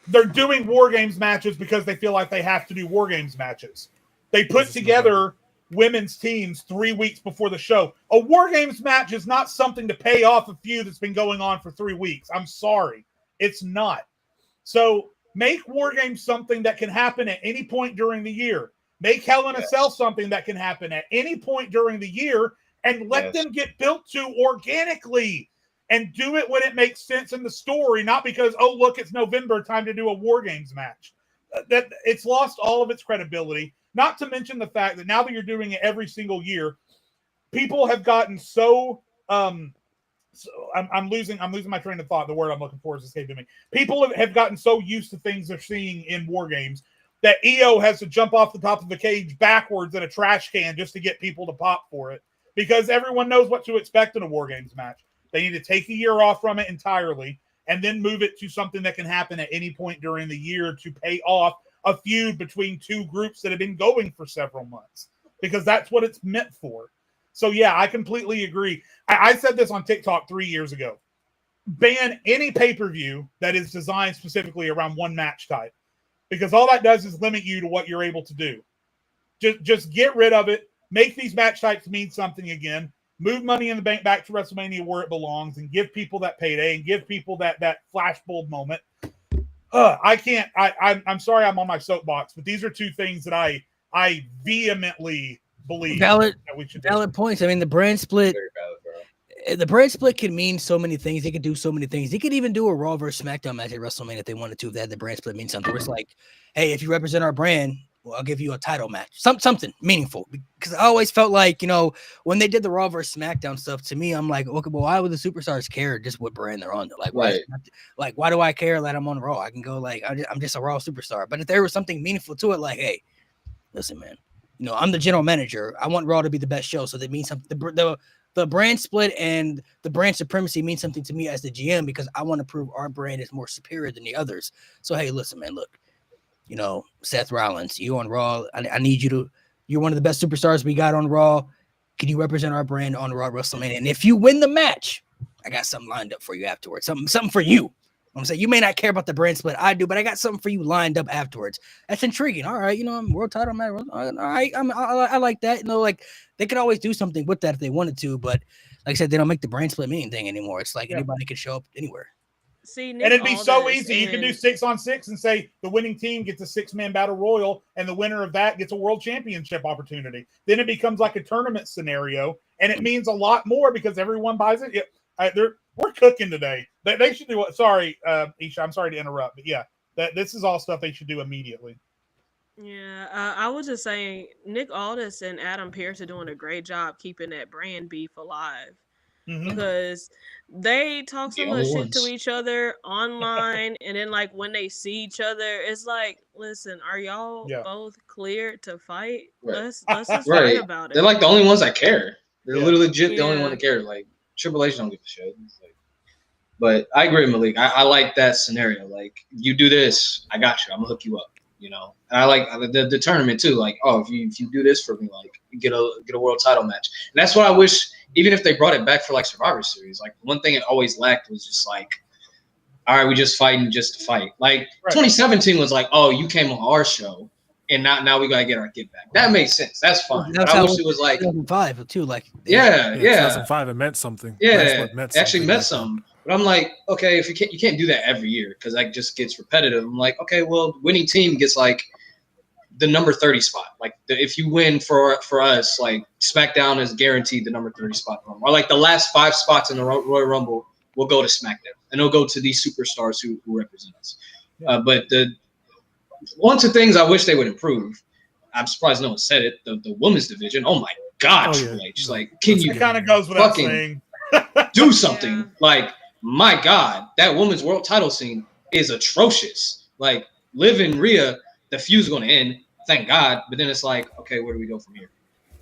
Speaker 2: they're doing War Games matches because they feel like they have to do War Games matches. They put together women's teams 3 weeks before the show. A War Games match is not something to pay off a feud that's been going on for 3 weeks. I'm sorry. It's not. So make War Games something that can happen at any point during the year. Make Hell in a Cell something that can happen at any point during the year, and let them get built to organically, and do it when it makes sense in the story, not because, oh, look, it's November, time to do a War Games match. That it's lost all of its credibility. Not to mention the fact that now that you're doing it every single year, people have gotten so I'm losing my train of thought. The word I'm looking for is escaping me. People have gotten so used to things they're seeing in War Games that EO has to jump off the top of the cage backwards in a trash can just to get people to pop for it, because everyone knows what to expect in a War Games match. They need to take a year off from it entirely and then move it to something that can happen at any point during the year to pay off a feud between two groups that have been going for several months, because that's what it's meant for. So, yeah, I completely agree. I said this on TikTok 3 years ago. Ban any pay-per-view that is designed specifically around one match type, because all that does is limit you to what you're able to do. Just get rid of it. Make these match types mean something again. Move Money in the Bank back to WrestleMania where it belongs, and give people that payday and give people that flashbulb moment. I can't. I'm sorry I'm on my soapbox, but these are two things that I vehemently believe
Speaker 1: valid
Speaker 2: that we should do.
Speaker 1: valid points. I mean, the brand split.
Speaker 4: very valid, bro.
Speaker 1: The brand split can mean so many things. They could do so many things. They could even do a Raw versus SmackDown match at WrestleMania if they wanted to. If they had the brand split mean something. Where it's like, hey, if you represent our brand, well, I'll give you a title match. Something meaningful. Because I always felt like, when they did the Raw versus SmackDown stuff, to me, I'm like, okay, but why would the superstars care just what brand they're on? Like, why do I care that I'm on Raw? I can go like, I'm just a Raw superstar. But if there was something meaningful to it, like, hey, listen, man, I'm the general manager. I want Raw to be the best show. So that means something. The brand split and the brand supremacy means something to me as the GM, because I want to prove our brand is more superior than the others. So, hey, listen, man, look, Seth Rollins, you on Raw. I need you to, you're one of the best superstars we got on Raw. Can you represent our brand on Raw WrestleMania? And if you win the match, I got something lined up for you afterwards. Something for you. I'm saying, you may not care about the brand split. I do, but I got something for you lined up afterwards. That's intriguing. All right. I'm world title match. All right. I like that. Like they could always do something with that if they wanted to, but like I said, they don't make the brand split mean anything anymore. It's like anybody could show up anywhere.
Speaker 5: See,
Speaker 2: and it'd be so easy. You can do 6-on-6 and say the winning team gets a 6-man battle royal, and the winner of that gets a world championship opportunity. Then it becomes like a tournament scenario, and it means a lot more because everyone buys it. We're cooking today. They should do it. Sorry, Isha, I'm sorry to interrupt, but yeah, this is all stuff they should do immediately.
Speaker 5: Yeah, I was just saying, Nick Aldis and Adam Pearce are doing a great job keeping that brand beef alive.
Speaker 2: Mm-hmm.
Speaker 5: Because they talk so
Speaker 4: The
Speaker 5: much
Speaker 4: only
Speaker 5: shit
Speaker 4: ones.
Speaker 5: to each other online, and then like when they see each other, it's like, listen, are y'all both cleared to fight?
Speaker 4: Right.
Speaker 5: Let's just
Speaker 4: Right.
Speaker 5: fight about it.
Speaker 4: They're like the only ones that care. They're literally legit the only
Speaker 5: Yeah.
Speaker 4: one that care. Like Triple H don't give a shit. It's like, but I agree, Malik. I like that scenario. Like, you do this, I got you. I'm gonna hook you up. And I like the tournament too. Like, oh, if you do this for me, like, you get a world title match. And that's what I wish. Even if they brought it back for like Survivor Series, like one thing it always lacked was just like, all right, we just fighting just to fight. Like 2017 was like, oh, you came on our show, and now we gotta get our get back. That makes sense. That's fine.
Speaker 1: That's
Speaker 4: but I
Speaker 1: how
Speaker 4: wish it was like
Speaker 1: 2005 too. Like,
Speaker 4: yeah.
Speaker 3: 2005, it meant something.
Speaker 4: Yeah,
Speaker 3: That's what meant
Speaker 4: it actually
Speaker 3: something
Speaker 4: meant
Speaker 3: back then.
Speaker 4: something. But I'm like, okay, if you can't do that every year because that just gets repetitive. I'm like, okay, well, winning team gets like the number 30 spot. Like, if you win for us, like SmackDown is guaranteed the number 30 spot, or like the last 5 spots in the Royal Rumble will go to SmackDown, and it'll go to these superstars who represent us. But the one two things I wish they would improve. I'm surprised no one said it. The women's division. Oh my God, Triple H! Like, can you
Speaker 2: It kind of goes without
Speaker 4: fucking
Speaker 2: saying.
Speaker 4: do something?
Speaker 5: Yeah.
Speaker 4: Like, my God, that women's world title scene is atrocious. Like, Liv and Rhea, the feud's going to end. Thank God. But then it's like, okay, where do we go from here?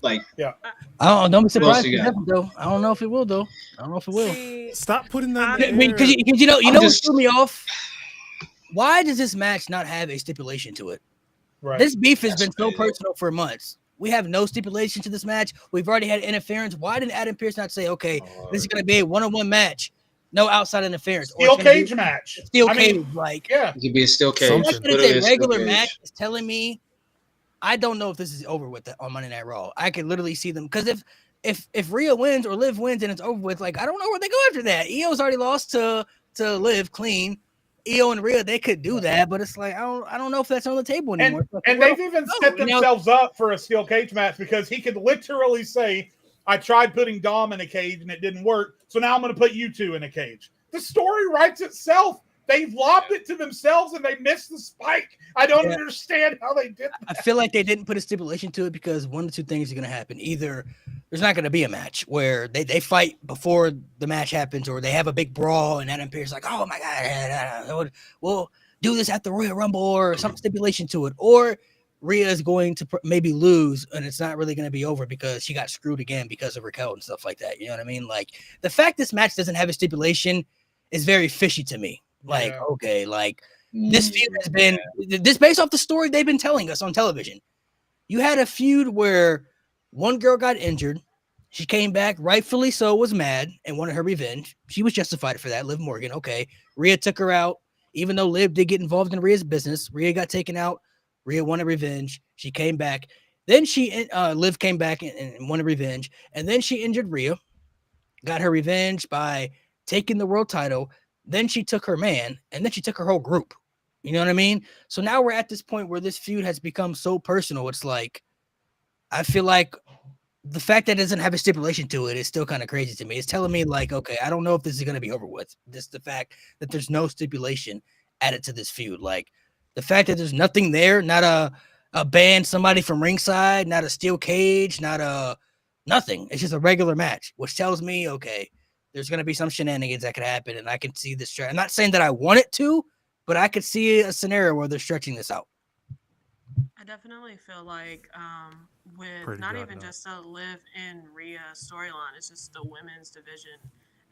Speaker 4: Like,
Speaker 1: I don't be
Speaker 4: What else
Speaker 1: surprised
Speaker 4: you
Speaker 1: if it
Speaker 4: got?
Speaker 1: doesn't, though. I don't know if it will, though. I don't know if it will.
Speaker 5: See,
Speaker 3: Stop putting that
Speaker 5: I
Speaker 3: in
Speaker 5: mean,
Speaker 3: the
Speaker 1: Because
Speaker 3: air.
Speaker 1: you know
Speaker 4: I'm
Speaker 1: what
Speaker 4: just-
Speaker 1: threw me off? Why does this match not have a stipulation to it?
Speaker 2: Right.
Speaker 1: This beef has
Speaker 4: That's
Speaker 1: been so
Speaker 4: crazy.
Speaker 1: personal for months. We have no stipulation to this match. We've already had interference. Why didn't Adam Pearce not say, okay, this is going to be a one-on-one match, no outside interference? Or
Speaker 2: Steel
Speaker 1: it's gonna be
Speaker 2: cage match.
Speaker 1: a Steel
Speaker 2: I
Speaker 1: cage,
Speaker 2: mean,
Speaker 1: like
Speaker 2: yeah.
Speaker 4: it could be a steel
Speaker 1: the
Speaker 4: cage.
Speaker 3: Something.
Speaker 1: fact that
Speaker 4: Literally
Speaker 1: it's a
Speaker 4: steel
Speaker 1: regular
Speaker 4: cage.
Speaker 1: match is telling me I don't know if this is over with on Monday Night Raw. I could literally see them because if Rhea wins or Liv wins and it's over with, like I don't know where they go after that. Io's already lost to Liv clean. Io and Rhea, they could do that, but it's like I don't know if that's on the table anymore.
Speaker 2: And they've even set
Speaker 1: you know-
Speaker 2: themselves up for a steel cage match because he could literally say, I tried putting Dom in a cage and it didn't work, so now I'm going to put you two in a cage. The story writes itself. They lobbed it to themselves and they missed the spike. I don't understand how they did that.
Speaker 1: I feel like they didn't put a stipulation to it because one of two things are going to happen. Either there's not going to be a match where they fight before the match happens, or they have a big brawl and Adam Pearce like, oh my God, we'll do this at the Royal Rumble or some stipulation to it. Or Rhea is going to maybe lose and it's not really going to be over because she got screwed again because of Raquel and stuff like that. You know what I mean? Like the fact this match doesn't have a stipulation is very fishy to me. Like,
Speaker 2: Yeah.
Speaker 1: okay, like this feud has been this based off the story they've been telling us on television. You had a feud where one girl got injured. She came back, rightfully so, was mad and wanted her revenge. She was justified for that. Liv Morgan, okay. Rhea took her out, even though Liv did get involved in Rhea's business. Rhea got taken out. Rhea wanted revenge. She came back. Then Liv came back and wanted revenge. And then she injured Rhea, got her revenge by taking the world title. Then she took her man, and then she took her whole group. You know what I mean? So now we're at this point where this feud has become so personal. It's like, I feel like the fact that it doesn't have a stipulation to it is still kind of crazy to me. It's telling me like, okay, I don't know if this is going to be over with. This the fact that there's no stipulation added to this feud. Like the fact that there's nothing there, not a band, somebody from ringside, not a steel cage, not a nothing. It's just a regular match, which tells me, okay, there's going to be some shenanigans that could happen, and I can see this. I'm not saying that I want it to, but I could see a scenario where they're stretching this out.
Speaker 5: I definitely feel like with
Speaker 3: Pretty
Speaker 5: not
Speaker 3: goddamn.
Speaker 5: even just the Liv and Rhea storyline, it's just the women's division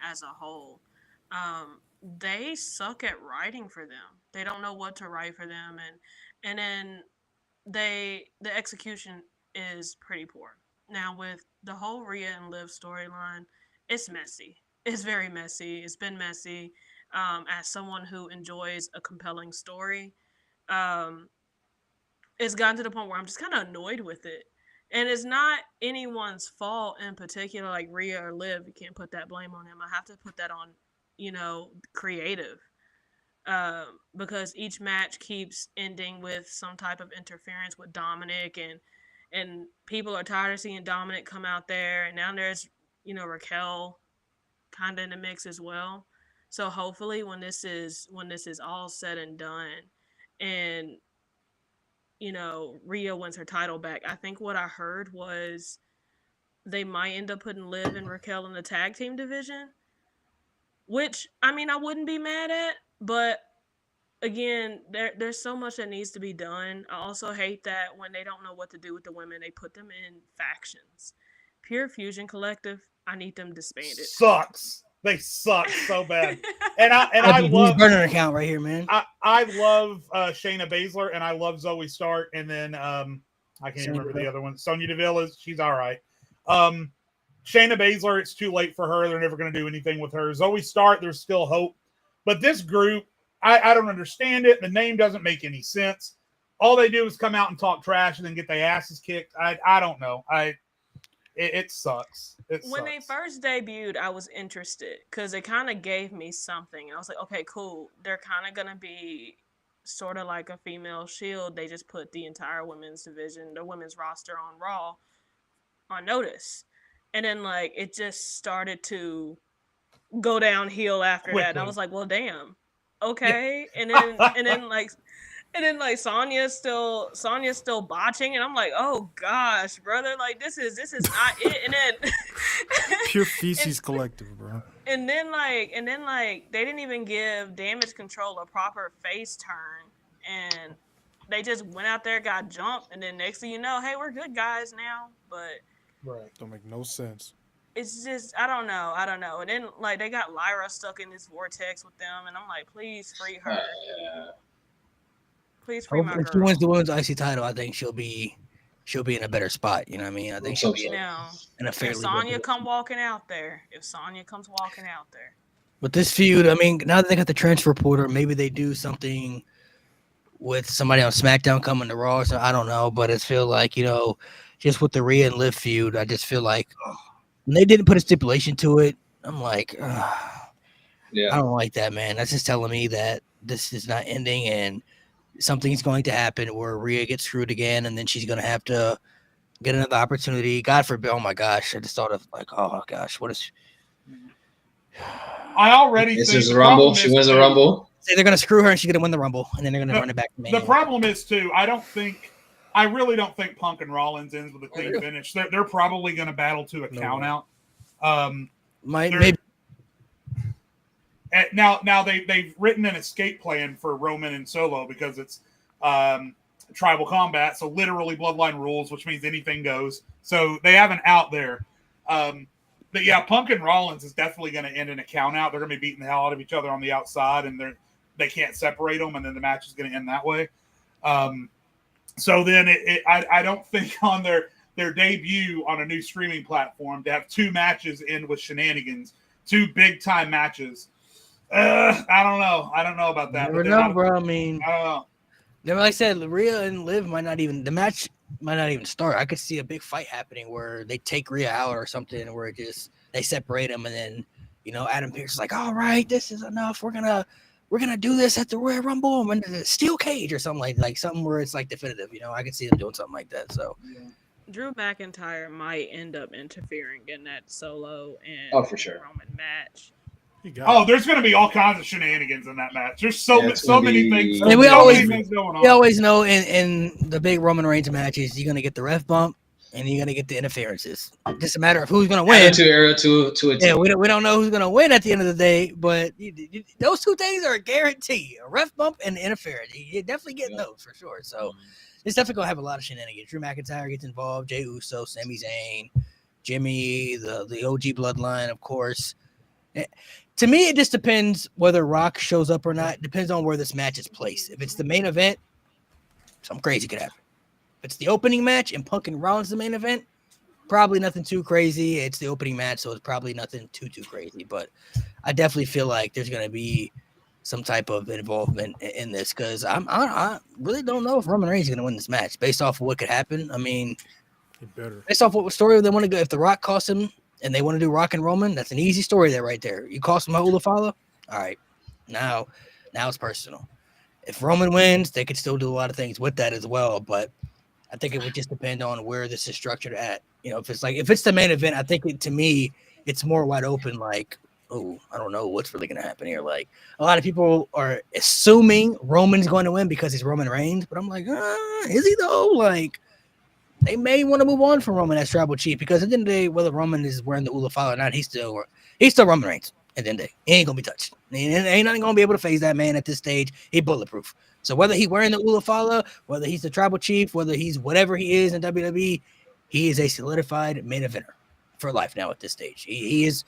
Speaker 5: as a whole. They suck at writing for them. They don't know what to write for them, and then the execution is pretty poor. Now with the whole Rhea and Liv storyline, it's messy. It's very messy. It's been messy. As someone who enjoys a compelling story, um, it's gotten to the point where I'm just kind of annoyed with it. And it's not anyone's fault in particular, like Rhea or Liv. You can't put that blame on them. I have to put that on, creative. Because each match keeps ending with some type of interference with Dominic, and people are tired of seeing Dominic come out there. And now there's, Raquel kind of in the mix as well. So hopefully when this is all said and done, and Rhea wins her title back, I think what I heard was they might end up putting Liv and Raquel in the tag team division, which I mean I wouldn't be mad at, but again, there's so much that needs to be done. I also hate that when they don't know what to do with the women, they put them in factions. Pure Fusion Collective, I need them disbanded.
Speaker 2: Sucks. They suck so bad. And I love
Speaker 1: burner account right here, man.
Speaker 2: I love Shayna Baszler and I love Zoe Stark, and then I can't
Speaker 1: Sonya
Speaker 2: remember
Speaker 1: Deville.
Speaker 2: the other one. Sonya Deville she's all right. Shayna Baszler, it's too late for her. They're never going to do anything with her. Zoe Stark, there's still hope. But this group, I don't understand it. The name doesn't make any sense. All they do is come out and talk trash and then get their asses kicked. I don't know. It sucks.
Speaker 5: When they first debuted, I was interested because it kind of gave me something. I was like, okay, cool. They're kind of going to be sort of like a female Shield. They just put the entire women's division, the women's roster on Raw on notice. And then, like, it just started to go downhill after that. And I
Speaker 2: Quickly.
Speaker 5: was like, well, damn. okay, and then like Sonya's still botching, and I'm like, oh gosh, brother, like this is not it. And then
Speaker 3: Pure feces collective, bro.
Speaker 5: and then like they didn't even give Damage Control a proper face turn, and they just went out there, got jumped, and then next thing you know, hey, we're good guys now. But
Speaker 2: Right.
Speaker 3: Don't make no sense.
Speaker 5: it's just I don't know. And then like they got Lyra stuck in this vortex with them, and I'm like, please free her. Please free my
Speaker 1: If she
Speaker 5: girl.
Speaker 1: wins the women's IC title, I think she'll be in a better spot. You know what I mean? I think she'll be
Speaker 5: Now,
Speaker 1: in a
Speaker 5: if
Speaker 1: fairly.
Speaker 5: Sonya
Speaker 1: good
Speaker 5: comes walking out there,
Speaker 1: With this feud, I mean, now that they got the transfer portal, maybe they do something with somebody on SmackDown coming to Raw. So I don't know, but it feels like, just with the Rhea and Liv feud, I just feel like when they didn't put a stipulation to it, I'm like, I don't like that, man. That's just telling me that this is not ending and something's going to happen where Rhea gets screwed again, and then she's going to have to get another opportunity. God forbid. Oh my gosh. I just thought of like, oh gosh, what is.
Speaker 2: I already
Speaker 4: This
Speaker 2: think
Speaker 4: is
Speaker 2: the
Speaker 4: a Rumble.
Speaker 2: problem
Speaker 4: She
Speaker 2: is
Speaker 4: wins a
Speaker 2: too-
Speaker 4: Rumble.
Speaker 1: Say they're going to screw her and she's going to win the Rumble, and then they're going to run it back to Mania.
Speaker 2: The problem is too, I really don't think Punk and Rollins ends with a clean finish. They're probably going to battle to a count out.
Speaker 1: Maybe.
Speaker 2: Now they've written an escape plan for Roman and Solo because it's tribal combat, so literally bloodline rules, which means anything goes. So they have an out there. But yeah, Punk and Rollins is definitely going to end in a count out. They're going to be beating the hell out of each other on the outside, and they can't separate them, and then the match is going to end that way. So then I don't think on their debut on a new streaming platform to have two matches end with shenanigans, two big time matches. I don't know. I don't know about that.
Speaker 1: Never know, bro. I mean,
Speaker 2: I don't know.
Speaker 1: Then, like I said, Rhea and Liv the match might not even start. I could see a big fight happening where they take Rhea out or something, where they separate them, and then Adam Pearce is like, all right, this is enough. We're gonna do this at the Royal Rumble and the steel cage or something like something where it's like definitive. I could see them doing something like that. So
Speaker 5: Drew McIntyre might end up interfering in that Solo and
Speaker 4: for sure.
Speaker 5: Roman match.
Speaker 2: There's going to be all kinds of shenanigans in that match. There's so many things.
Speaker 1: I mean,
Speaker 2: we always
Speaker 1: know in the big Roman Reigns matches, you're gonna get the ref bump and you're gonna get the interferences. Just a matter of who's gonna win.
Speaker 4: Yeah,
Speaker 1: we don't know who's gonna win at the end of the day, but those two things are a guarantee: a ref bump and interference. You definitely get those for sure. So it's definitely gonna have a lot of shenanigans. Drew McIntyre gets involved, Jey Uso, Sami Zayn, Jimmy, the OG bloodline, of course. To me, it just depends whether Rock shows up or not. It depends on where this match is placed. If it's the main event, something crazy could happen. If it's the opening match and Punk and Rollins the main event, probably nothing too crazy. It's the opening match, so it's probably nothing too crazy. But I definitely feel like there's going to be some type of involvement in this because I really don't know if Roman Reigns is going to win this match based off of what could happen. I mean, based off what story they want to go. If The Rock costs him and they want to do Rock and Roman, that's an easy story there right there. You cost him Hula Fala? All right. Now it's personal. If Roman wins, they could still do a lot of things with that as well. But I think it would just depend on where this is structured at. If it's the main event, I think to me, it's more wide open. Like, oh, I don't know what's really going to happen here. Like, a lot of people are assuming Roman's going to win because he's Roman Reigns. But I'm like, is he though? Like, they may want to move on from Roman as tribal chief because at the end of the day, whether Roman is wearing the Ula Fala or not, he's still Roman Reigns. At the end of the day, he ain't gonna be touched. Ain't nothing gonna be able to phase that man at this stage. He's bulletproof. So whether he's wearing the Ula Fala, whether he's the tribal chief, whether he's whatever he is in WWE, he is a solidified main eventer for life now at this stage. He is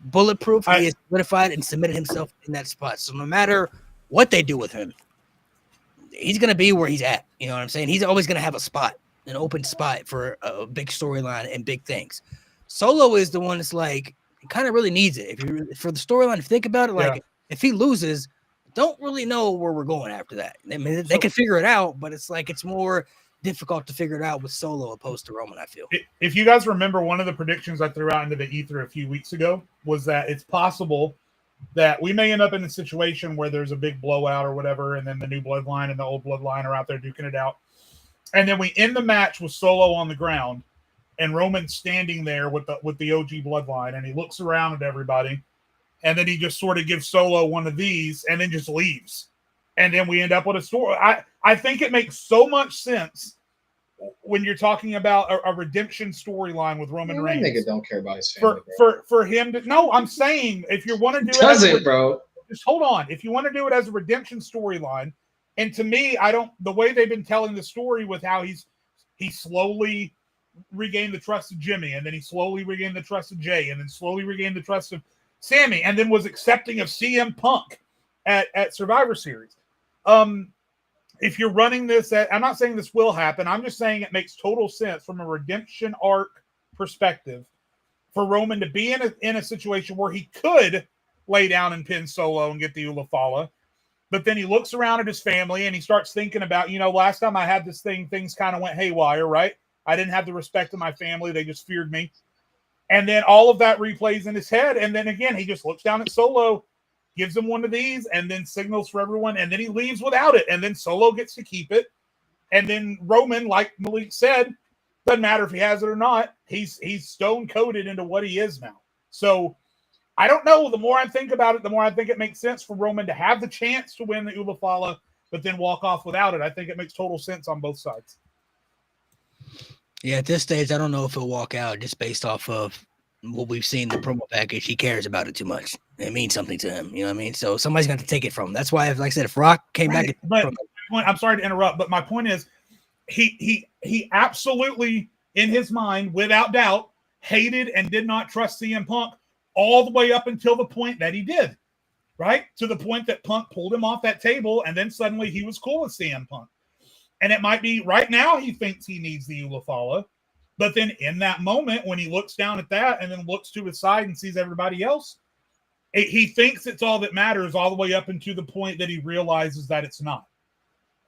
Speaker 1: bulletproof. He is solidified and cemented himself in that spot. So no matter what they do with him, he's gonna be where he's at. You know what I'm saying? He's always gonna have a spot. An open spot for a big storyline and big things. Solo is the one that's like kind of really needs it. For the storyline, if you think about it, if he loses, don't really know where we're going after that. I mean, they can figure it out, but it's like it's more difficult to figure it out with Solo opposed to Roman. I feel.
Speaker 2: If you guys remember, one of the predictions I threw out into the ether a few weeks ago was that it's possible that we may end up in a situation where there's a big blowout or whatever, and then the new bloodline and the old bloodline are out there duking it out. And then we end the match with Solo on the ground and Roman standing there with the OG bloodline, and he looks around at everybody and then he just sort of gives Solo one of these and then just leaves. And then we end up with a story. I think it makes so much sense when you're talking about a redemption storyline with Roman Reigns.
Speaker 4: Nigga don't care about his family.
Speaker 2: For him to no, I'm saying if you want to do
Speaker 4: it, bro.
Speaker 2: Just hold on. If you want to do it as a redemption storyline, and to me, the way they've been telling the story with how he slowly regained the trust of Jimmy, and then he slowly regained the trust of Jay, and then slowly regained the trust of Sammy, and then was accepting of CM Punk at Survivor Series. If you're running this, I'm not saying this will happen. I'm just saying it makes total sense from a redemption arc perspective for Roman to be in a situation where he could lay down and pin Solo and get the Ulafala. But then he looks around at his family and he starts thinking about, last time I had this thing, things kind of went haywire, right? I didn't have the respect of my family. They just feared me. And then all of that replays in his head. And then again, he just looks down at Solo, gives him one of these, and then signals for everyone. And then he leaves without it. And then Solo gets to keep it. And then Roman, like Malik said, doesn't matter if he has it or not. He's stone-coded into what he is now. So I don't know. The more I think about it, the more I think it makes sense for Roman to have the chance to win the Ulafala, but then walk off without it. I think it makes total sense on both sides.
Speaker 1: Yeah, at this stage, I don't know if he'll walk out just based off of what we've seen in the promo package. He cares about it too much. It means something to him. You know what I mean? So somebody's going to take it from him. That's why, like I said, if Rock came back.
Speaker 2: But I'm sorry to interrupt, but my point is he absolutely, in his mind, without doubt, hated and did not trust CM Punk all the way up until the point that he did, right? To the point that Punk pulled him off that table, and then suddenly he was cool with CM Punk. And it might be right now he thinks he needs the Ulafala, but then in that moment when he looks down at that and then looks to his side and sees everybody else, he thinks it's all that matters all the way up into the point that he realizes that it's not.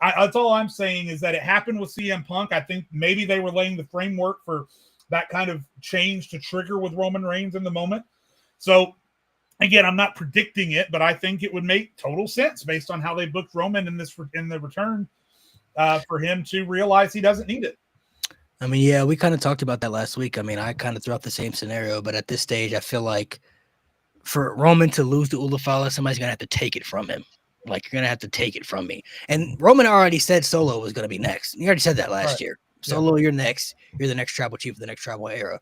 Speaker 2: That's all I'm saying is that it happened with CM Punk. I think maybe they were laying the framework for that kind of change to trigger with Roman Reigns in the moment. So, again, I'm not predicting it, but I think it would make total sense based on how they booked Roman in the return for him to realize he doesn't need it.
Speaker 1: I mean, yeah, we kind of talked about that last week. I mean, I kind of threw out the same scenario, but at this stage, I feel like for Roman to lose the Ulafala, somebody's going to have to take it from him. Like, you're going to have to take it from me. And Roman already said Solo was going to be next. He already said that last year. Solo, you're next. You're the next tribal chief of the next tribal era.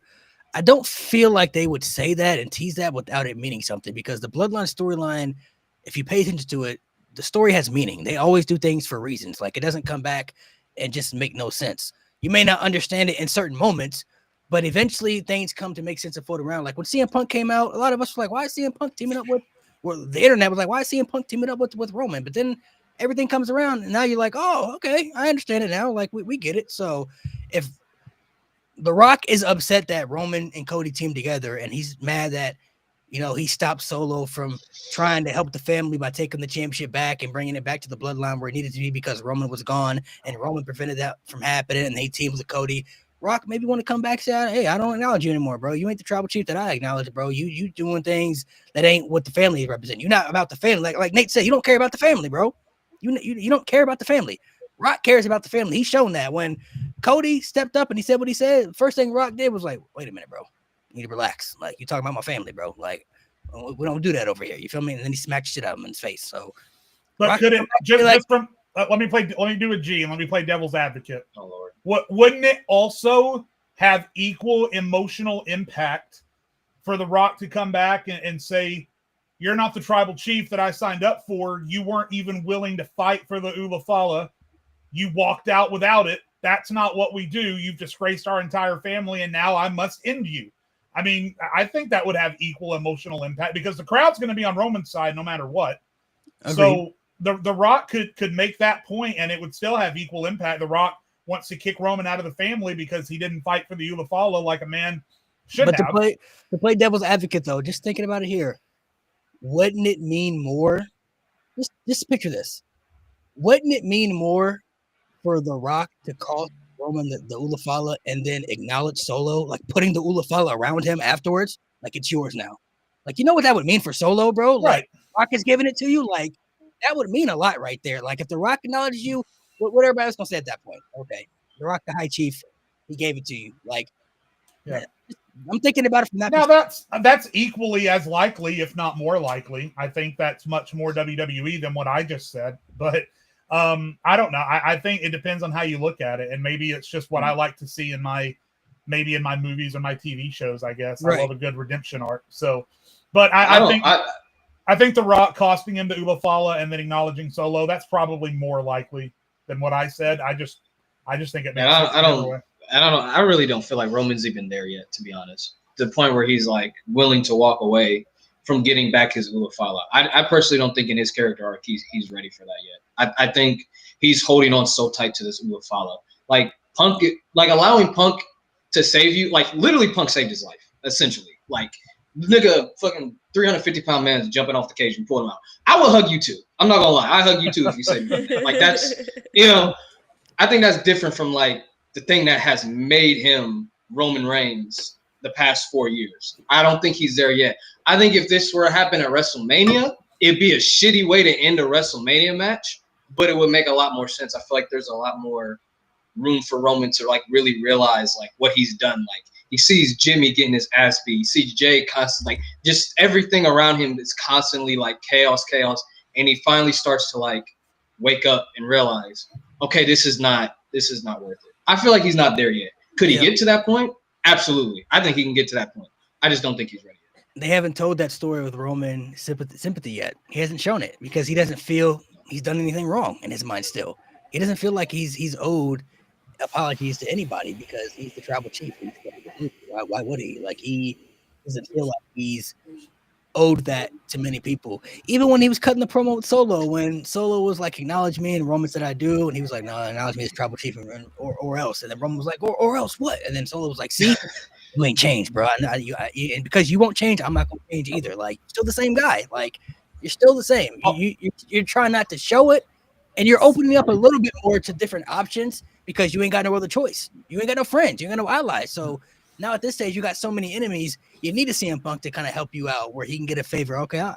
Speaker 1: I don't feel like they would say that and tease that without it meaning something, because the Bloodline storyline, if you pay attention to it, the story has meaning. They always do things for reasons. Like, it doesn't come back and just make no sense. You may not understand it in certain moments, but eventually things come to make sense and float around. Like when CM Punk came out, a lot of us were like, why is CM Punk teaming up with, well, the internet was like, why is CM Punk teaming up with Roman? But then everything comes around and now you're like, oh, okay, I understand it now. Like we get it. So if The Rock is upset that Roman and Cody teamed together, and he's mad that, he stopped Solo from trying to help the family by taking the championship back and bringing it back to the bloodline where it needed to be because Roman was gone and Roman prevented that from happening, and they teamed with Cody. Rock maybe want to come back and say, hey, I don't acknowledge you anymore, bro. You ain't the tribal chief that I acknowledge, bro. You doing things that ain't what the family represent. You're not about the family. Like Nate said, you don't care about the family, bro. You don't care about the family. Rock cares about the family. He's shown that. When Cody stepped up and he said what he said, first thing Rock did was like, wait a minute, bro. You need to relax. Like, you're talking about my family, bro. Like, we don't do that over here. You feel me? And then he smacked shit out of him in his face. So,
Speaker 2: but
Speaker 1: Rock,
Speaker 2: could it just from let me do a G and let me play devil's advocate.
Speaker 4: Oh Lord.
Speaker 2: Wouldn't it also have equal emotional impact for The Rock to come back and say, you're not the tribal chief that I signed up for. You weren't even willing to fight for the Ulafala. You walked out without it. That's not what we do. You've disgraced our entire family, and now I must end you. I mean, I think that would have equal emotional impact because the crowd's going to be on Roman's side no matter what. Agreed. So the Rock could make that point, and it would still have equal impact. The Rock wants to kick Roman out of the family because he didn't fight for the Ulafala like a man should have.
Speaker 1: But to play devil's advocate, though, just thinking about it here, wouldn't it mean more? Just picture this. Wouldn't it mean more for The Rock to call Roman the Ulafala and then acknowledge Solo, like putting the Ulafala around him afterwards? Like, it's yours now. Like, you know what that would mean for Solo, bro? Like,
Speaker 2: right.
Speaker 1: Rock is giving it to you. Like, that would mean a lot right there. Like, if The Rock acknowledges you, what everybody else gonna say at that point? Okay, The Rock, the High Chief, he gave it to you. Like,
Speaker 2: yeah.
Speaker 1: I'm thinking about it from that.
Speaker 2: Now that's equally as likely, if not more likely. I think that's much more WWE than what I just said. But I don't know. I think it depends on how you look at it, and maybe it's just what I like to see in my movies or my TV shows. I guess I love a good redemption arc. So, but I think The Rock costing him the Ula Fala and then acknowledging Solo, that's probably more likely than what I said. I just think it makes sense.
Speaker 4: I don't know. I really don't feel like Roman's even there yet, to be honest. To the point where he's like willing to walk away from getting back his Ula Fala. I personally don't think in his character arc he's ready for that yet. I think he's holding on so tight to this Ula Fala. Like Punk, like allowing Punk to save you, like literally Punk saved his life, essentially. Like nigga fucking 350-pound man jumping off the cage and pulling him out. I will hug you too. I'm not gonna lie. I hug you too if you save me. Like that's, I think that's different from like the thing that has made him Roman Reigns the past 4 years. I don't think he's there yet. I think if this were to happen at WrestleMania, it'd be a shitty way to end a WrestleMania match, but it would make a lot more sense. I feel like there's a lot more room for Roman to like really realize like what he's done. Like he sees Jimmy getting his ass beat. He sees Jay constantly, like just everything around him is constantly like chaos. And he finally starts to like wake up and realize, okay, this is not worth it. I feel like he's not there yet. Could he get to that point? Absolutely. I think he can get to that point. I just don't think he's ready yet.
Speaker 1: They haven't told that story with Roman sympathy yet. He hasn't shown it because he doesn't feel he's done anything wrong in his mind still. He doesn't feel like he's owed apologies to anybody because he's the tribal chief. Why would he? Like he doesn't feel like he's owed that to many people. Even when he was cutting the promo with Solo, when Solo was like, acknowledge me, and Roman said, I do, and he was like, no, acknowledge me as tribal chief or else. And then Roman was like, or else what? And then Solo was like, see, you ain't changed, bro. And because you won't change, I'm not gonna change either. Like, you're still the same guy. Like, you're still the same. You're trying not to show it, and you're opening up a little bit more to different options because you ain't got no other choice. You ain't got no friends. You ain't got no allies. So now at this stage, you got so many enemies. You need to see CM Punk to kind of help you out where he can get a favor. Okay, I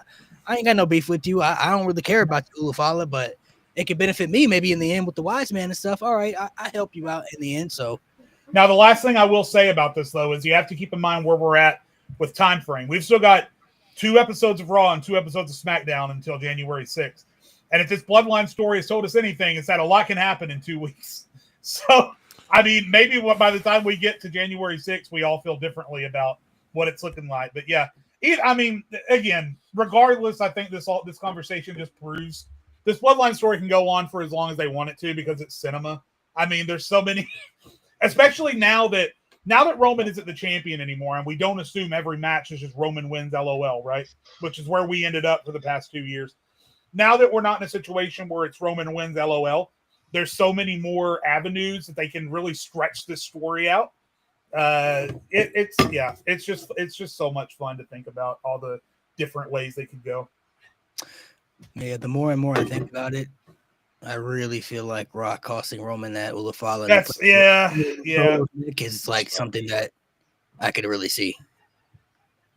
Speaker 1: ain't got no beef with you. I don't really care about the Ula Fala, but it could benefit me maybe in the end with the wise man and stuff. All right, I help you out in the end. So
Speaker 2: now the last thing I will say about this though is you have to keep in mind where we're at with time frame. We've still got 2 episodes of Raw and 2 episodes of SmackDown until January 6th. And if this Bloodline story has told us anything, it's that a lot can happen in 2 weeks. So, I mean, maybe by the time we get to January 6th, we all feel differently about what it's looking like. But yeah, I mean, again, regardless, I think this conversation just proves this Bloodline story can go on for as long as they want it to because it's cinema. I mean, there's so many, especially now that Roman isn't the champion anymore, and we don't assume every match is just Roman wins, LOL, right? Which is where we ended up for the past 2 years. Now that we're not in a situation where it's Roman wins, LOL, there's so many more avenues that they can really stretch this story out. It's just so much fun to think about all the different ways they could go.
Speaker 1: Yeah, the more and more I think about it, I really feel like Rock costing Roman that Ula Fala. It's like something that I could really see.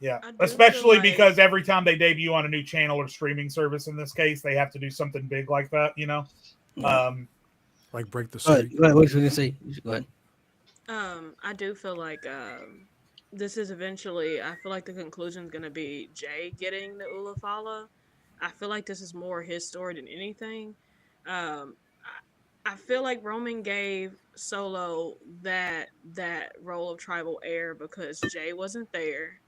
Speaker 2: Yeah, especially because every time they debut on a new channel or streaming service, in this case, they have to do something big like that, you know?
Speaker 3: Like break the streak.
Speaker 1: What was you going to say? Go ahead.
Speaker 5: I do feel like this is eventually, I feel like the conclusion is going to be Jay getting the Ula Fala. I feel like this is more his story than anything. I feel like Roman gave Solo that role of tribal heir because Jay wasn't there.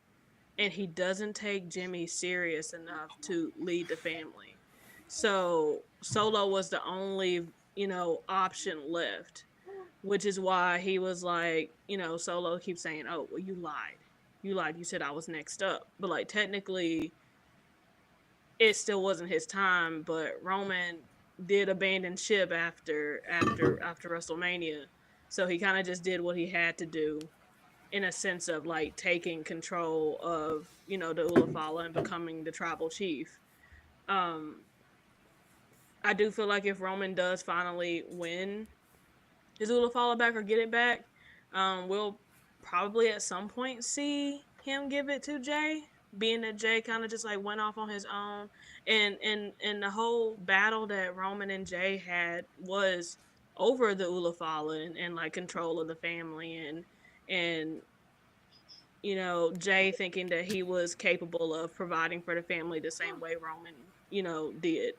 Speaker 5: And he doesn't take Jimmy serious enough to lead the family. So Solo was the only, option left, which is why he was like, Solo keeps saying, oh, well, you lied. You said I was next up. But like technically it still wasn't his time, but Roman did abandon ship after WrestleMania. So he kind of just did what he had to do in a sense of like taking control of, the Ula Fala and becoming the tribal chief. I do feel like if Roman does finally win his Ula Fala back or get it back, we'll probably at some point see him give it to Jay, being that Jay kind of just like went off on his own. And the whole battle that Roman and Jay had was over the Ula Fala and like control of the family and Jay thinking that he was capable of providing for the family the same way Roman, did.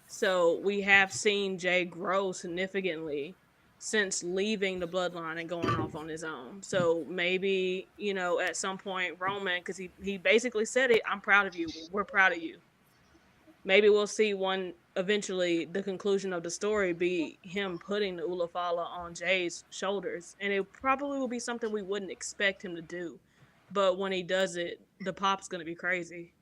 Speaker 5: So we have seen Jay grow significantly since leaving the bloodline and going off on his own. So maybe, at some point Roman, because he basically said it, I'm proud of you. We're proud of you. Maybe we'll see one eventually the conclusion of the story be him putting the Ulafala on Jay's shoulders. And it probably will be something we wouldn't expect him to do. But when he does it, the pop's gonna be crazy.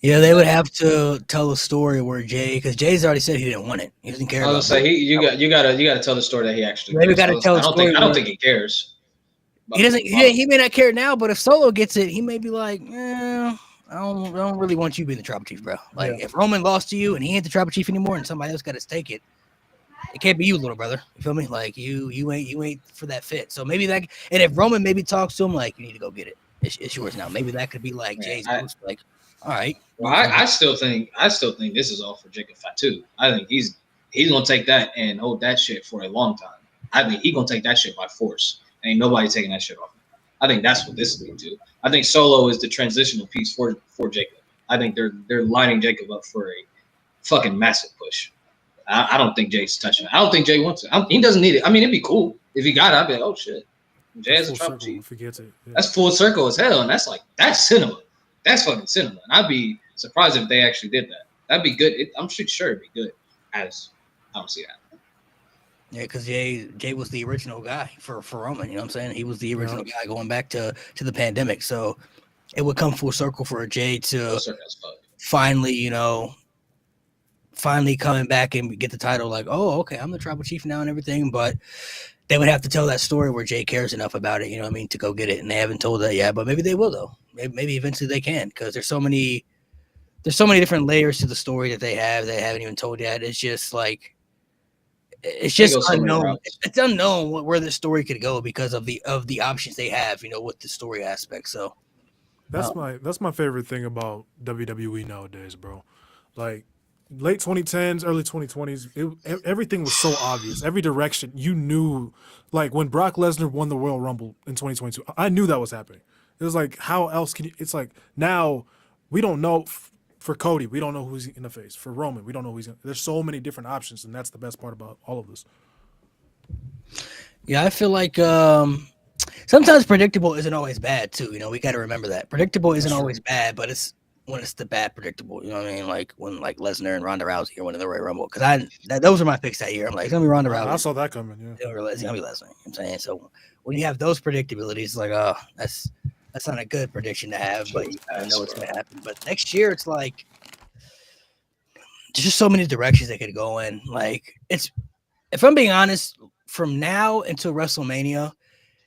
Speaker 1: Yeah, they would have to tell a story where Jay, because Jay's already said he didn't want it. He doesn't care.
Speaker 4: I was gonna say you gotta tell the story that he actually.
Speaker 1: Maybe gotta tell.
Speaker 4: I don't think he cares.
Speaker 1: He doesn't. He may not care now, but if Solo gets it, he may be like, I don't really want you being the tribal chief, bro. Like if Roman lost to you and he ain't the tribal chief anymore, and somebody else got to take it, it can't be you, little brother. You feel me? Like you ain't for that fit. So maybe that. And if Roman maybe talks to him, like you need to go get it. It's yours now. Maybe that could be like Jay's like. All right.
Speaker 4: Well, I still think this is all for Jacob Fatu. I think he's gonna take that and hold that shit for a long time. I think he's gonna take that shit by force. Ain't nobody taking that shit off. I think that's what this is going to. I think Solo is the transitional piece for Jacob. I think they're lining Jacob up for a fucking massive push. I don't think Jay's touching it. I don't think Jay wants it. He doesn't need it. I mean, it'd be cool if he got it. I'd be like, oh shit, Jay has a tribal chief.
Speaker 3: If he gets it, yeah. That's
Speaker 4: full circle as hell, and that's cinema. That's fucking cinema. And I'd be surprised if they actually did that. That'd be good. I'm sure it'd be good. I don't see that.
Speaker 1: Yeah, because Jay was the original guy for Roman. You know what I'm saying? He was the original guy going back to the pandemic. So it would come full circle for Jay to finally, finally coming back and get the title. Like, oh, okay, I'm the tribal chief now and everything. But they would have to tell that story where Jay cares enough about it, you know what I mean, to go get it. And they haven't told that yet, but maybe they will though. Maybe eventually they can, because there's so many different layers to the story that they haven't even told yet. It's just like it's just unknown. It's unknown where the story could go because of the options they have, with the story aspect. So
Speaker 3: that's my favorite thing about WWE nowadays, bro. Like late 2010s, early 2020s, everything was so obvious. Every direction you knew. Like when Brock Lesnar won the Royal Rumble in 2022, I knew that was happening. It was like, how else can you? It's like now we don't know. For Cody, we don't know who's in the face. For Roman, we don't know who's in. There's so many different options, and that's the best part about all of this.
Speaker 1: Yeah, I feel like sometimes predictable isn't always bad too. We got to remember that predictable isn't always bad, but it's when it's the bad predictable. You know what I mean? Like when Lesnar and Ronda Rousey are winning the Royal Rumble, because those are my picks that year. I'm like, it's gonna be Ronda Rousey.
Speaker 3: I saw that coming. Yeah,
Speaker 1: it's gonna be Lesnar. You know what I'm saying, so when you have those predictabilities, it's like, oh, that's not a good prediction to have, but you kind of know what's going to happen. But next year, it's like there's just so many directions they could go in. Like if I'm being honest, from now until WrestleMania,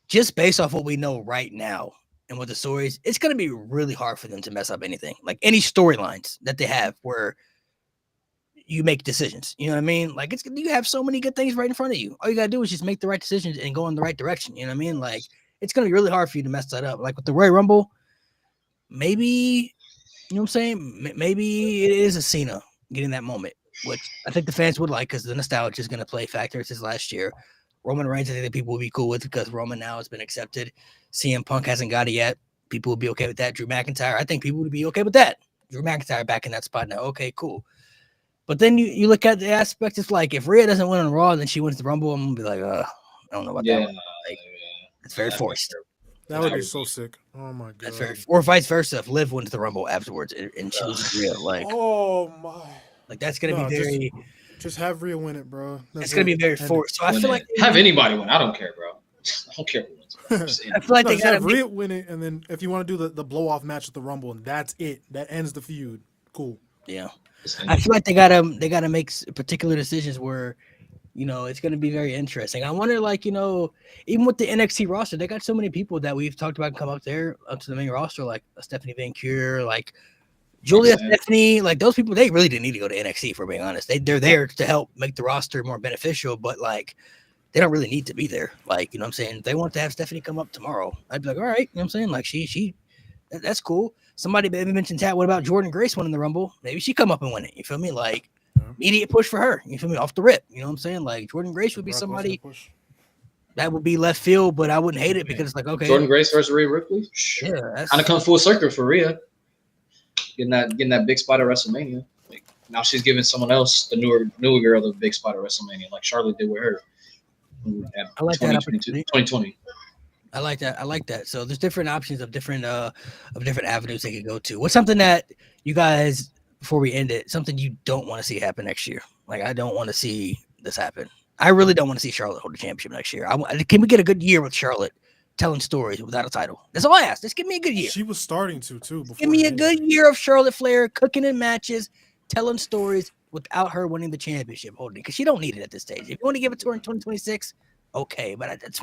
Speaker 1: just based off what we know right now and what the stories, it's going to be really hard for them to mess up anything. Like any storylines that they have where you make decisions. You know what I mean? Like you have so many good things right in front of you. All you got to do is just make the right decisions and go in the right direction. You know what I mean? Like, it's going to be really hard for you to mess that up. Like with the Royal Rumble, maybe, you know what I'm saying? Maybe it is a Cena getting that moment, which I think the fans would like because the nostalgia is going to play a factor. It's his last year. Roman Reigns, I think that people will be cool with because Roman now has been accepted. CM Punk hasn't got it yet. People will be okay with that. Drew McIntyre, I think people would be okay with that. Drew McIntyre back in that spot now. Okay, cool. But then you look at the aspect, it's like if Rhea doesn't win on Raw and then she wins the Rumble, I'm going to be like, I don't know about that one. Like, it's very forced.
Speaker 3: That would be so sick. Oh my god.
Speaker 1: That's or vice versa. If Liv wins the Rumble afterwards and she loses Rhea, like,
Speaker 3: oh my,
Speaker 1: like that's gonna be very.
Speaker 3: Just have Rhea win it, bro.
Speaker 1: It's gonna be very forced. So I feel like
Speaker 4: have anybody win. I don't care, bro. I don't care who wins.
Speaker 1: I feel like they gotta
Speaker 3: have Rhea win it, and then if you want to do the blow off match at the Rumble, and that's it. That ends the feud. Cool.
Speaker 1: Yeah, I feel like they gotta make particular decisions where. It's going to be very interesting. I wonder, even with the NXT roster, they got so many people that we've talked about come up to the main roster, like Stephanie Van Cure, like Julia Stephanie, like those people, they really didn't need to go to NXT, for being honest. They're there to help make the roster more beneficial, but they don't really need to be there. Like, you know what I'm saying? If they want to have Stephanie come up tomorrow, I'd be like, all right, you know what I'm saying? Like that's cool. Somebody maybe mentioned what about Jordan Grace winning the Rumble? Maybe she come up and win it. You feel me? Like, immediate push for her. You feel me? Off the rip. You know what I'm saying? Like Jordan Grace would be somebody. that would be left field, but I wouldn't hate it because it's like, okay,
Speaker 4: Jordan Grace versus Rhea Ripley.
Speaker 1: yeah, that's
Speaker 4: Kind of come full circle for Rhea, getting that big spot at WrestleMania. Like, now she's giving someone else, the newer girl, the big spot at WrestleMania, like Charlotte did with her.
Speaker 1: I like that
Speaker 4: 2020.
Speaker 1: I like that. I like that. So there's different options of different avenues they could go to. What's something that you guys, before we end it, something you don't want to see happen next year? Like, I don't want to see this happen. I really don't want to see Charlotte hold the championship next year. Can we get a good year with Charlotte telling stories without a title? That's all I ask. Just give me a good year.
Speaker 3: She was starting to too.
Speaker 1: Give me a good year of Charlotte Flair cooking in matches, telling stories without her winning the championship, holding it, because she don't need it at this stage. If you want to give it to her in 2026, okay, but that's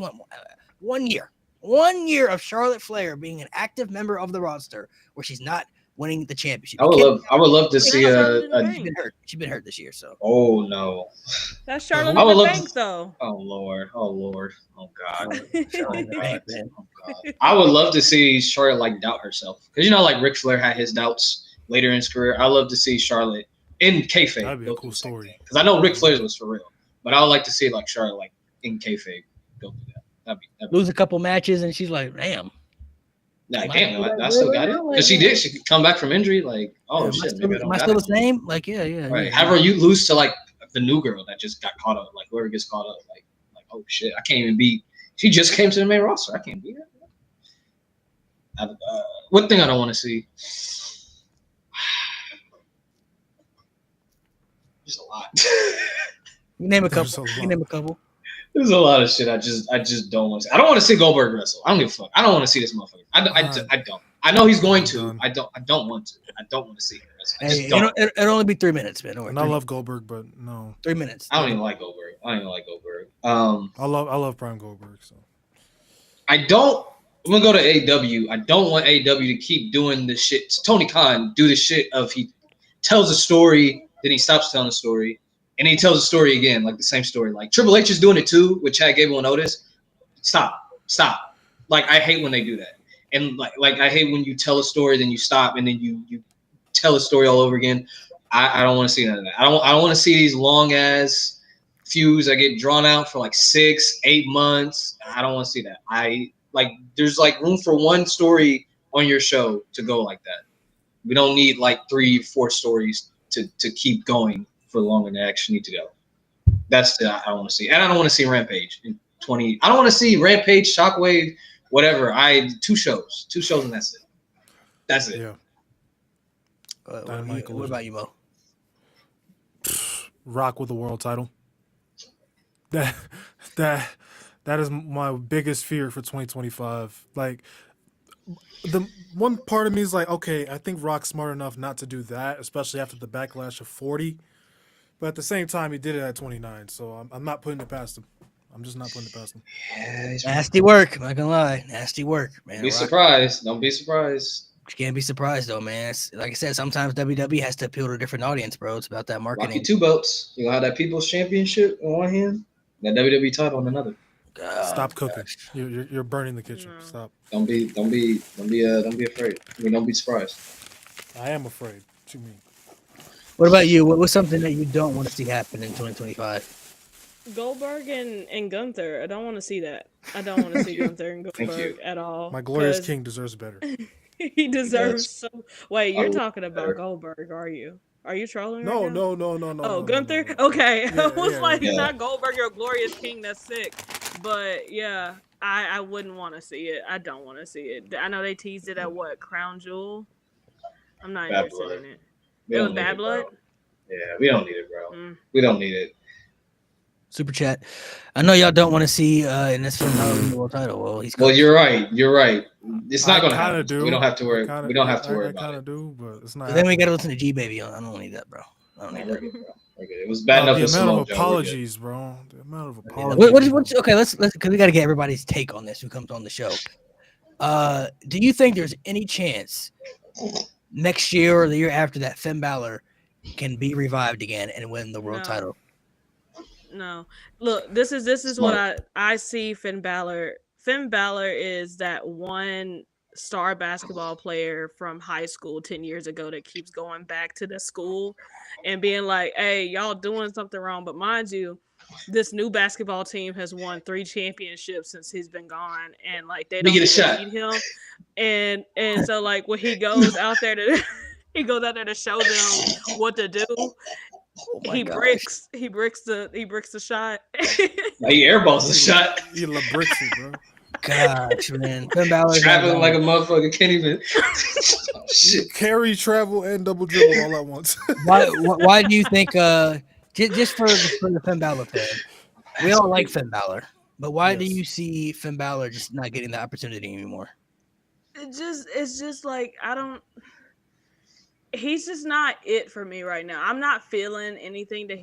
Speaker 1: one year of Charlotte Flair being an active member of the roster where she's not winning the championship.
Speaker 4: I would love to see
Speaker 1: she's been hurt this year, so.
Speaker 4: Oh no.
Speaker 5: That's Charlotte
Speaker 4: I would
Speaker 5: in the
Speaker 4: love
Speaker 5: bank, though.
Speaker 4: Oh Lord. Oh God.
Speaker 1: Charlotte in the bank, man.
Speaker 4: Oh God. I would love to see Charlotte like doubt herself, because like Ric Flair had his doubts later in his career. I love to see Charlotte in kayfabe.
Speaker 3: That'd be a cool story.
Speaker 4: Because I know Ric Flair's was for real, but I would like to see like Charlotte like in kayfabe go through that. That'd be
Speaker 1: Lose a couple matches and she's like, damn.
Speaker 4: Nah, damn, I still got it. Because she did. She could come back from injury. Like, oh shit,
Speaker 1: am I still the same? Like, yeah.
Speaker 4: Right. However, you lose to like the new girl that just got caught up. Like whoever gets caught up, like oh shit, I can't even beat. She just came to the main roster. I can't beat her. One thing I don't want to see. There's a lot.
Speaker 1: You name a couple.
Speaker 4: There's a lot of shit I just don't want to see. I don't want to see Goldberg wrestle. I don't give a fuck. I don't want to see this motherfucker. I don't. I know he's going to. I don't want to. I don't want to see him wrestle. I just don't.
Speaker 1: It'll only be 3 minutes, man.
Speaker 3: And I love Goldberg, but no.
Speaker 1: 3 minutes.
Speaker 4: I don't even like Goldberg.
Speaker 3: I love Prime Goldberg. So
Speaker 4: I'm gonna go to AEW. I don't want AEW to keep doing this shit. Tony Khan do the shit of he tells a story, then he stops telling the story. And he tells a story again, like the same story. Like Triple H is doing it too with Chad Gable and Otis. Stop. Like I hate when they do that. And like I hate when you tell a story, then you stop, and then you tell a story all over again. I don't want to see none of that. I don't want to see these long ass feuds that get drawn out for like 6-8 months. I don't want to see that. There's like room for one story on your show to go like that. We don't need like 3-4 stories to keep going for longer than they actually need to go. That's I don't want to see. And I don't want to see Rampage in 20. I don't want to see Rampage, Shockwave, whatever. 2 shows and that's it.
Speaker 3: Yeah.
Speaker 1: What about you, Mo?
Speaker 3: Rock with the world title. That is my biggest fear for 2025. Like, the one part of me is like, okay, I think Rock's smart enough not to do that, especially after the backlash of 40. But at the same time, he did it at 29, so I'm not putting it past him. I'm just not putting it past him.
Speaker 4: Yeah,
Speaker 1: Nasty work. I'm not gonna lie. Nasty work, man.
Speaker 4: Be surprised. Don't be surprised.
Speaker 1: You can't be surprised though, man. Like I said, sometimes WWE has to appeal to a different audience, bro. It's about that marketing.
Speaker 4: Rocky 2 belts. You have that People's Championship on one hand, that WWE title on another.
Speaker 3: Stop cooking. You're burning the kitchen.
Speaker 5: No.
Speaker 3: Stop.
Speaker 4: Don't be afraid. I mean, don't be surprised.
Speaker 3: I am afraid. What you mean?
Speaker 1: What about you? What's something that you don't want to see happen in 2025?
Speaker 5: Goldberg and Gunther. I don't want to see that. I don't want to see Gunther and Goldberg at all.
Speaker 3: My glorious
Speaker 5: 'cause
Speaker 3: king deserves better.
Speaker 5: He deserves so. Wait, you're
Speaker 4: Oh,
Speaker 5: talking about
Speaker 4: better.
Speaker 5: Goldberg, are you? Are you trolling?
Speaker 3: No,
Speaker 5: right now?
Speaker 3: no.
Speaker 5: Oh, Gunther?
Speaker 3: no.
Speaker 5: Okay.
Speaker 3: Yeah,
Speaker 5: I was
Speaker 3: yeah,
Speaker 5: like,
Speaker 4: yeah.
Speaker 5: not Goldberg, you're a glorious king. That's sick. But yeah, I wouldn't want to see it. I don't want to see it. I know they teased it at what? Crown Jewel? I'm not
Speaker 4: Bad
Speaker 5: interested
Speaker 4: Blood.
Speaker 5: in it.
Speaker 4: We
Speaker 5: It was
Speaker 4: don't need
Speaker 5: Bad
Speaker 4: bro.
Speaker 5: Blood?
Speaker 4: Yeah, we don't need it, bro.
Speaker 5: Mm.
Speaker 4: We don't need it.
Speaker 1: Super chat. I know y'all don't want to see in this film the world title. Well, he's
Speaker 4: Well, you're right. It's not gonna
Speaker 3: I kinda
Speaker 4: happen.
Speaker 3: do.
Speaker 4: We don't have to worry.
Speaker 3: I
Speaker 4: We don't have to worry
Speaker 3: I
Speaker 4: about
Speaker 3: kind
Speaker 4: it.
Speaker 3: of do, but it's not.
Speaker 1: then we
Speaker 3: happening.
Speaker 1: got to listen to G Baby. I don't need that, bro. I don't need
Speaker 4: We're
Speaker 1: that.
Speaker 4: good, bro. We're good. It was bad enough
Speaker 3: The
Speaker 4: with
Speaker 3: amount
Speaker 4: Samoa
Speaker 3: of
Speaker 4: Joe.
Speaker 3: apologies, bro. The amount of apologies.
Speaker 1: Okay, let's because we got to get everybody's take on this who comes on the show. Do you think there's any chance next year or the year after that Finn Balor can be revived again and win the world
Speaker 5: No.
Speaker 1: title?
Speaker 5: No. Look, this is what I see Finn Balor. Finn Balor is that one star basketball player from high school 10 years ago that keeps going back to the school and being like, hey, y'all doing something wrong. But mind you, this new basketball team has won 3 championships since he's been gone, and like they
Speaker 4: Let me
Speaker 5: don't
Speaker 4: get a shot.
Speaker 5: need him. And so like when he goes out there to show them what to do,
Speaker 1: Oh my
Speaker 5: he
Speaker 1: gosh.
Speaker 5: bricks the shot.
Speaker 4: Like, he airballs the shot.
Speaker 3: He bricks it, bro.
Speaker 1: Gosh, man. Finn Balor
Speaker 4: Traveling like a motherfucker. Can't even. Oh, shit.
Speaker 3: Carry, travel, and double dribble all at once.
Speaker 1: why do you think just for the Finn Balor fan, we all like Finn Balor, but why do
Speaker 3: Yes.
Speaker 1: you see Finn Balor just not getting the opportunity anymore?
Speaker 5: It's just like he's just not it for me right now. I'm not feeling anything that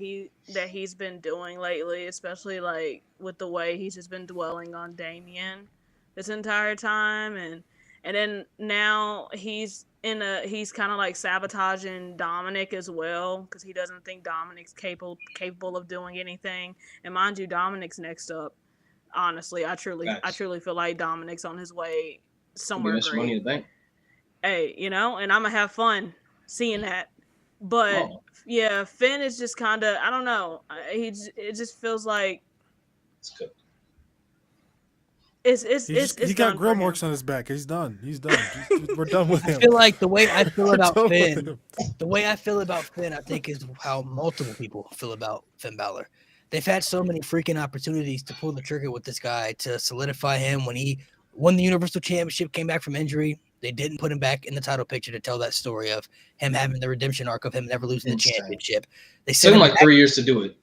Speaker 5: he's been doing lately, especially like with the way he's just been dwelling on Damian this entire time, and then now he's kind of like sabotaging Dominic as well because he doesn't think Dominic's capable of doing anything. And mind you, Dominic's next up. Honestly, I truly feel like Dominic's on his way somewhere
Speaker 4: Give us money
Speaker 5: great.
Speaker 4: in the bank.
Speaker 5: Hey, and I'm gonna have fun seeing that. But yeah, Finn is just kind of, I don't know. It just feels like
Speaker 4: It's good.
Speaker 5: it's
Speaker 3: He got
Speaker 5: done
Speaker 3: grill
Speaker 5: for him.
Speaker 3: marks on his back. He's done. We're done with
Speaker 1: I
Speaker 3: him.
Speaker 1: feel like the way I feel
Speaker 3: We're
Speaker 1: about
Speaker 3: done with
Speaker 1: Finn,
Speaker 3: him.
Speaker 1: the way I feel about Finn, I think is how multiple people feel about Finn Balor. They've had so many freaking opportunities to pull the trigger with this guy to solidify him when he won the Universal Championship, came back from injury. They didn't put him back in the title picture to tell that story of him having the redemption arc of him never losing
Speaker 4: Insane.
Speaker 1: the championship. They
Speaker 4: It
Speaker 1: sent
Speaker 4: took him
Speaker 1: him
Speaker 4: like
Speaker 1: back,
Speaker 4: 3 years to do it.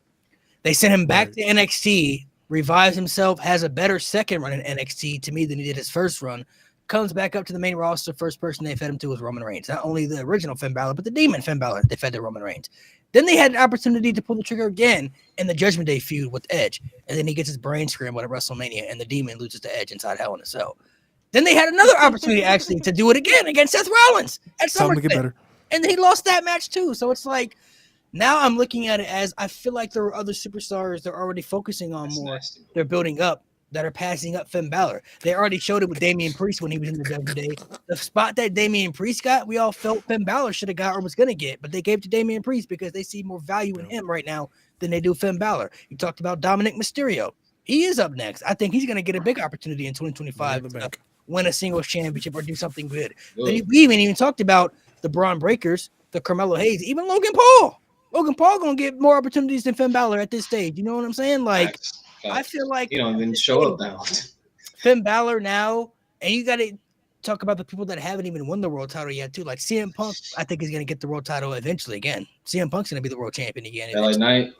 Speaker 1: they sent him back
Speaker 3: Right.
Speaker 1: to NXT, revives himself, has a better second run in NXT to me than he did his first run. Comes back up to the main roster. First person they fed him to was Roman Reigns. Not only the original Finn Balor, but the Demon Finn Balor. They fed to Roman Reigns. Then they had an opportunity to pull the trigger again in the Judgment Day feud with Edge. And then he gets his brain scrambled at WrestleMania, and the Demon loses to Edge inside Hell in a Cell. Then they had another opportunity actually to do it again against Seth Rollins at
Speaker 3: Time to get
Speaker 1: SummerSlam.
Speaker 3: better.
Speaker 1: And he lost that match too. So it's like now I'm looking at it as I feel like there are other superstars they're already focusing on
Speaker 4: That's
Speaker 1: more.
Speaker 4: nasty.
Speaker 1: They're building up that are passing up Finn Balor. They already showed it with Damian Priest when he was in the Judgment Day. The spot that Damian Priest got, we all felt Finn Balor should have got or was going to get, but they gave to Damian Priest because they see more value in him right now than they do Finn Balor. You talked about Dominic Mysterio. He is up next. I think he's going to get a big opportunity in 2025
Speaker 3: Money in the
Speaker 1: to
Speaker 3: bank.
Speaker 1: win a singles championship or do something good.
Speaker 4: Good.
Speaker 1: Then we even talked about the Braun Breakers, the Carmelo Hayes, even Logan Paul. Logan Paul going to get more opportunities than Finn Balor at this stage. You know what I'm saying? Like,
Speaker 4: Facts.
Speaker 1: I
Speaker 4: Facts.
Speaker 1: feel like
Speaker 4: You don't even show up now.
Speaker 1: Finn Balor now, and you got to talk about the people that haven't even won the world title yet too. Like CM Punk, I think is going to get the world title eventually again. CM Punk's going to be the world champion again.
Speaker 4: LA Knight.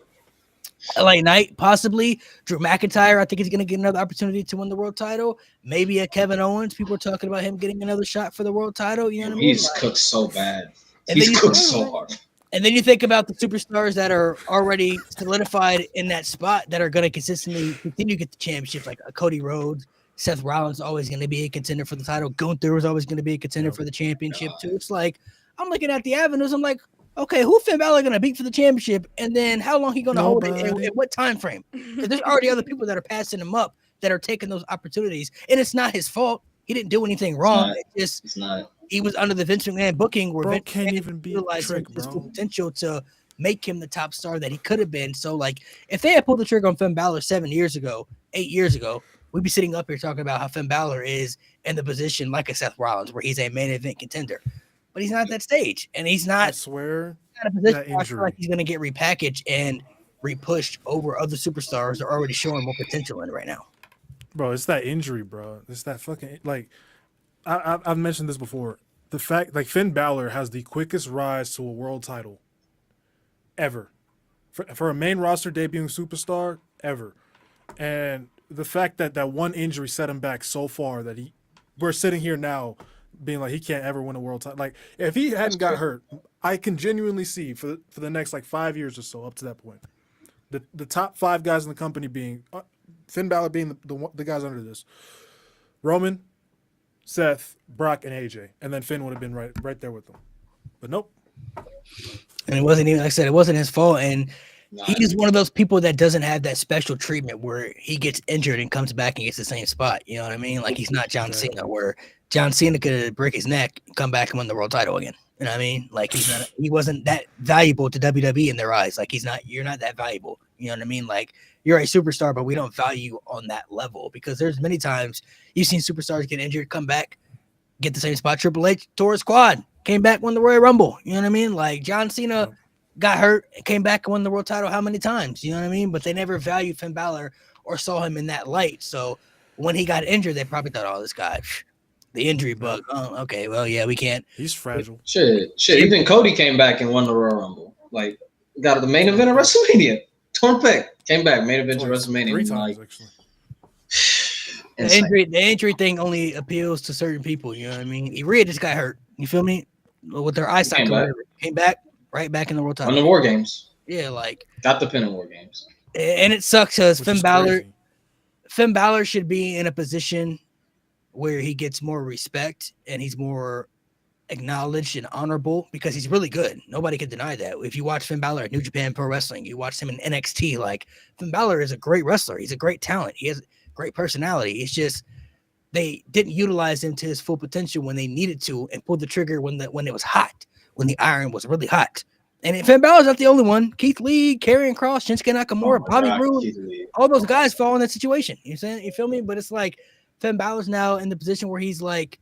Speaker 1: LA Knight, possibly. Drew McIntyre, I think he's going to get another opportunity to win the world title. Maybe a Kevin Owens. People are talking about him getting another shot for the world title. You know what I mean?
Speaker 4: He's
Speaker 1: Like,
Speaker 4: cooked so bad.
Speaker 1: And
Speaker 4: He's
Speaker 1: then you-
Speaker 4: cooked so hard.
Speaker 1: and then you think about the superstars that are already solidified in that spot that are going to consistently continue to get the championships, like Cody Rhodes. Seth Rollins is always going to be a contender for the title. Gunther is always going to be a contender for the championship too. It's like I'm looking at the avenues. I'm like, okay, who Finn Balor going to beat for the championship, and then how long he going to hold it, and
Speaker 3: Nobody.
Speaker 1: at what time frame? Because there's already other people that are passing him up that are taking those opportunities, and it's not his fault. He didn't do anything wrong.
Speaker 4: not.
Speaker 1: It's just
Speaker 4: It's not.
Speaker 1: he was under the Vince McMahon booking where
Speaker 3: Bro
Speaker 1: Vince
Speaker 3: can't
Speaker 1: McMahon
Speaker 3: even be
Speaker 1: utilized
Speaker 3: Trick,
Speaker 1: his full
Speaker 3: bro.
Speaker 1: potential to make him the top star that he could have been. So, like, if they had pulled the trigger on Finn Balor 7 years ago, 8 years ago, we'd be sitting up here talking about how Finn Balor is in the position like a Seth Rollins, where he's a main event contender. But he's not at that stage, and he's
Speaker 3: I
Speaker 1: not
Speaker 3: swear.
Speaker 1: in a position
Speaker 3: that
Speaker 1: where I feel
Speaker 3: injury.
Speaker 1: like he's going to get repackaged and repushed over other superstars that are already showing more potential in it right now.
Speaker 3: Bro, it's that injury, bro. It's that fucking like I've mentioned this before. The fact like Finn Balor has the quickest rise to a world title ever. For a main roster debuting superstar ever. And the fact that that one injury set him back so far that we're sitting here now being like he can't ever win a world title. Like if he hadn't got hurt, I can genuinely see for the next like 5 years or so up to that point. The top 5 guys in the company being Finn Balor being the guys under this. Roman, Seth, Brock, and AJ. And then Finn would have been right there with them. But nope.
Speaker 1: And it wasn't even, like I said, it wasn't his fault. And
Speaker 4: Nah,
Speaker 1: he's one of those people that doesn't have that special treatment where he gets injured and comes back and gets the same spot. You know what I mean? Like he's not John Cena, where John Cena could break his neck, come back and win the world title again. You know what I mean? Like he wasn't that valuable to WWE in their eyes. Like you're not that valuable. You know what I mean? Like, you're a superstar, but we don't value you on that level, because there's many times you've seen superstars get injured, come back, get the same spot. Triple H tore his quad, came back, won the Royal Rumble. You know what I mean? Like, John Cena got hurt, came back and won the world title how many times? You know what I mean? But they never valued Finn Balor or saw him in that light. So when he got injured, they probably thought, oh, this guy, the injury bug. Oh, okay, well, yeah, we can't.
Speaker 3: He's fragile.
Speaker 4: Shit. Even Cody came back and won the Royal Rumble. Like, got the main event of WrestleMania. Torn pec, came back, main event of WrestleMania.
Speaker 3: 3 times,
Speaker 4: like,
Speaker 3: actually.
Speaker 1: The injury thing only appeals to certain people. You know what I mean? Rhea just got hurt. You feel me? With their eyesight, came back right back in the world title.
Speaker 4: On the War Games.
Speaker 1: Yeah, like,
Speaker 4: got the pin in War Games.
Speaker 1: And it sucks because Finn Balor should be in a position where he gets more respect and he's more acknowledged and honorable, because he's really good. Nobody can deny that. If you watch Finn Balor at New Japan Pro Wrestling, you watch him in NXT, like, Finn Balor is a great wrestler. He's a great talent. He has great personality. It's just they didn't utilize him to his full potential when they needed to, and pulled the trigger when it was hot, when the iron was really hot. And Finn Balor's not the only one. Keith Lee, Karrion Kross, Shinsuke Nakamura, Bobby Roode, all those guys fall in that situation. You saying? You feel me? But it's like Finn Balor's now in the position where he's like,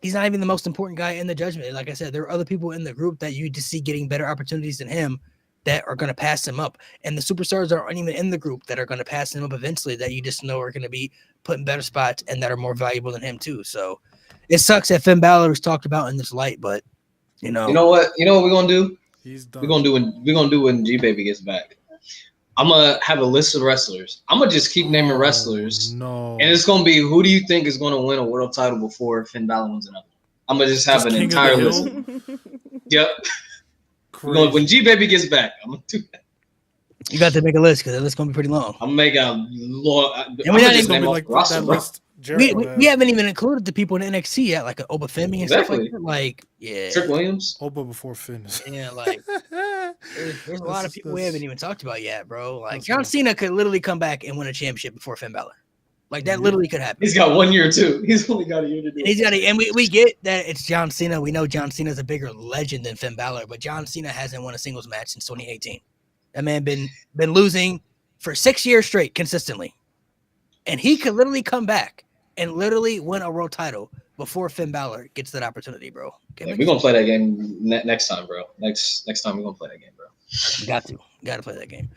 Speaker 1: he's not even the most important guy in the Judgment. Like I said, there are other people in the group that you just see getting better opportunities than him that are going to pass him up. And the superstars aren't even in the group that are going to pass him up eventually, that you just know are going to be put in better spots and that are more valuable than him too. So it sucks that Finn Balor was talked about in this light, but you know what we're going to do?
Speaker 3: He's done.
Speaker 4: We're gonna do when G Baby gets back. I'm gonna have a list of wrestlers. I'm gonna just keep naming wrestlers.
Speaker 3: No.
Speaker 4: And it's gonna be, who do you think is gonna win a world title before Finn Balor wins another? I'm gonna just have an entire list. Yep. When G Baby gets back, I'm gonna do that.
Speaker 1: You got to make a list, because the list's gonna be pretty long.
Speaker 4: I'm making a long.
Speaker 1: And we're not even
Speaker 3: gonna be like that list.
Speaker 1: We haven't even included the people in NXT yet, like Oba Femi and stuff like that. Like, yeah,
Speaker 4: Trick Williams,
Speaker 3: Oba before Finn.
Speaker 1: Yeah, like there's a lot of people we haven't even talked about yet, bro. Like, John Cena could literally come back and win a championship before Finn Balor. Like, that literally could happen.
Speaker 4: He's got 1 year too. He's only got a year to do it.
Speaker 1: And we get that it's John Cena. We know John Cena's a bigger legend than Finn Balor, but John Cena hasn't won a singles match since 2018. That man been losing for 6 years straight consistently, and he could literally come back and literally win a world title before Finn Balor gets that opportunity, bro.
Speaker 4: Yeah, we're gonna play that game next time, bro. Next time we're gonna play that game, bro.
Speaker 1: Got to play that game.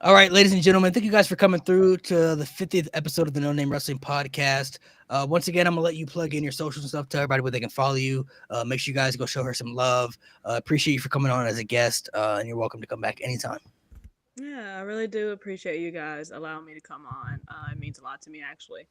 Speaker 1: All right, ladies and gentlemen, thank you guys for coming through to the 50th episode of the No Name Wrestling Podcast. Once again, I'm gonna let you plug in your socials and stuff, tell everybody where they can follow you. Make sure you guys go show her some love. Appreciate you for coming on as a guest, and you're welcome to come back anytime.
Speaker 5: Yeah, I really do appreciate you guys allowing me to come on. It means a lot to me, actually.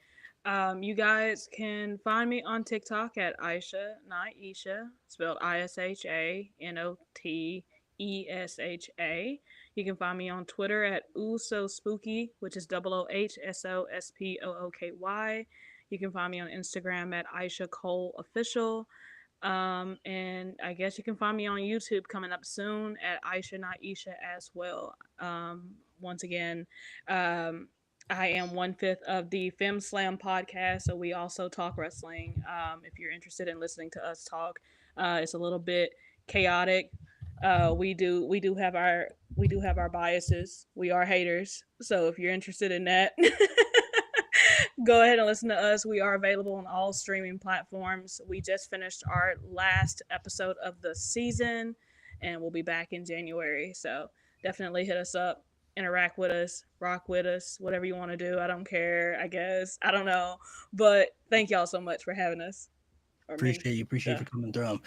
Speaker 5: You guys can find me on TikTok at Aisha Naisha, spelled ISHANOTESHA. You can find me on Twitter at OOSOSpooky, which is OOHSOSPOOKY. You can find me on Instagram at Aisha Cole Official. And I guess you can find me on YouTube coming up soon at Aisha Naisha as well. Once again, I am 1/5 of the Fem Slam podcast, so we also talk wrestling. If you're interested in listening to us talk, it's a little bit chaotic. We do have our biases. We are haters, so if you're interested in that, go ahead and listen to us. We are available on all streaming platforms. We just finished our last episode of the season, and we'll be back in January. So definitely hit us up. Interact with us, rock with us, whatever you want to do. I don't care, I guess. I don't know. But thank y'all so much for having us.
Speaker 1: Appreciate you for coming through.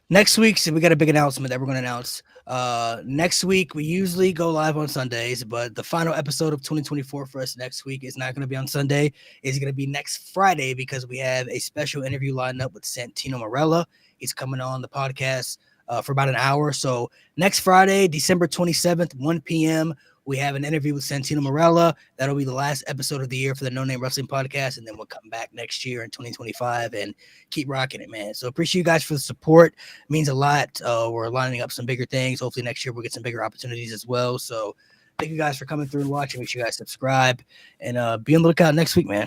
Speaker 1: Next week, so we got a big announcement that we're going to announce. Next week, we usually go live on Sundays, but the final episode of 2024 for us next week is not going to be on Sunday. It's going to be next Friday, because we have a special interview lined up with Santino Marella. He's coming on the podcast for about an hour. So next Friday, December 27th, 1 p.m., we have an interview with Santino Marella. That'll be the last episode of the year for the No Name Wrestling Podcast, and then we'll come back next year in 2025 and keep rocking it, man. So appreciate you guys for the support. It means a lot. We're lining up some bigger things. Hopefully next year we'll get some bigger opportunities as well. So thank you guys for coming through and watching. Make sure you guys subscribe, and be on the lookout next week, man.